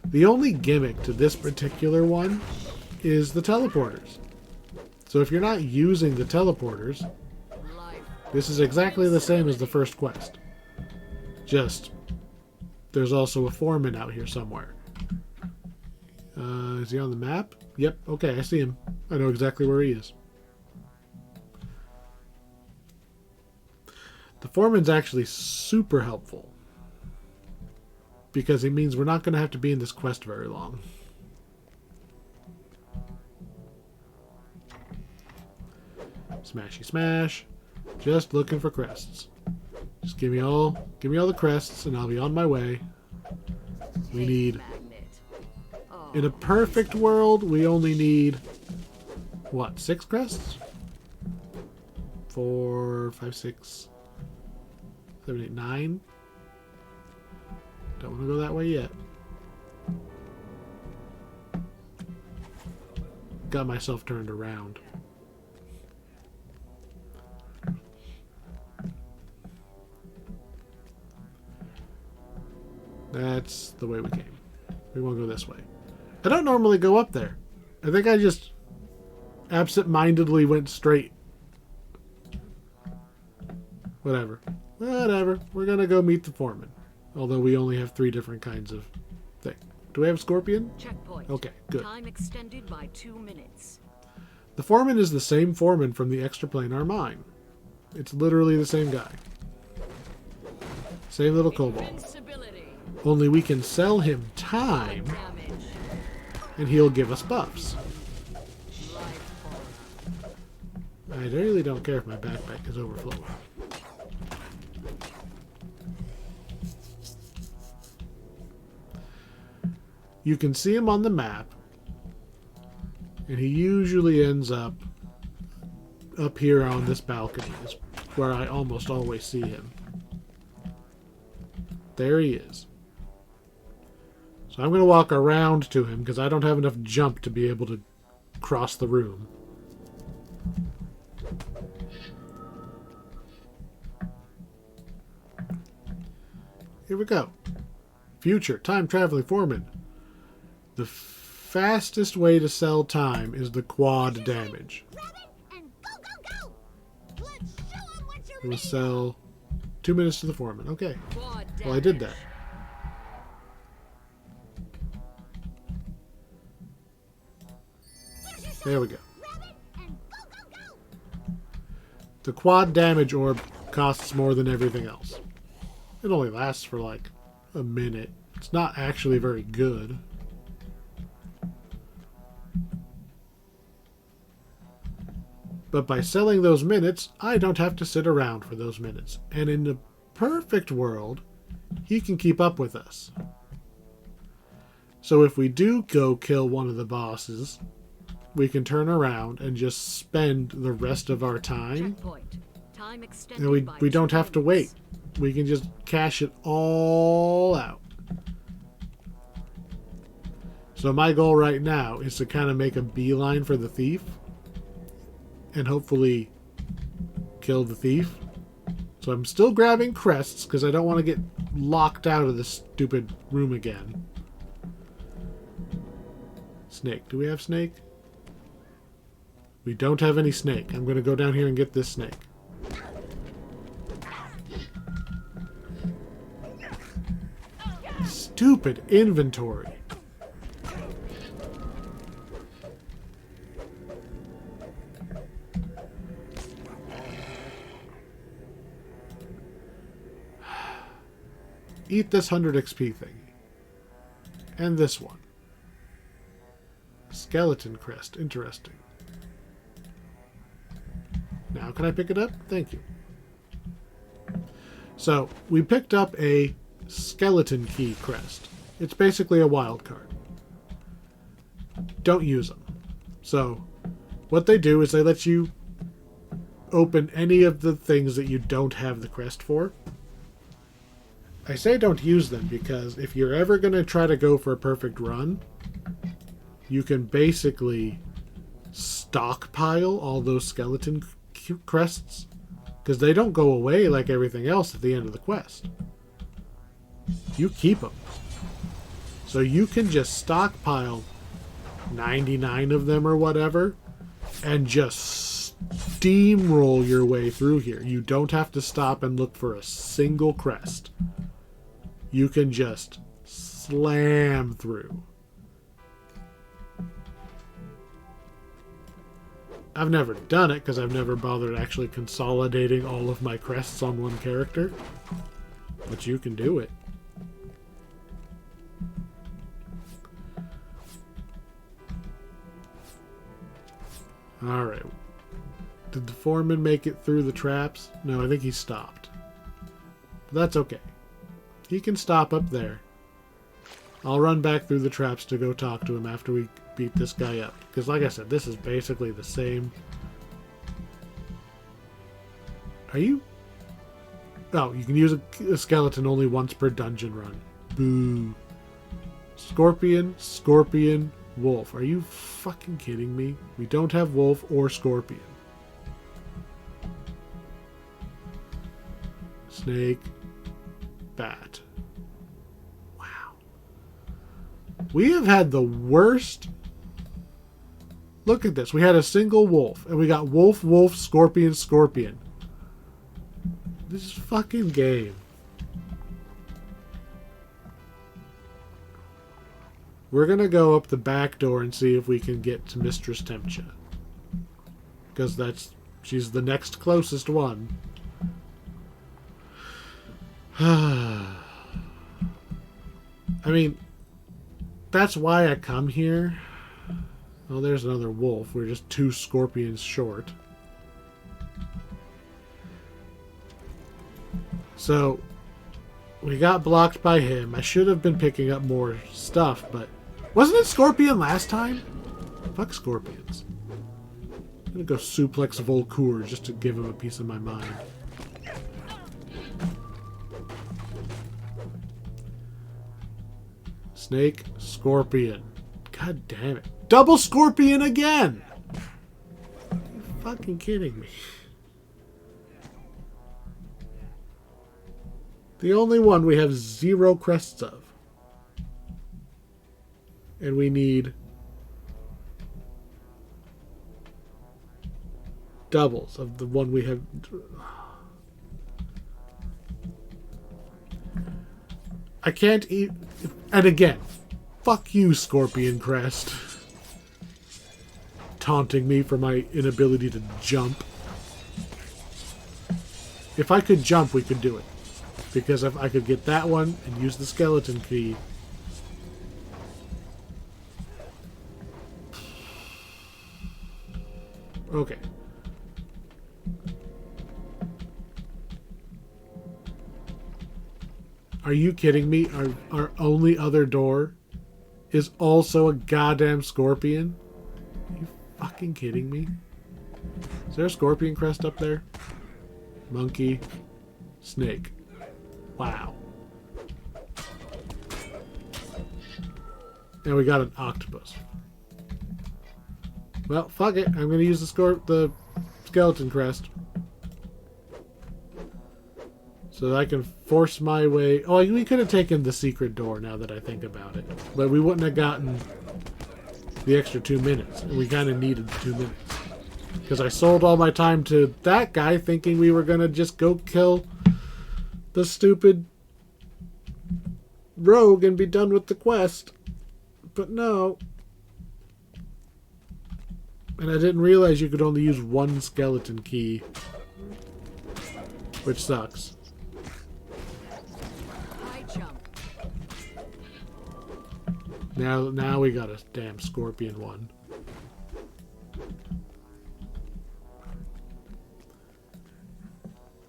[SPEAKER 1] The only gimmick to this particular one is the teleporters. So if you're not using the teleporters, this is exactly the same as the first quest. Just, there's also a foreman out here somewhere. Is he on the map? Yep, okay, I see him. I know exactly where he is. The foreman's actually super helpful. Because it means we're not going to have to be in this quest very long. Smashy smash. Just looking for crests. Just give me all the crests and I'll be on my way. We need... In a perfect world, we only need... What, 6 crests? 4, 5, 6, 7, 8, 9. Don't want to go that way yet. Got myself turned around. That's the way we came. We won't go this way. I don't normally go up there. I think I just absent-mindedly went straight. Whatever. Whatever. We're gonna go meet the foreman. Although we only have 3 different kinds of thing. Do we have scorpion?
[SPEAKER 2] Checkpoint.
[SPEAKER 1] Okay, good.
[SPEAKER 2] Time extended by 2 minutes.
[SPEAKER 1] The foreman is the same foreman from the extraplanar mine. It's literally the same guy. Same little Cobalt. Only we can sell him time, and he'll give us buffs. I really don't care if my backpack is overflowing. You can see him on the map, and he usually ends up here on this balcony, is where I almost always see him. There he is. So I'm going to walk around to him because I don't have enough jump to be able to cross the room. Here we go. Future time-traveling foreman. The fastest way to sell time is the quad damage. We'll sell 2 minutes to the foreman. Okay. Well, I did that. There we go. The quad damage orb costs more than everything else. It only lasts for like a minute. It's not actually very good. But by selling those minutes, I don't have to sit around for those minutes. And in the perfect world, he can keep up with us. So if we do go kill one of the bosses, we can turn around and just spend the rest of our time. And we don't have to wait. We can just cash it all out. So my goal right now is to kind of make a beeline for the thief. And hopefully kill the thief. So I'm still grabbing crests because I don't want to get locked out of this stupid room again. Snake. Do we have snake? We don't have any snake. I'm going to go down here and get this snake. Stupid inventory. Eat this 100 XP thing. And this one. Skeleton crest. Interesting. Now can I pick it up? Thank you. So, we picked up a skeleton key crest. It's basically a wild card. Don't use them. So, what they do is they let you open any of the things that you don't have the crest for. I say don't use them because if you're ever going to try to go for a perfect run, you can basically stockpile all those skeleton crests because they don't go away like everything else at the end of the quest. You keep them. So you can just stockpile 99 of them or whatever and just steamroll your way through here. You don't have to stop and look for a single crest. you can just slam through. I've never done it because I've never bothered actually consolidating all of my crests on one character. But you can do it. Alright. Did the foreman make it through the traps? No, I think he stopped. But that's okay. He can stop up there. I'll run back through the traps to go talk to him after we beat this guy up. Because like I said, this is basically the same. Are you... Oh, you can use a skeleton only once per dungeon run. Boo. Scorpion, scorpion, wolf. Are you fucking kidding me? We don't have wolf or scorpion. Snake. Bat. Wow. We have had the worst... Look at this. We had a single wolf. And we got wolf, wolf, scorpion, scorpion. This fucking game. We're gonna go up the back door and see if we can get to Mistress Tempcha. Because she's the next closest one. I mean, that's why I come here. Oh, there's another wolf. We're just 2 scorpions short. So, we got blocked by him. I should have been picking up more stuff, but... Wasn't it Scorpion last time? Fuck Scorpions. I'm gonna go suplex Volcour just to give him a piece of my mind. Snake, Scorpion. God damn it. Double Scorpion again! Are you fucking kidding me? The only one we have 0 crests of. And we need doubles of the one we have. I can't eat. And again, fuck you, Scorpion Crest. Taunting me for my inability to jump. If I could jump, we could do it. Because if I could get that one and use the skeleton key. Okay. Are you kidding me? Our only other door is also a goddamn scorpion? Are you fucking kidding me? Is there a scorpion crest up there? Monkey. Snake. Wow. And we got an octopus. Well, fuck it. I'm gonna use the skeleton crest. So that I can force my way... Oh, we could have taken the secret door now that I think about it. But we wouldn't have gotten the extra 2 minutes. And we kind of needed the 2 minutes. Because I sold all my time to that guy thinking we were gonna just go kill the stupid rogue and be done with the quest. But no. And I didn't realize you could only use 1 skeleton key. Which sucks.
[SPEAKER 2] High jump.
[SPEAKER 1] Now we got a damn scorpion one.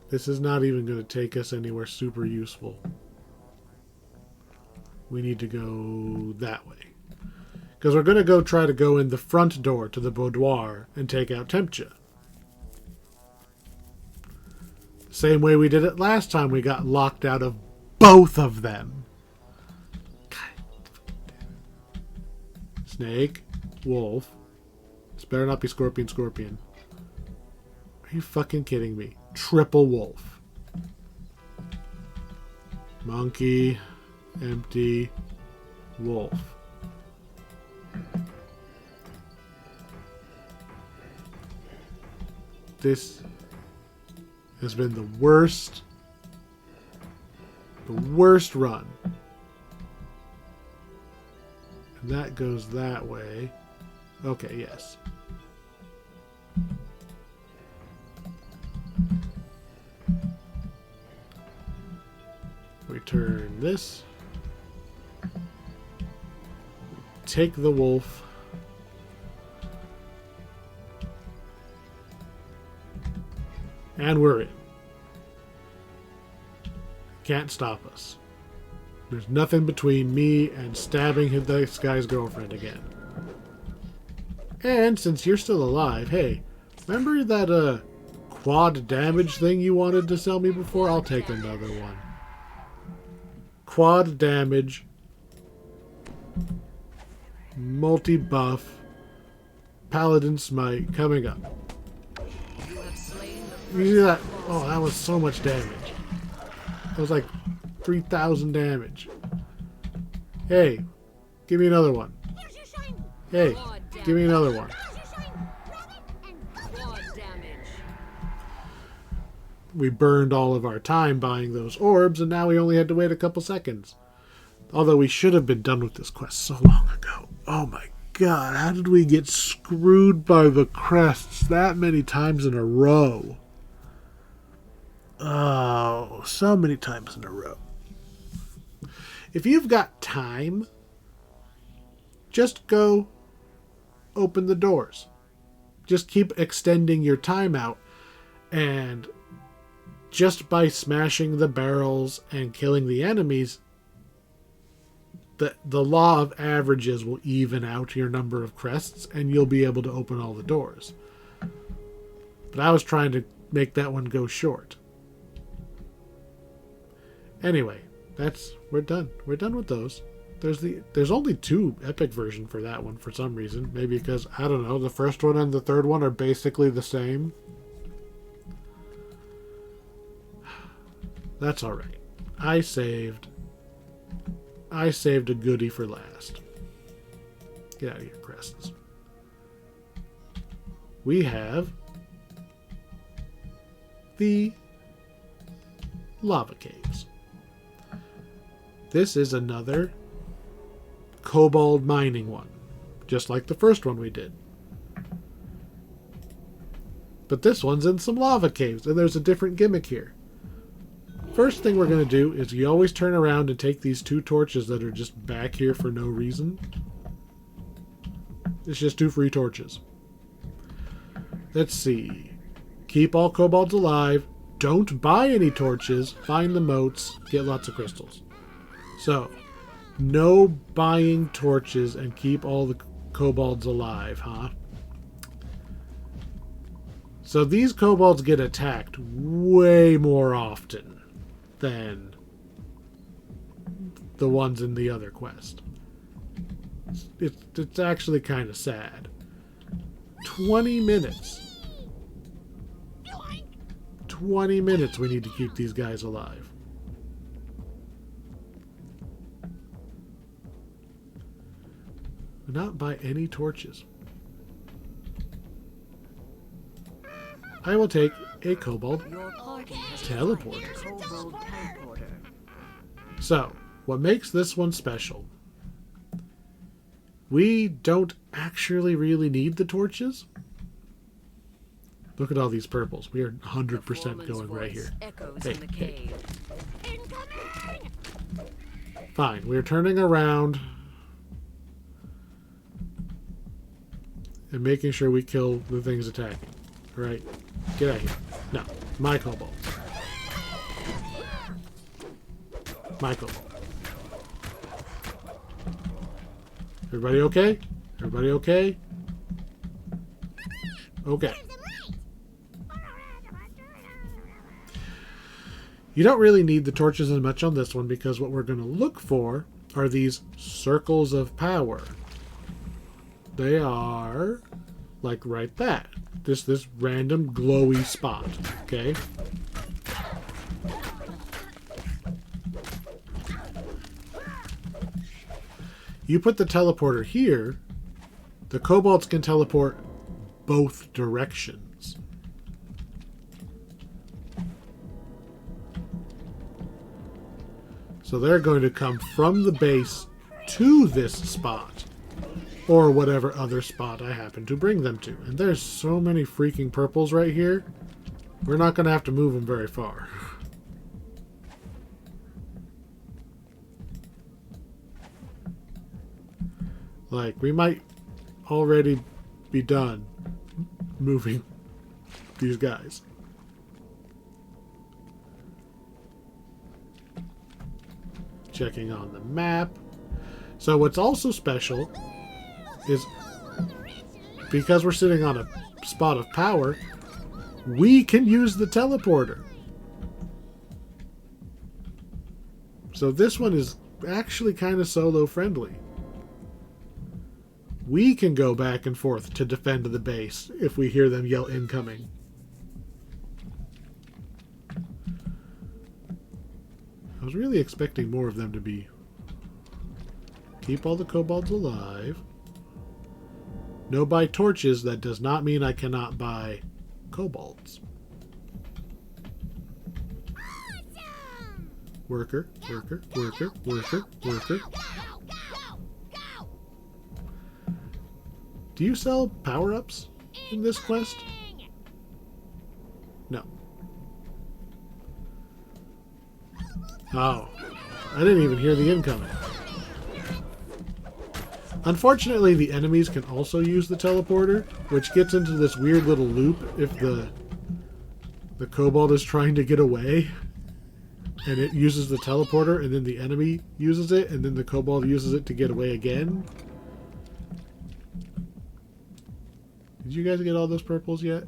[SPEAKER 1] This is not even going to take us anywhere super useful. We need to go that way. Because we're going to try to go in the front door to the boudoir and take out Tempcha. Same way we did it last time we got locked out of both of them. Snake. Wolf. This better not be Scorpion, Scorpion. Are you fucking kidding me? Triple wolf. Monkey. Empty. Wolf. This has been the worst The worst run. And that goes that way. Okay, yes. We turn this. Take the wolf. And we're in. Can't stop us. There's nothing between me and stabbing this guy's girlfriend again. And since you're still alive, hey, remember that quad damage thing you wanted to sell me before? I'll take another one. Quad damage, multi-buff, paladin smite coming up. You see that? Oh, that was so much damage. That was like 3,000 damage. Hey, give me another one. Hey, give me another one. We burned all of our time buying those orbs, and now we only had to wait a couple seconds. Although we should have been done with this quest so long ago. Oh my god, how did we get screwed by the crests that many times in a row? Oh, so many times in a row. If you've got time, just go open the doors. Just keep extending your time out, and just by smashing the barrels and killing the enemies, the law of averages will even out your number of crests, and you'll be able to open all the doors. But I was trying to make that one go short. Anyway, we're done. We're done with those. There's only 2 epic version for that one for some reason. Maybe because, I don't know, the first one and the third one are basically the same. That's alright. I saved a goodie for last. Get out of here, crests. We have the lava caves. This is another Cobalt mining one, just like the first one we did. But this one's in some lava caves, and there's a different gimmick here. First thing we're going to do is you always turn around and take these 2 torches that are just back here for no reason. It's just 2 free torches. Let's see. Keep all kobolds alive. Don't buy any torches. Find the moats. Get lots of crystals. So, no buying torches and keep all the kobolds alive, huh? So these kobolds get attacked way more often than the ones in the other quest. It's actually kind of sad. 20 minutes. 20 minutes we need to keep these guys alive. Not buy any torches. I will take a Cobalt teleporter. So, what makes this one special? We don't actually really need the torches. Look at all these purples. We are 100% going right here. Hey. Fine, we're turning around and making sure we kill the things attacking. Alright, get out of here. No, my Cobalt. My Cobalt. Everybody okay? Everybody okay? Okay. You don't really need the torches as much on this one because what we're going to look for are these circles of power. They are like right that. This random glowy spot, okay? You put the teleporter here, the kobolds can teleport both directions. So they're going to come from the base to this spot. Or whatever other spot I happen to bring them to. And there's so many freaking purples right here. We're not going to have to move them very far. Like, we might already be done moving these guys. Checking on the map. So what's also special is because we're sitting on a spot of power, we can use the teleporter. So this one is actually kind of solo friendly. We can go back and forth to defend the base if we hear them yell incoming. I was really expecting more of them to be. Keep all the kobolds alive. No buy torches. That does not mean I cannot buy kobolds.
[SPEAKER 3] Awesome!
[SPEAKER 1] Worker, worker, worker, worker, worker. Do you sell power-ups in this quest? No. Oh. I didn't even hear the incoming. Unfortunately, the enemies can also use the teleporter, which gets into this weird little loop if the kobold is trying to get away. And it uses the teleporter, and then the enemy uses it, and then the kobold uses it to get away again. Did you guys get all those purples yet?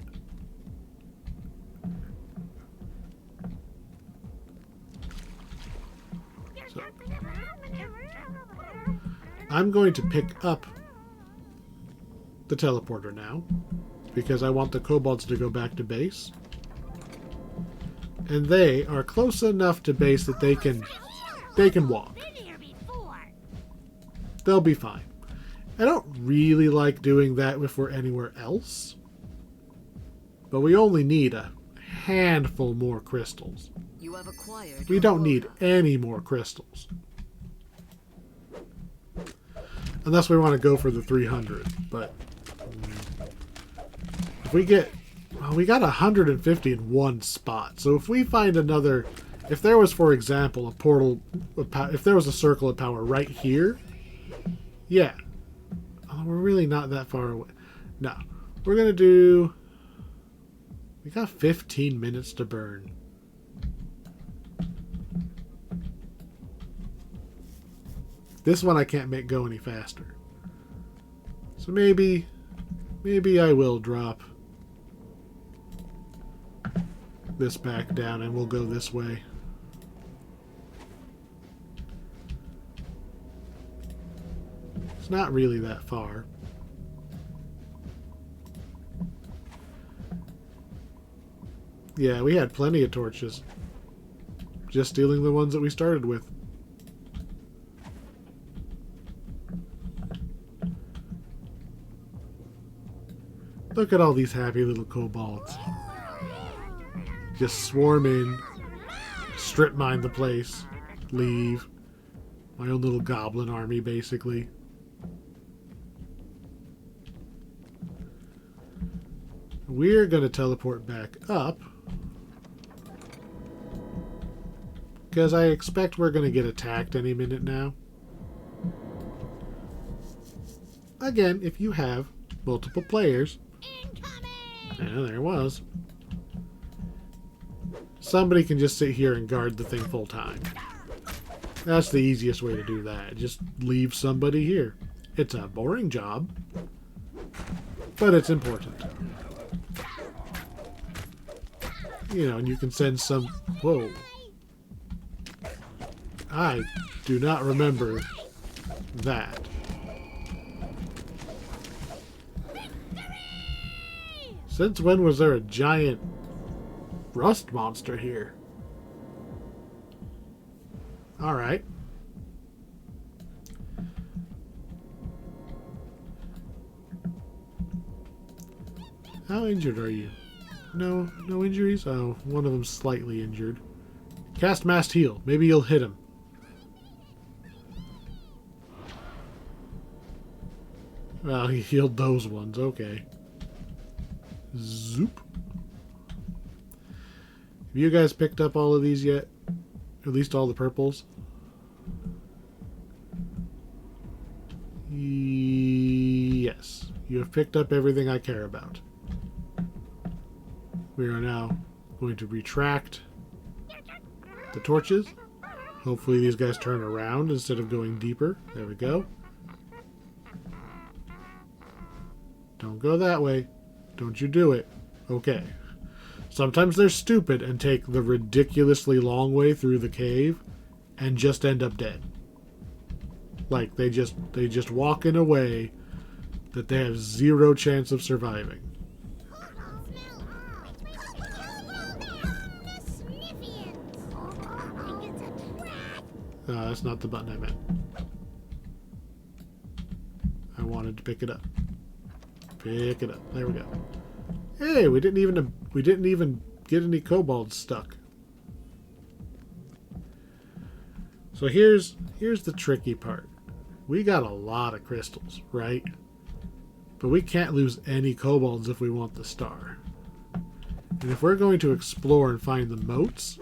[SPEAKER 1] So, I'm going to pick up the teleporter now, because I want the kobolds to go back to base. And they are close enough to base that they can walk. They'll be fine. I don't really like doing that if we're anywhere else. But we only need a handful more crystals.
[SPEAKER 2] You have acquired.
[SPEAKER 1] We don't need any more crystals. Unless we want to go for the 300. But if we get... Well, we got 150 in one spot. So if we find another... If there was, for example, a portal... If there was a circle of power right here... Yeah. Oh, we're really not that far away. No. We're going to do... We got 15 minutes to burn. This one I can't make go any faster. So maybe I will drop this back down and we'll go this way. It's not really that far. Yeah, we had plenty of torches. Just stealing the ones that we started with. Look at all these happy little kobolds. Just swarm in, strip mine the place, leave. My own little goblin army, basically. We're going to teleport back up. Because I expect we're going to get attacked any minute now. Again, if you have multiple players. Yeah, there it was. Somebody can just sit here and guard the thing full time. That's the easiest way to do that. Just leave somebody here. It's a boring job, but it's important. You know, and you can send some... Whoa. I do not remember that. Since when was there a giant rust monster here? Alright. How injured are you? No injuries? Oh, one of them's slightly injured. Cast Massed Heal. Maybe you'll hit him. Well, he healed those ones. Okay. Zoop. Have you guys picked up all of these yet? At least all the purples? Yes. You have picked up everything I care about. We are now going to retract the torches. Hopefully these guys turn around instead of going deeper. There we go. Don't go that way. Don't you do it. Okay. Sometimes they're stupid and take the ridiculously long way through the cave and just end up dead. Like they just walk in a way that they have zero chance of surviving. That's not the button I meant. I wanted to pick it up. Pick it up. There we go. Hey, we didn't even get any kobolds stuck. So here's the tricky part. We got a lot of crystals, right? But we can't lose any kobolds if we want the star. And if we're going to explore and find the moats,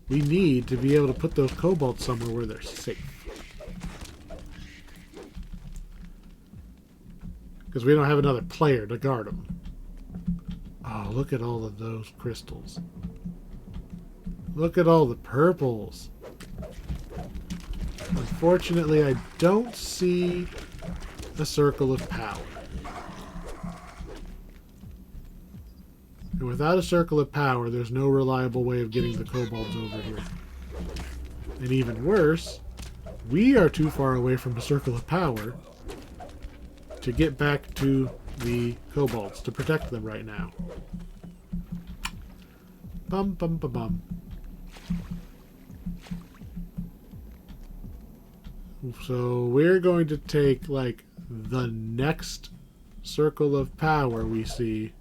[SPEAKER 1] we need to be able to put those kobolds somewhere where they're safe. Because we don't have another player to guard them. Oh, look at all of those crystals. Look at all the purples. Unfortunately, I don't see a circle of power. And without a circle of power, there's no reliable way of getting the kobolds over here. And even worse, we are too far away from the circle of power to get back to the kobolds to protect them right now. Bum bum bum bum. So we're going to take like the next circle of power we see.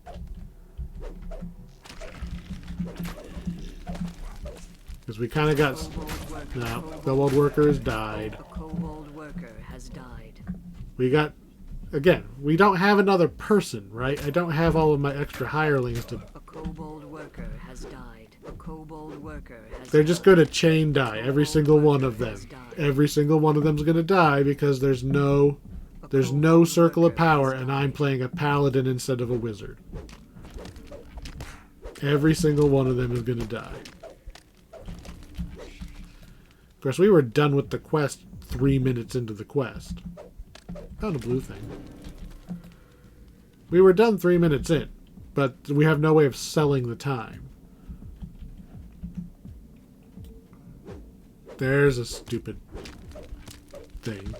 [SPEAKER 1] Because we kind of got... No, Cobalt worker has died.
[SPEAKER 2] A Cobalt worker has died.
[SPEAKER 1] We got... Again, we don't have another person, right? I don't have all of my extra hirelings to...
[SPEAKER 2] A Cobalt worker has died. A Cobalt worker has
[SPEAKER 1] They're just going to chain die, every single one of them. Every single one of them's going to die because there's no circle of power and I'm playing a paladin instead of a wizard. Every single one of them is going to die. Of course, we were done with the quest 3 minutes into the quest. Found a blue thing. We were done 3 minutes in, but we have no way of selling the time. There's a stupid thing.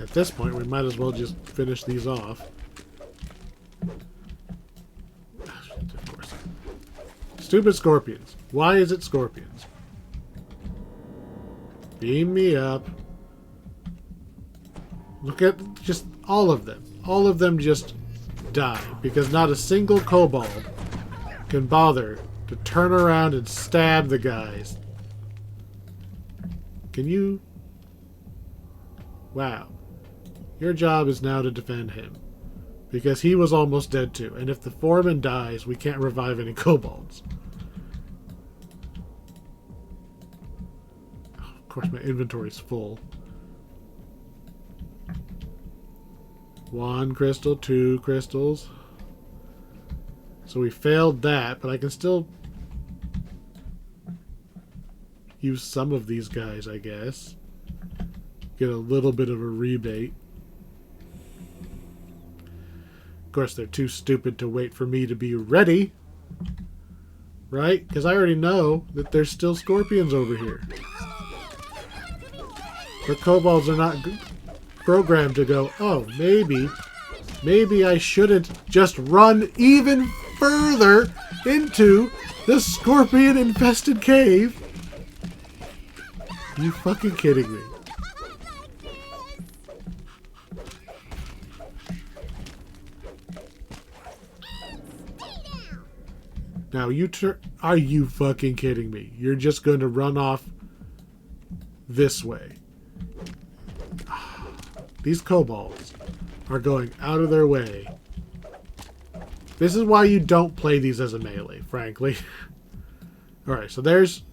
[SPEAKER 1] At this point, we might as well just finish these off. Of course. Stupid scorpions. Why is it scorpions? Beam me up. Look at just all of them. All of them just die because not a single kobold can bother to turn around and stab the guys. Can you? Wow. Your job is now to defend him. Because he was almost dead too. And if the foreman dies, we can't revive any kobolds. Oh, of course, my inventory's full. 1 crystal, 2 crystals. So we failed that, but I can still use some of these guys, I guess. Get a little bit of a rebate. Of course, they're too stupid to wait for me to be ready. Right? Because I already know that there's still scorpions over here. The kobolds are not programmed to go, oh, maybe I shouldn't just run even further into the scorpion-infested cave. You fucking kidding me? Now are you fucking kidding me? You're just going to run off this way. these kobolds are going out of their way. This is why you don't play these as a melee, frankly. Alright, so there's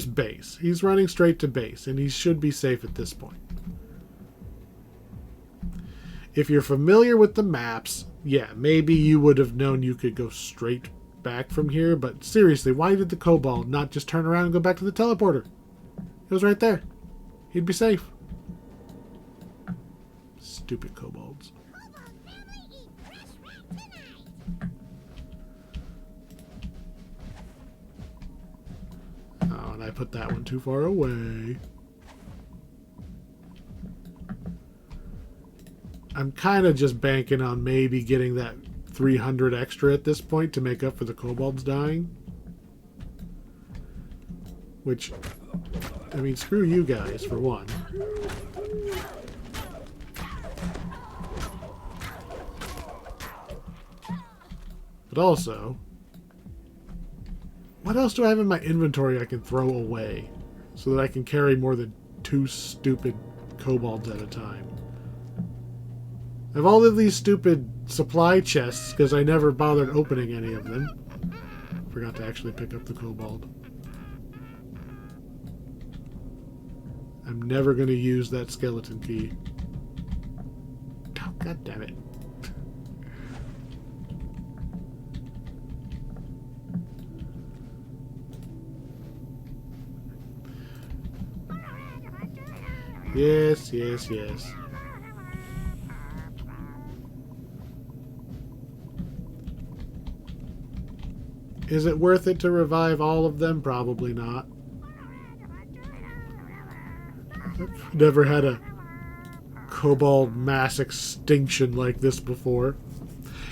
[SPEAKER 1] base. He's running straight to base, and he should be safe at this point. If you're familiar with the maps, yeah, maybe you would have known you could go straight back from here, but seriously, why did the kobold not just turn around and go back to the teleporter? It was right there. He'd be safe. Stupid kobolds. Oh, and I put that one too far away. I'm kind of just banking on maybe getting that 300 extra at this point to make up for the kobolds dying. Which, I mean, screw you guys, for one. But also, what else do I have in my inventory I can throw away so that I can carry more than 2 stupid kobolds at a time? I have all of these stupid supply chests because I never bothered opening any of them. Forgot to actually pick up the kobold. I'm never going to use that skeleton key. Oh, God damn it. Yes, yes, yes. Is it worth it to revive all of them? Probably not. I've never had a kobold mass extinction like this before.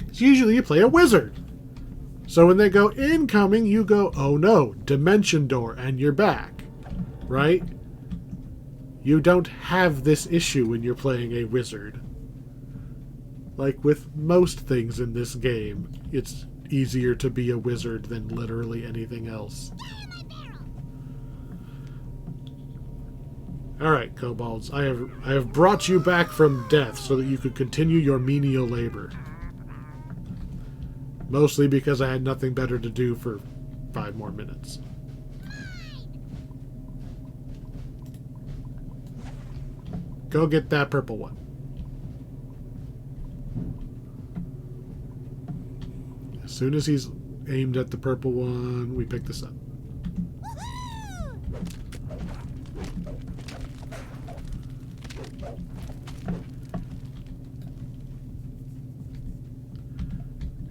[SPEAKER 1] 'Cause usually you play a wizard. So when they go incoming, you go, oh no, dimension door, and you're back. Right? You don't have this issue when you're playing a wizard. Like with most things in this game, it's easier to be a wizard than literally anything else. Alright, kobolds, I have brought you back from death so that you could continue your menial labor. Mostly because I had nothing better to do for 5 more minutes. Go get that purple one. As soon as he's aimed at the purple one, we pick this up.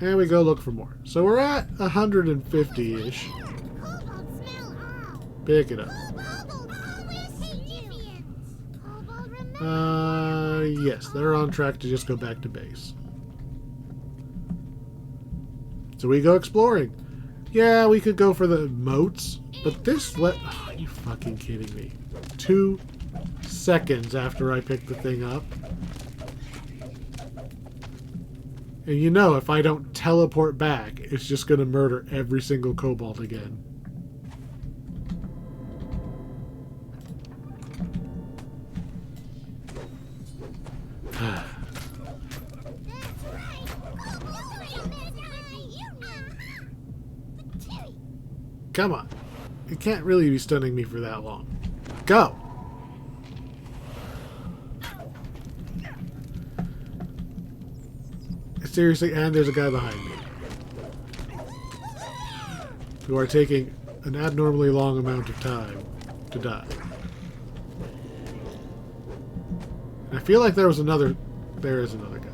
[SPEAKER 1] And we go look for more. So we're at 150-ish. Pick it up. Yes, they're on track to just go back to base. So we go exploring. Yeah, we could go for the moats, but this oh, are you fucking kidding me? 2 seconds after I pick the thing up. And you know, if I don't teleport back, it's just going to murder every single kobold again. Come on. It can't really be stunning me for that long. Go! Seriously, and there's a guy behind me. Who are taking an abnormally long amount of time to die. And I feel like there was another... There is another guy.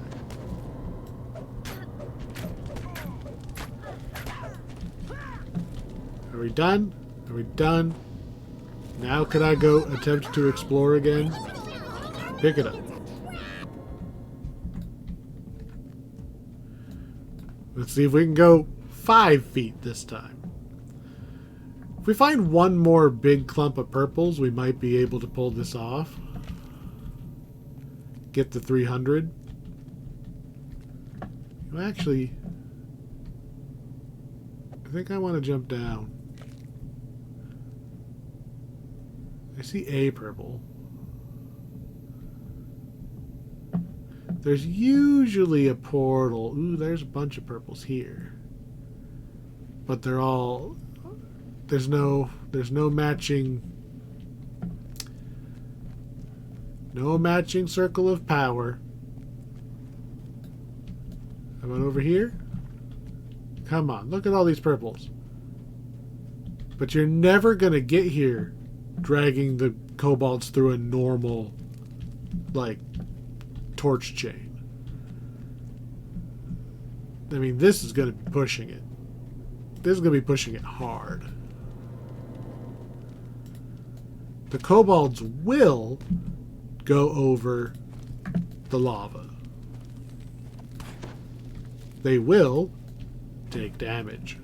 [SPEAKER 1] Are we done? Are we done? Now can I go attempt to explore again? Pick it up. Let's see if we can go 5 feet this time. If we find one more big clump of purples, we might be able to pull this off. Get the 300. Well, actually, I think I want to jump down. I see a purple. There's usually a portal. Ooh, there's a bunch of purples here. But they're all... There's no matching... No matching circle of power. How about over here? Come on, look at all these purples. But you're never going to get here dragging the cobalts through a normal, like, torch chain. I mean, this is going to be pushing it. This is going to be pushing it hard. The kobolds will go over the lava. They will take damage.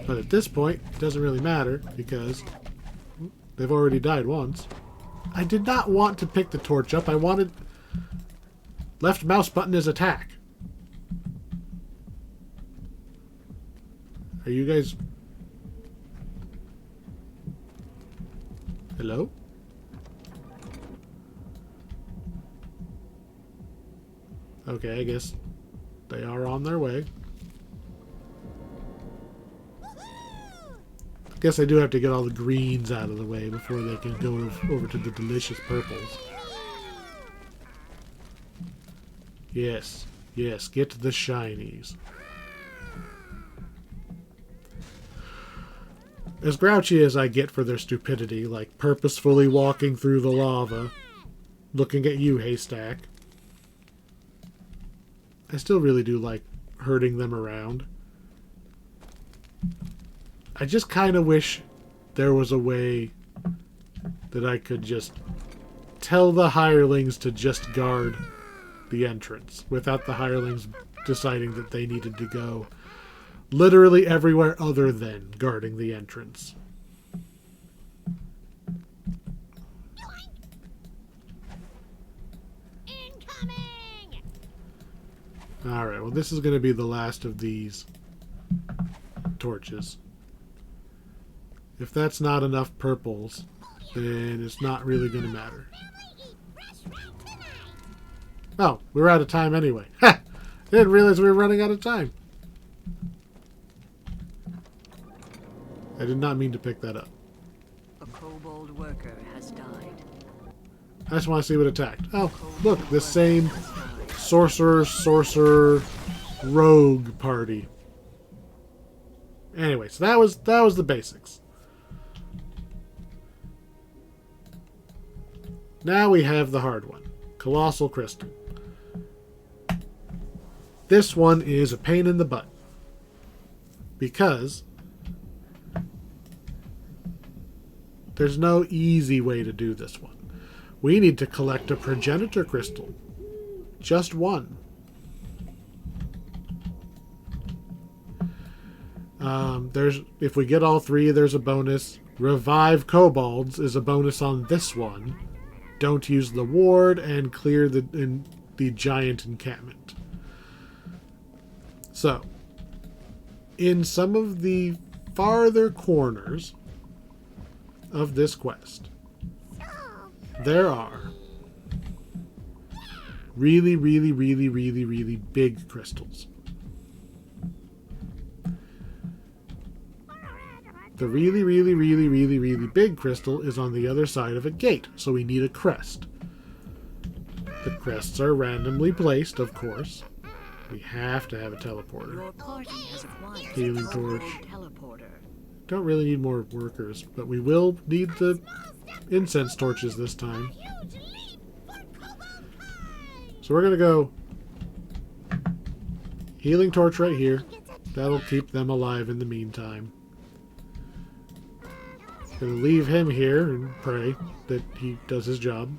[SPEAKER 1] But at this point, it doesn't really matter because they've already died once. I did not want to pick the torch up. I wanted... Left mouse button is attack. Are you guys... Hello? Okay, I guess they are on their way. Guess I do have to get all the greens out of the way before they can go over to the delicious purples. Yes, yes, get the shinies. As grouchy as I get for their stupidity, like purposefully walking through the lava, looking at you, Haystack, I still really do like herding them around. I just kind of wish there was a way that I could just tell the hirelings to just guard the entrance without the hirelings deciding that they needed to go literally everywhere other than guarding the entrance.
[SPEAKER 3] Incoming!
[SPEAKER 1] Alright, well this is going to be the last of these torches. If that's not enough purples, then it's not really going to matter. Oh, we're out of time anyway. Ha! I didn't realize we were running out of time. I did not mean to pick that up.
[SPEAKER 2] A kobold worker has died.
[SPEAKER 1] I just want to see what attacked. Oh, look, the same sorcerer, rogue party. Anyway, so that was the basics. Now we have the hard one. Colossal Crystal. This one is a pain in the butt. Because there's no easy way to do this one. We need to collect a progenitor crystal. Just one. If we get all three, there's a bonus. Revive kobolds is a bonus on this one. Don't use the ward and clear the giant encampment. So, in some of the farther corners of this quest, there are really, really, really, really, really big crystals. The really, really, really, really, really big crystal is on the other side of a gate, so we need a crest. The crests are randomly placed, of course. We have to have a teleporter.
[SPEAKER 2] Your party has acquired
[SPEAKER 1] Healing
[SPEAKER 2] a
[SPEAKER 1] torch.
[SPEAKER 2] teleporter.
[SPEAKER 1] Don't really need more workers, but we will need the incense torches this time. So we're going to go healing torch right here. That'll keep them alive in the meantime. Gonna leave him here and pray that he does his job.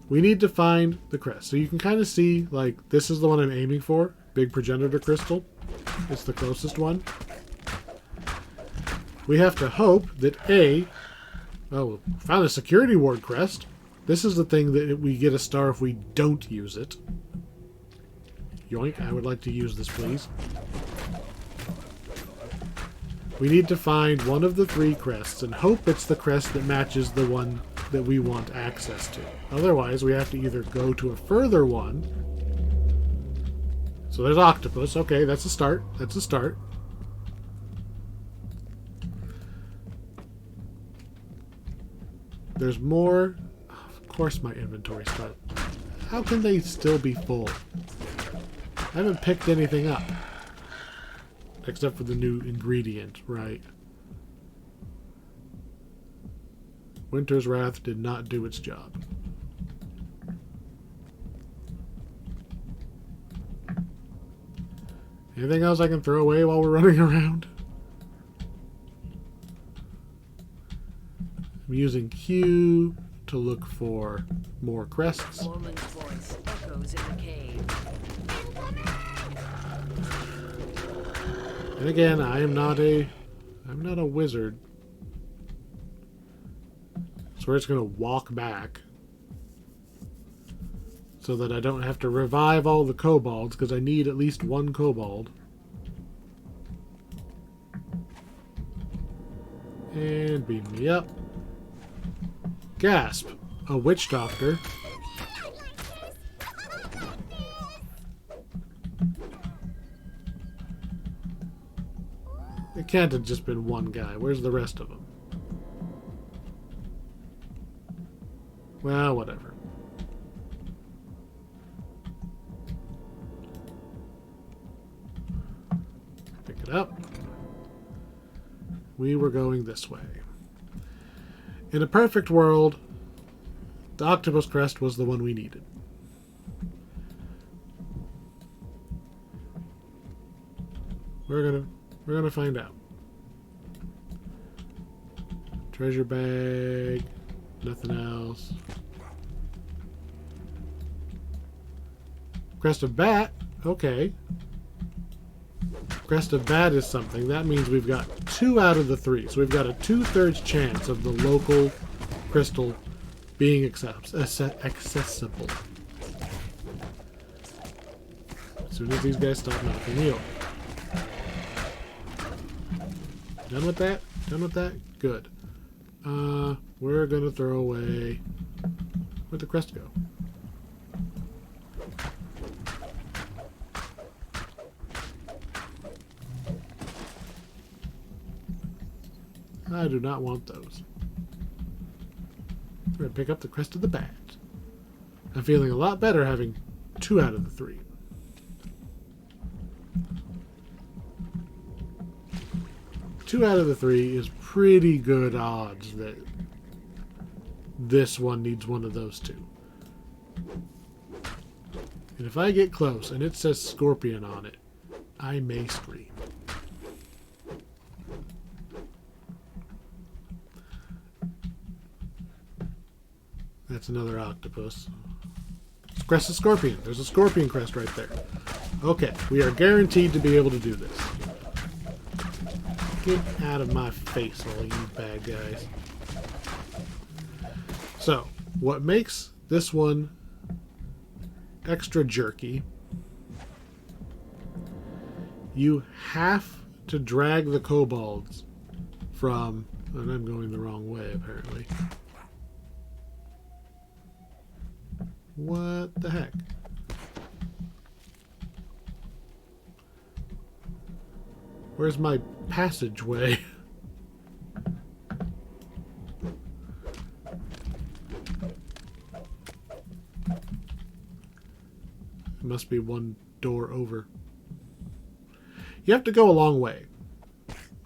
[SPEAKER 1] We need to find the crest. So you can kind of see, like, this is the one I'm aiming for. Big progenitor crystal. It's the closest one. We have to hope that oh, found a security ward crest. This is the thing that we get a star if we don't use it. Yoink, I would like to use this, please. We need to find one of the 3 crests and hope it's the crest that matches the one that we want access to. Otherwise, we have to either go to a further one. So there's octopus. Okay, that's a start. That's a start. There's more. Of course my inventory's full. How can they still be full? I haven't picked anything up. Except for the new ingredient, right? Winter's Wrath did not do its job. Anything else I can throw away while we're running around? I'm using Q to look for more crests.
[SPEAKER 2] Woman's voice echoes in the cave.
[SPEAKER 1] And again, I'm not a wizard. So we're just gonna walk back so that I don't have to revive all the kobolds, because I need at least 1 kobold. And beam me up. Gasp! A witch doctor. It can't have just been 1 guy. Where's the rest of them? Well, whatever. Pick it up. We were going this way. In a perfect world, the octopus crest was the one we needed. We're gonna find out. Treasure bag. Nothing else. Crest of Bat. Okay. Crest of Bat is something. That means we've got 2 out of the 3. So we've got a 2/3 chance of the local crystal being accessible. As soon as these guys stop knocking me over. Done with that? Done with that? Good. We're gonna throw away... Where'd the crest go? I do not want those. We're gonna pick up the crest of the bat. I'm feeling a lot better having 2 out of the 3. Two out of the 3 is pretty good odds that this one needs one of those 2. And if I get close and it says scorpion on it, I may scream. That's another octopus. Crest of scorpion. There's a scorpion crest right there. Okay, we are guaranteed to be able to do this. Get out of my face, all you bad guys. So, what makes this one extra jerky, you have to drag the kobolds from... And I'm going the wrong way, apparently. What the heck? Where's my passageway? It must be one door over. You have to go a long way.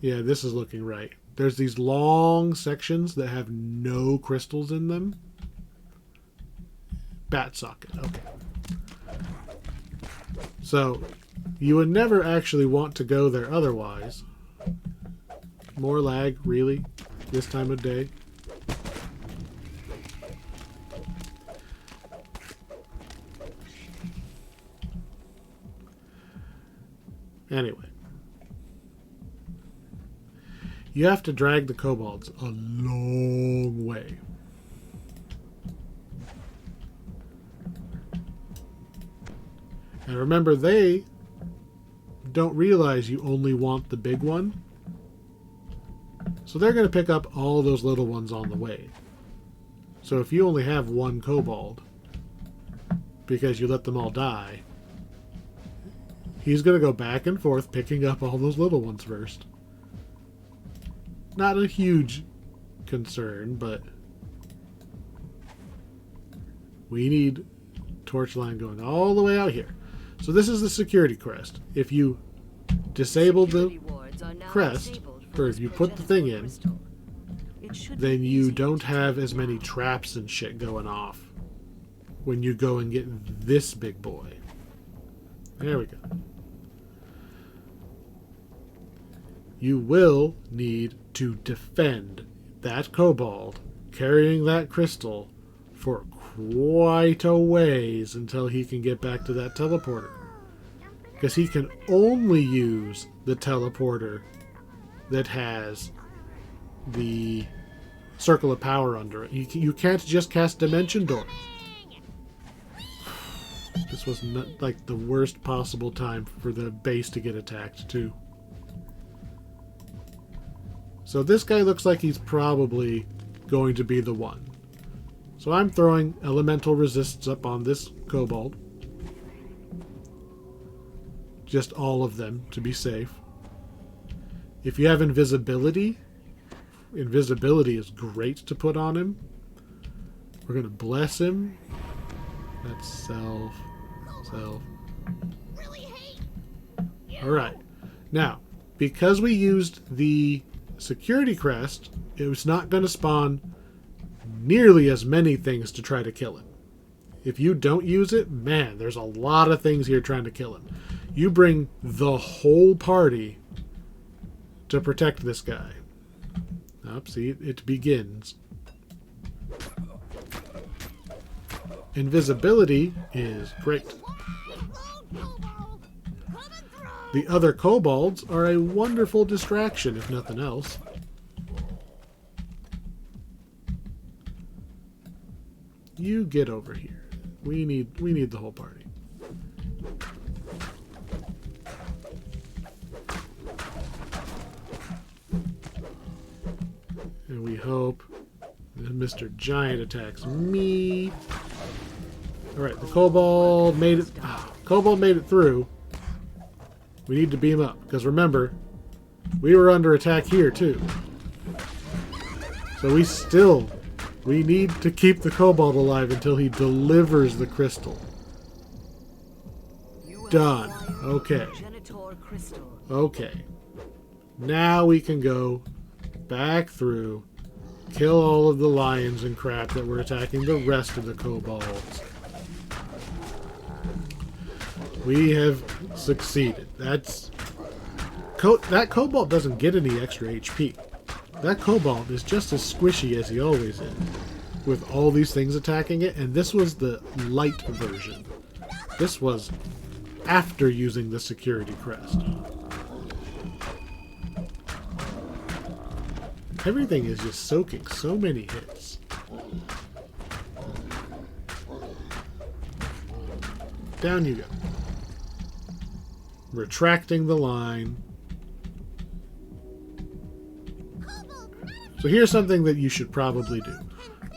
[SPEAKER 1] Yeah, this is looking right. There's these long sections that have no crystals in them. Bat socket, okay. So, you would never actually want to go there otherwise. More lag, really? This time of day? Anyway. You have to drag the kobolds a long way. And remember, they don't realize you only want the big one. So they're going to pick up all those little ones on the way. So if you only have one kobold, because you let them all die, he's going to go back and forth picking up all those little ones first. Not a huge concern, but we need torch line going all the way out here. So this is the security crest. If you disable the crest, or if you put the thing in, then you don't have as many traps and shit going off when you go and get this big boy. There we go. You will need to defend that kobold carrying that crystal for quite a ways until he can get back to that teleporter. Because he can only use the teleporter that has the circle of power under it. You can't just cast Dimension Door. This was not, like, the worst possible time for the base to get attacked, too. So this guy looks like he's probably going to be the one. So I'm throwing elemental resists up on this kobold. Just all of them to be safe. If you have invisibility, invisibility is great to put on him. We're going to bless him. That's self. Alright. Now, because we used the security crest, it was not going to spawn nearly as many things to try to kill him. If you don't use it, man, there's a lot of things here trying to kill him. You bring the whole party to protect this guy. See, it begins. Invisibility is great. The other kobolds are a wonderful distraction, if nothing else. You get over here. We need the whole party. And we hope that Mr. Giant attacks me. Alright, the kobold made it. Kobold made it through. We need to beam up, because remember, we were under attack here too. So we need to keep the kobold alive until he delivers the crystal. Done. Okay. Okay. Now we can go back through, kill all of the lions and crap that were attacking the rest of the kobolds. We have succeeded. That kobold doesn't get any extra HP. That kobold is just as squishy as he always is, with all these things attacking it, and this was the light version. This was after using the security crest. Everything is just soaking so many hits. Down you go. Retracting the line. So here's something that you should probably do.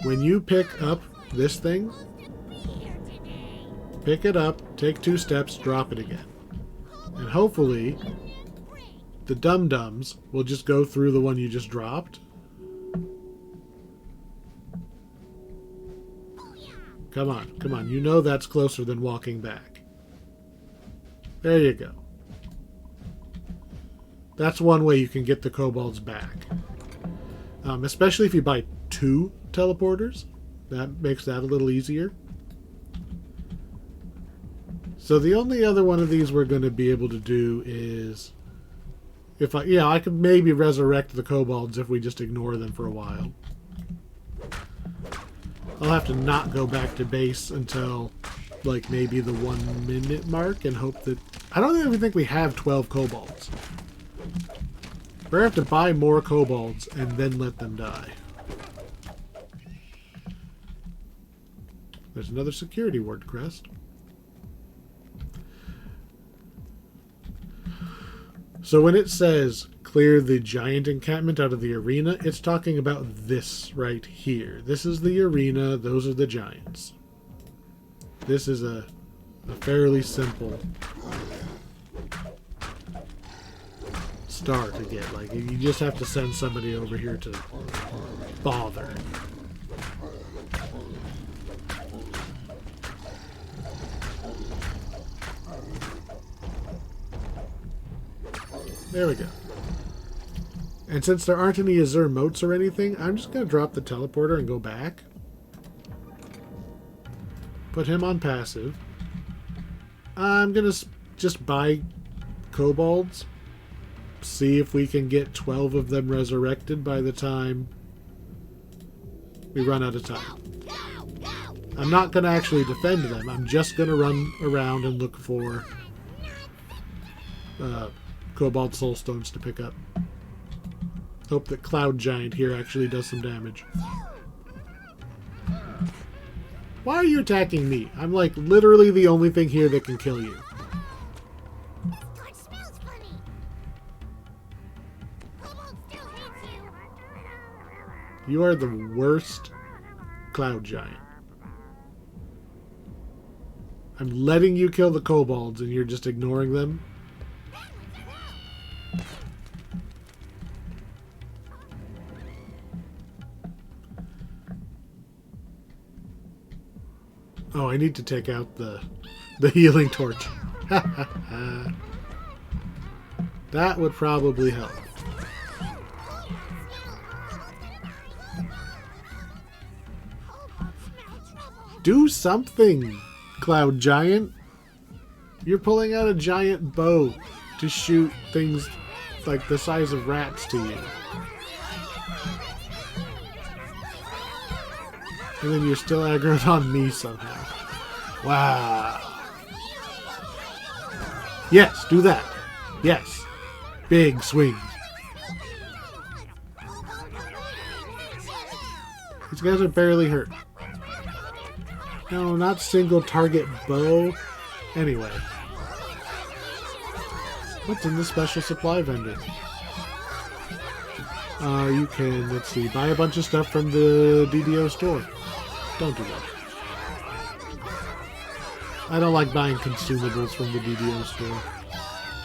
[SPEAKER 1] When you pick up this thing, pick it up, take 2 steps, drop it again. And hopefully, the dum-dums will just go through the one you just dropped. Come on, come on. You know that's closer than walking back. There you go. That's one way you can get the kobolds back. Especially if you buy 2 teleporters. That makes that a little easier. So the only other one of these we're going to be able to do is... I could maybe resurrect the kobolds if we just ignore them for a while. I'll have to not go back to base until, like, maybe the 1 minute mark and hope that... I don't even think we have 12 kobolds. We're going to have to buy more kobolds and then let them die. There's another security ward crest. So when it says clear the giant encampment out of the arena, it's talking about this right here. This is the arena, those are the giants. This is a fairly simple star to get. Like, you just have to send somebody over here to bother. There we go. And since there aren't any Azure moats or anything, I'm just going to drop the teleporter and go back. Put him on passive. I'm going to just buy kobolds. See if we can get 12 of them resurrected by the time we run out of time. I'm not going to actually defend them. I'm just going to run around and look for Cobalt Soulstones to pick up. Hope that Cloud Giant here actually does some damage. Why are you attacking me? I'm like literally the only thing here that can kill you.
[SPEAKER 3] God smells funny. Cobalt still hates you.
[SPEAKER 1] You are the worst Cloud Giant. I'm letting you kill the kobolds and you're just ignoring them. Oh, I need to take out the healing torch. That would probably help. Do something, Cloud Giant. You're pulling out a giant bow to shoot things like the size of rats to you. And then you're still aggroed on me somehow. Wow. Yes, do that. Yes. Big swing. These guys are barely hurt. No, not single target bow. Anyway. What's in the special supply vendor? You can, let's see, buy a bunch of stuff from the DDO store. Don't do that. I don't like buying consumables from the DDO store.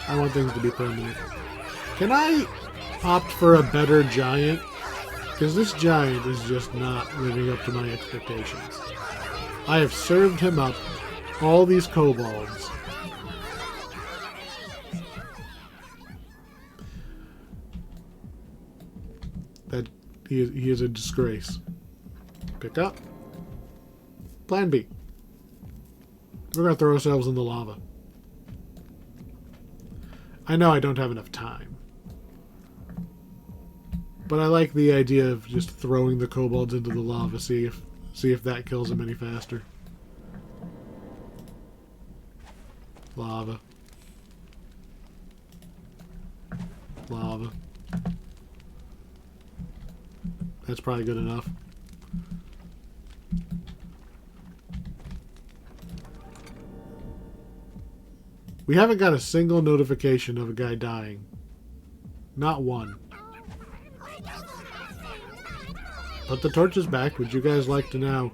[SPEAKER 1] I want things to be permanent. Can I opt for a better giant? Because this giant is just not living up to my expectations. I have served him up all these kobolds. That he is a disgrace. Pick up. Plan B. We're going to throw ourselves in the lava. I know I don't have enough time. But I like the idea of just throwing the kobolds into the lava, see if that kills them any faster. Lava. Lava. That's probably good enough. We haven't got a single notification of a guy dying. Not one. But the torch is back. Would you guys like to now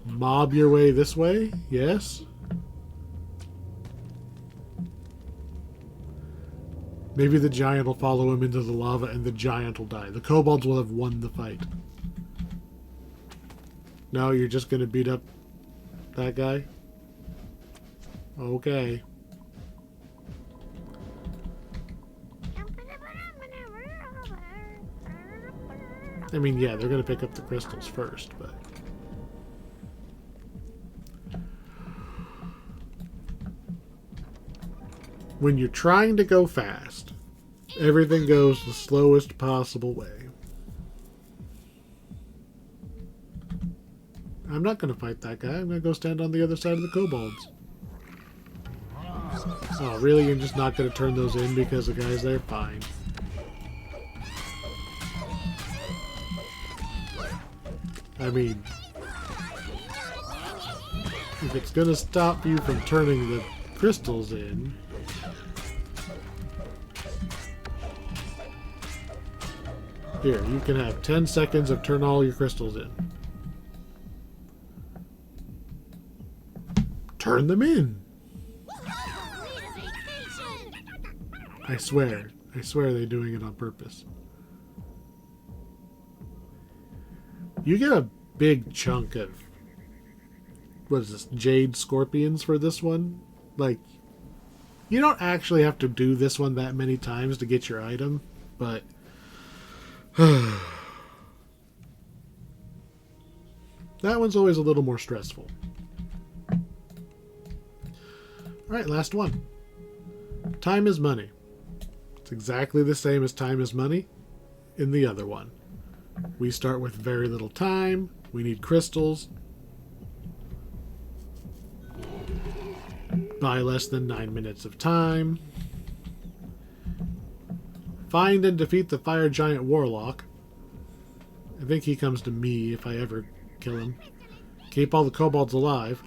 [SPEAKER 1] mob your way this way? Yes? Maybe the giant will follow him into the lava and the giant will die. The kobolds will have won the fight. No, you're just going to beat up that guy? Okay. I mean, yeah, they're going to pick up the crystals first, but... When you're trying to go fast, everything goes the slowest possible way. I'm not going to fight that guy. I'm going to go stand on the other side of the kobolds. Oh, really? You're just not going to turn those in because the guy's there? Fine. I mean, if it's going to stop you from turning the crystals in... Here, you can have 10 seconds of turn all your crystals in. Turn them in! I swear they're doing it on purpose. You get a big chunk of, what is this, jade scorpions for this one? Like, you don't actually have to do this one that many times to get your item, but that one's always a little more stressful. Alright, last one. Time is money. It's exactly the same as time is money in the other one. We start with very little time. We need crystals. Buy less than 9 minutes of time. Find and defeat the fire giant warlock. I think he comes to me if I ever kill him. Keep all the kobolds alive.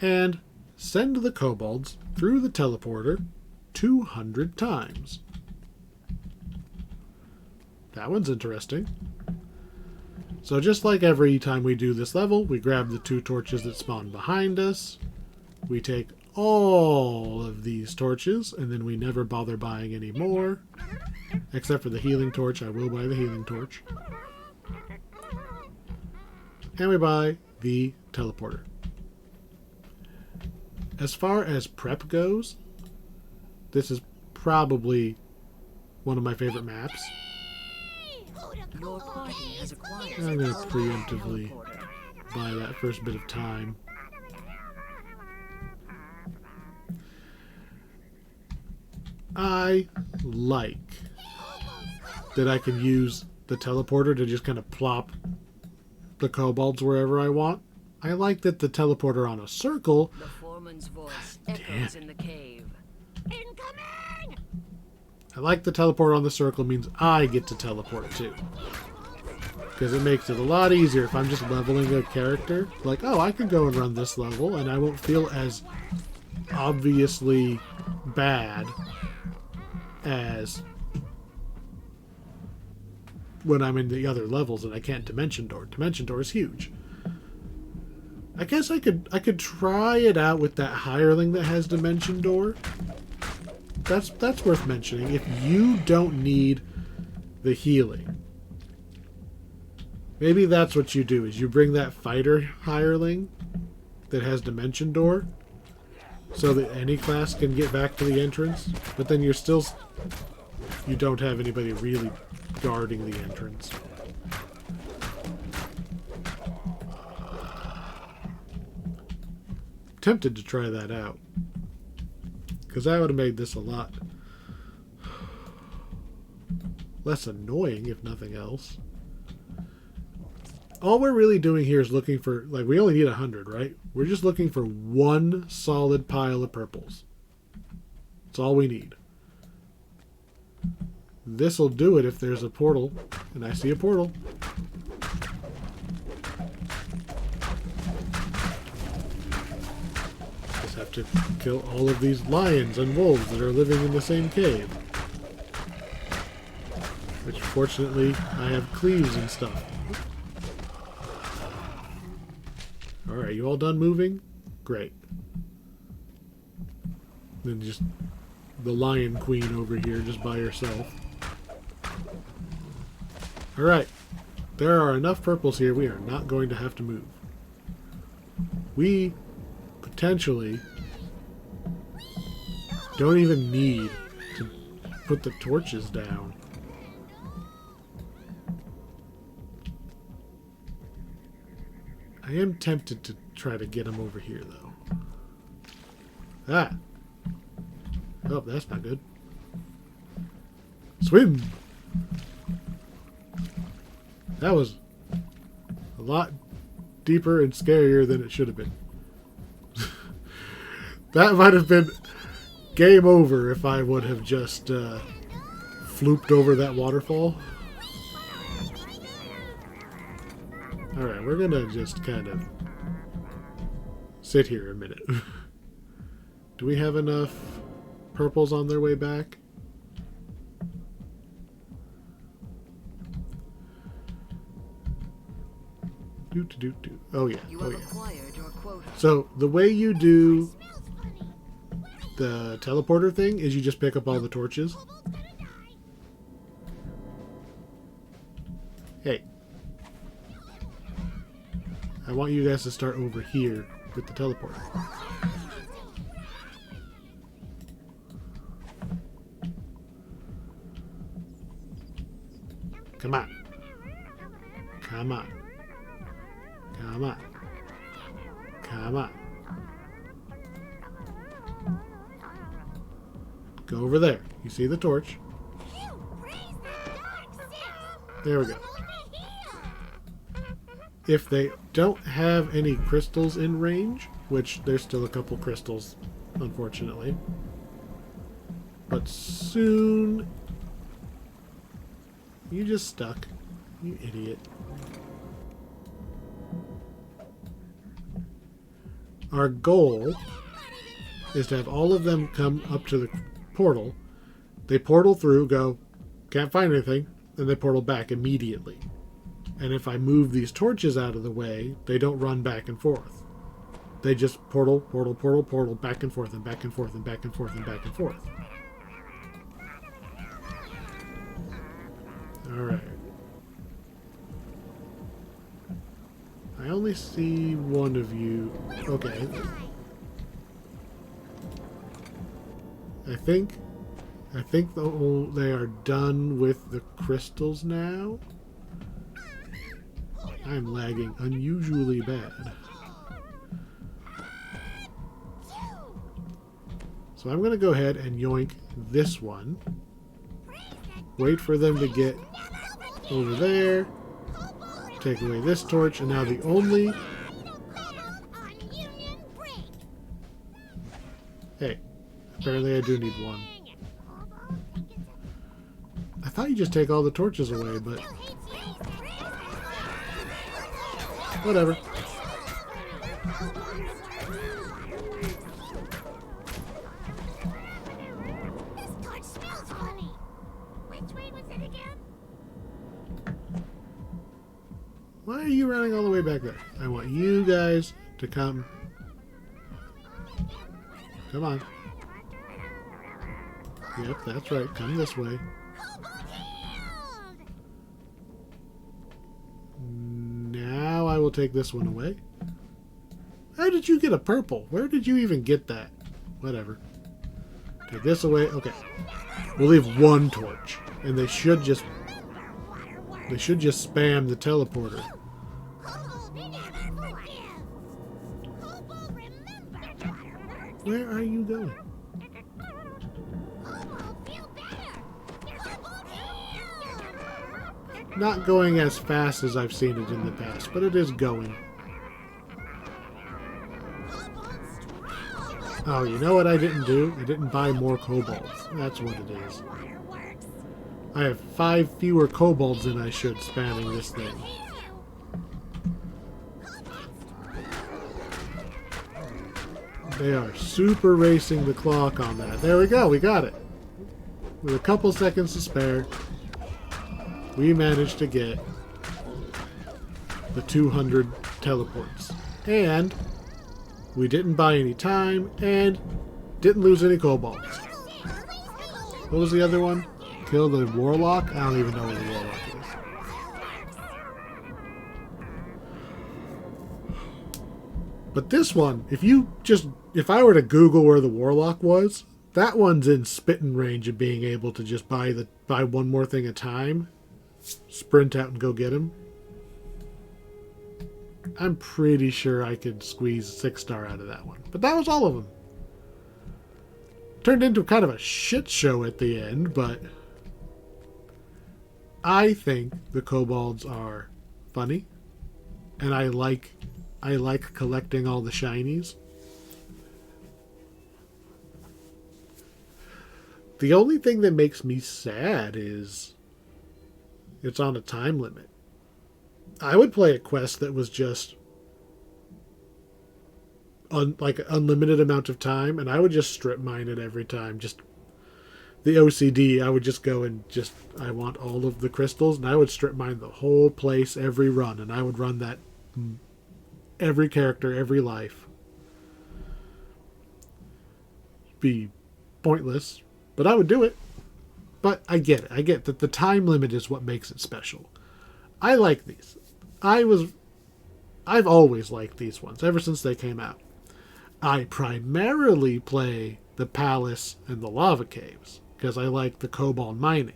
[SPEAKER 1] And send the kobolds through the teleporter 200 times. That one's interesting. So just like every time we do this level, we grab the 2 torches that spawn behind us. We take all of these torches, and then we never bother buying any more. Except for the healing torch. I will buy the healing torch. And we buy the teleporter. As far as prep goes, this is probably one of my favorite maps.
[SPEAKER 2] Your party has acquired
[SPEAKER 1] I'm going to preemptively buy that first bit of time. I like that I can use the teleporter to just kind of plop the kobolds wherever I want. I like that the teleporter on a circle.
[SPEAKER 2] The foreman's voice echoes in the cave.
[SPEAKER 3] Incoming!
[SPEAKER 1] I like the teleport on the circle means I get to teleport too. Because it makes it a lot easier if I'm just leveling a character. Like, oh, I can go and run this level and I won't feel as obviously bad as when I'm in the other levels and I can't dimension door. Dimension door is huge. I guess I could try it out with that hireling that has dimension door. That's worth mentioning. If you don't need the healing, maybe that's what you do, is you bring that fighter hireling that has dimension door so that any class can get back to the entrance, but then you don't have anybody really guarding the entrance. Tempted to try that out, because that would have made this a lot less annoying, if nothing else. All we're really doing here is looking for, like, we only need 100, right? We're just looking for one solid pile of purples. That's all we need. This'll do it if there's a portal, and I see a portal. Just have to kill all of these lions and wolves that are living in the same cave. Which, fortunately, I have cleaves and stuff. Alright, you all done moving? Great. Then just the lion queen over here just by herself. Alright. There are enough purples here, we are not going to have to move. We potentially don't even need to put the torches down. I am tempted to try to get him over here, though. Ah! Oh, that's not good. Swim! That was a lot deeper and scarier than it should have been. That might have been game over if I would have just flooped over that waterfall. Alright, we're gonna just kind of sit here a minute. Do we have enough purples on their way back? Oh yeah.
[SPEAKER 2] You
[SPEAKER 1] Oh
[SPEAKER 2] have
[SPEAKER 1] yeah.
[SPEAKER 2] acquired your quota.
[SPEAKER 1] So the way you do the teleporter thing is you just pick up all the torches. Hey. I want you guys to start over here with the teleporter. Come on. Come on. Come on. Come on. Go over there. You see the torch? There we go. If they don't have any crystals in range, which there's still a couple crystals, unfortunately, but soon... You just stuck. You idiot. Our goal is to have all of them come up to the portal. They portal through, go, can't find anything, and they portal back immediately. And if I move these torches out of the way, they don't run back and forth. They just portal, portal, portal, portal, back and forth and back and forth and back and forth and back and forth. Alright. I only see one of you. Okay. I think they are done with the crystals now. I'm lagging unusually bad. So I'm going to go ahead and yoink this one. Wait for them to get over there. Take away this torch, and now the only... Hey, apparently I do need one. I thought you just take all the torches away, but... Whatever.
[SPEAKER 3] This torch smells funny. Which way was it again?
[SPEAKER 1] Why are you running all the way back there? I want you guys to come. Come on. Yep, that's right. Come this way. Now I will take this one away. How did you get a purple? Where did you even get that? Whatever. Take this away. Okay. We'll leave one torch. And they should just spam the teleporter. Where are you going? Not going as fast as I've seen it in the past, but it is going. Oh, you know what I didn't do? I didn't buy more Cobalts. That's what it is. I have 5 fewer Cobalts than I should spamming this thing. They are super racing the clock on that. There we go, we got it. With a couple seconds to spare, we managed to get the 200 teleports. And we didn't buy any time and didn't lose any Cobalts. What was the other one? Kill the Warlock? I don't even know what the Warlock is. But this one, if I were to Google where the Warlock was, that one's in spitting range of being able to just buy one more thing at a time, sprint out and go get him. I'm pretty sure I could squeeze 6-star out of that one. But that was all of them. Turned into kind of a shit show at the end, but I think the kobolds are funny, and I like collecting all the shinies. The only thing that makes me sad is it's on a time limit. I would play a quest that was just like an unlimited amount of time, and I would just strip mine it every time. Just the OCD, I would just go and I want all of the crystals, and I would strip mine the whole place every run, and I would run that every character, every life. Be pointless, but I would do it. But I get it. I get that the time limit is what makes it special. I like these. I've always liked these ones ever since they came out. I primarily play the Palace and the Lava Caves because I like the Cobalt mining.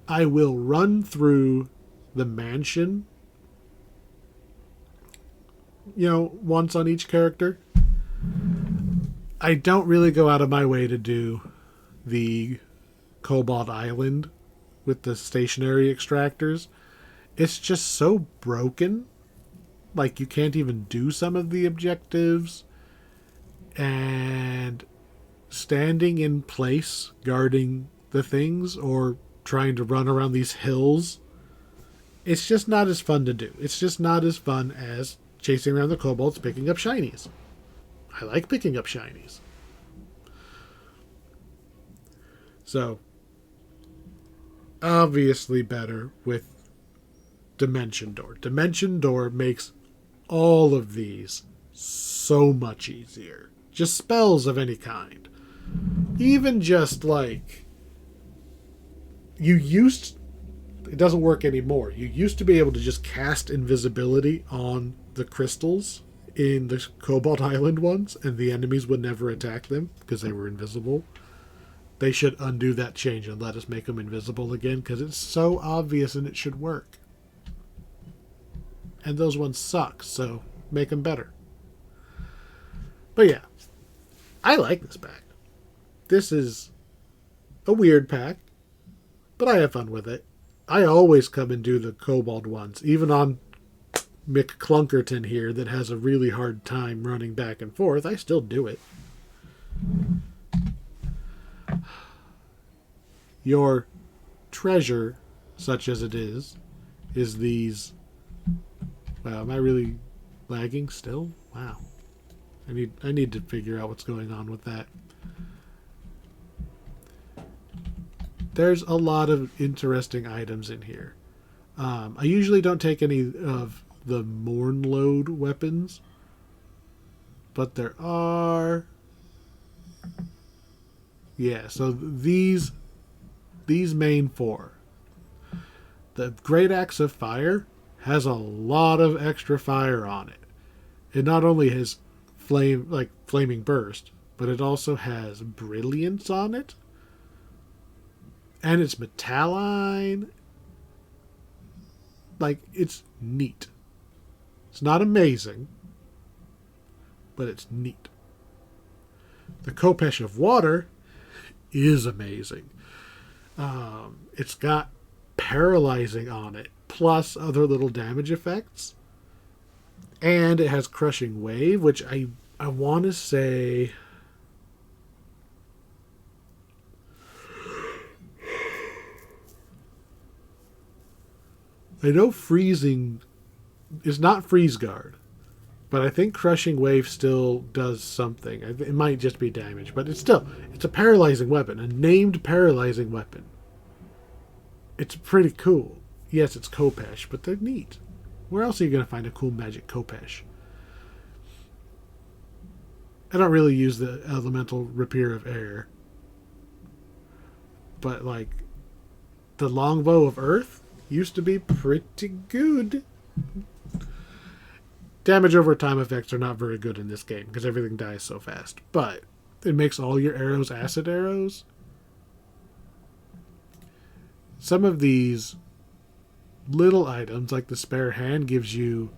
[SPEAKER 1] I will run through the mansion, once on each character. I don't really go out of my way to do the Cobalt Island with the stationary extractors. It's just so broken. Like, you can't even do some of the objectives. And standing in place, guarding the things, or trying to run around these hills, it's just not as fun to do. It's just not as fun as chasing around the kobolds picking up shinies. I like picking up shinies. So, obviously better with Dimension Door. Dimension Door makes all of these so much easier. Just spells of any kind. Even just like... It doesn't work anymore. You used to be able to just cast invisibility on the crystals in the Cobalt Island ones, and the enemies would never attack them because they were invisible. They should undo that change and let us make them invisible again, because it's so obvious and it should work. And those ones suck, so make them better. But yeah, I like this pack. This is a weird pack, but I have fun with it. I always come and do the Cobalt ones, even on McClunkerton here that has a really hard time running back and forth. I still do it. Your treasure, such as it is these... Wow, am I really lagging still? Wow. I need to figure out what's going on with that. There's a lot of interesting items in here. I usually don't take any of the Mournload weapons, but there are... Yeah, so these main four. The Great Axe of Fire has a lot of extra fire on it. It not only has flaming burst, but it also has brilliance on it. And it's metalline. Like, it's neat. It's not amazing, but it's neat. The Khopesh of Water is amazing. It's got paralyzing on it, plus other little damage effects. And it has Crushing Wave, which I want to say... I know freezing is not freeze guard, but I think Crushing Wave still does something. It might just be damage, but it's a paralyzing weapon, a named paralyzing weapon. It's pretty cool. Yes, it's Khopesh, but they're neat. Where else are you going to find a cool magic Khopesh? I don't really use the Elemental Rapier of Air, but like the Longbow of Earth used to be pretty good. Damage over time effects are not very good in this game because everything dies so fast, but it makes all your arrows acid arrows. Some of these little items, like the Spare Hand, gives you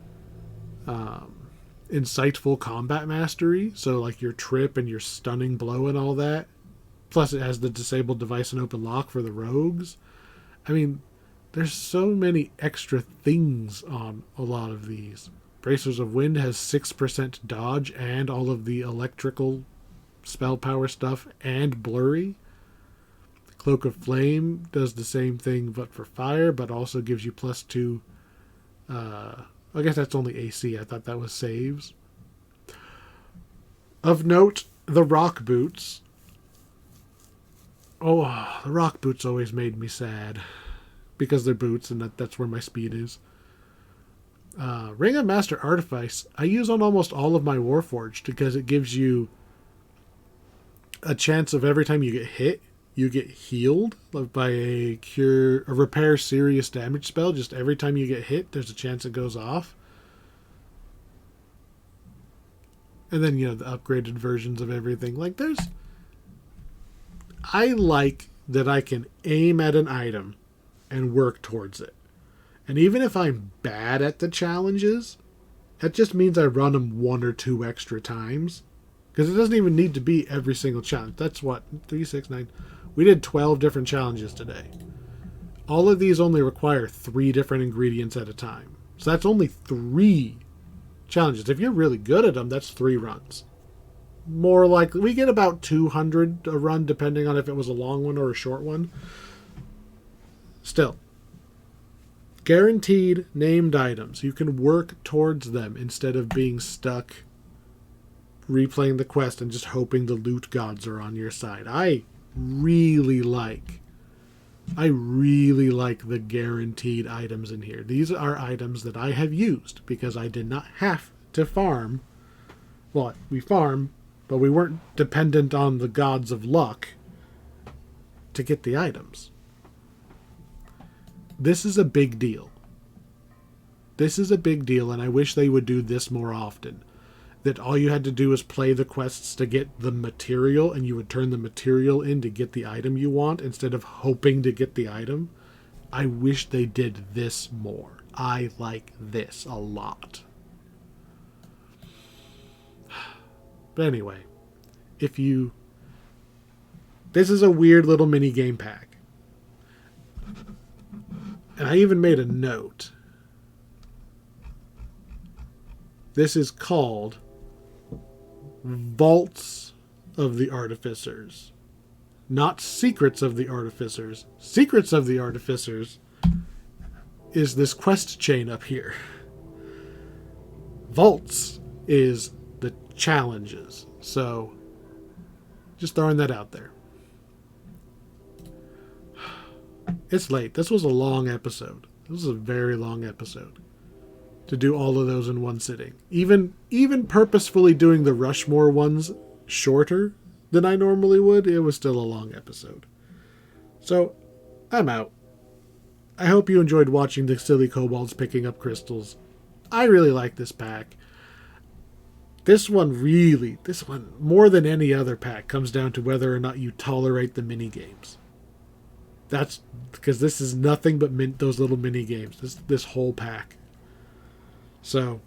[SPEAKER 1] insightful combat mastery, so like your trip and your stunning blow and all that. Plus it has the disabled device and open lock for the rogues. I mean, there's so many extra things on a lot of these. Bracers of Wind has 6% dodge and all of the electrical spell power stuff and blurry. Cloak of Flame does the same thing but for fire, but also gives you +2. I guess that's only AC. I thought that was saves. Of note, the Rock Boots. Oh, the Rock Boots always made me sad. Because they're boots, and that's where my speed is. Ring of Master Artifice, I use on almost all of my Warforged because it gives you a chance of every time you get hit, you get healed by a repair serious damage spell. Just every time you get hit, there's a chance it goes off. And then, the upgraded versions of everything. I like that I can aim at an item and work towards it. And even if I'm bad at the challenges, that just means I run them 1 or 2 extra times. Because it doesn't even need to be every single challenge. That's what? 3, 6, 9. We did 12 different challenges today. All of these only require 3 different ingredients at a time. So that's only 3 challenges. If you're really good at them, that's 3 runs. More likely, we get about 200 a run, depending on if it was a long one or a short one. Still. Guaranteed named items. You can work towards them instead of being stuck replaying the quest and just hoping the loot gods are on your side. I really like the guaranteed items in here. These are items that I have used because I did not have to farm. Well, we farm, but we weren't dependent on the gods of luck to get the items. This is a big deal. This is a big deal, and I wish they would do this more often. That all you had to do was play the quests to get the material, and you would turn the material in to get the item you want instead of hoping to get the item. I wish they did this more. I like this a lot. But anyway, this is a weird little mini game pack. And I even made a note. This is called Vaults of the Artificers. Not Secrets of the Artificers. Secrets of the Artificers is this quest chain up here. Vaults is the challenges. So, just throwing that out there. It's late. This was a long episode. This was a very long episode. To do all of those in one sitting. Even purposefully doing the Rushmore ones shorter than I normally would, it was still a long episode. So, I'm out. I hope you enjoyed watching the silly kobolds picking up crystals. I really like this pack. This one, more than any other pack, comes down to whether or not you tolerate the minigames. That's because this is nothing but those little minigames. This whole pack. So,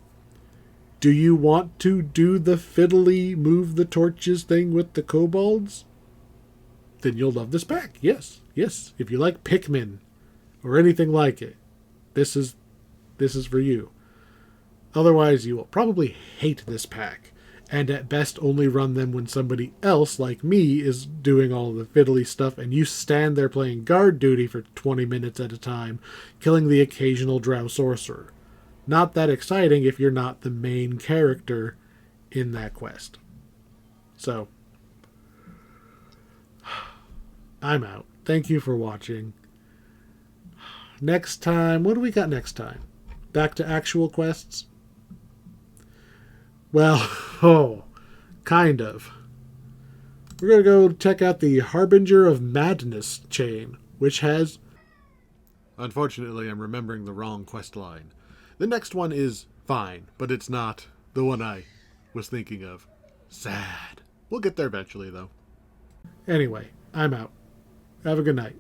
[SPEAKER 1] do you want to do the fiddly move the torches thing with the kobolds? Then you'll love this pack. Yes. If you like Pikmin or anything like it, this is for you. Otherwise, you will probably hate this pack, and at best only run them when somebody else, like me, is doing all the fiddly stuff, and you stand there playing guard duty for 20 minutes at a time, killing the occasional drow sorcerer. Not that exciting if you're not the main character in that quest. So, I'm out. Thank you for watching. Next time, what do we got next time? Back to actual quests? Well, kind of. We're going to go check out the Harbinger of Madness chain, which has... Unfortunately, I'm remembering the wrong quest line. The next one is fine, but it's not the one I was thinking of. Sad. We'll get there eventually, though. Anyway, I'm out. Have a good night.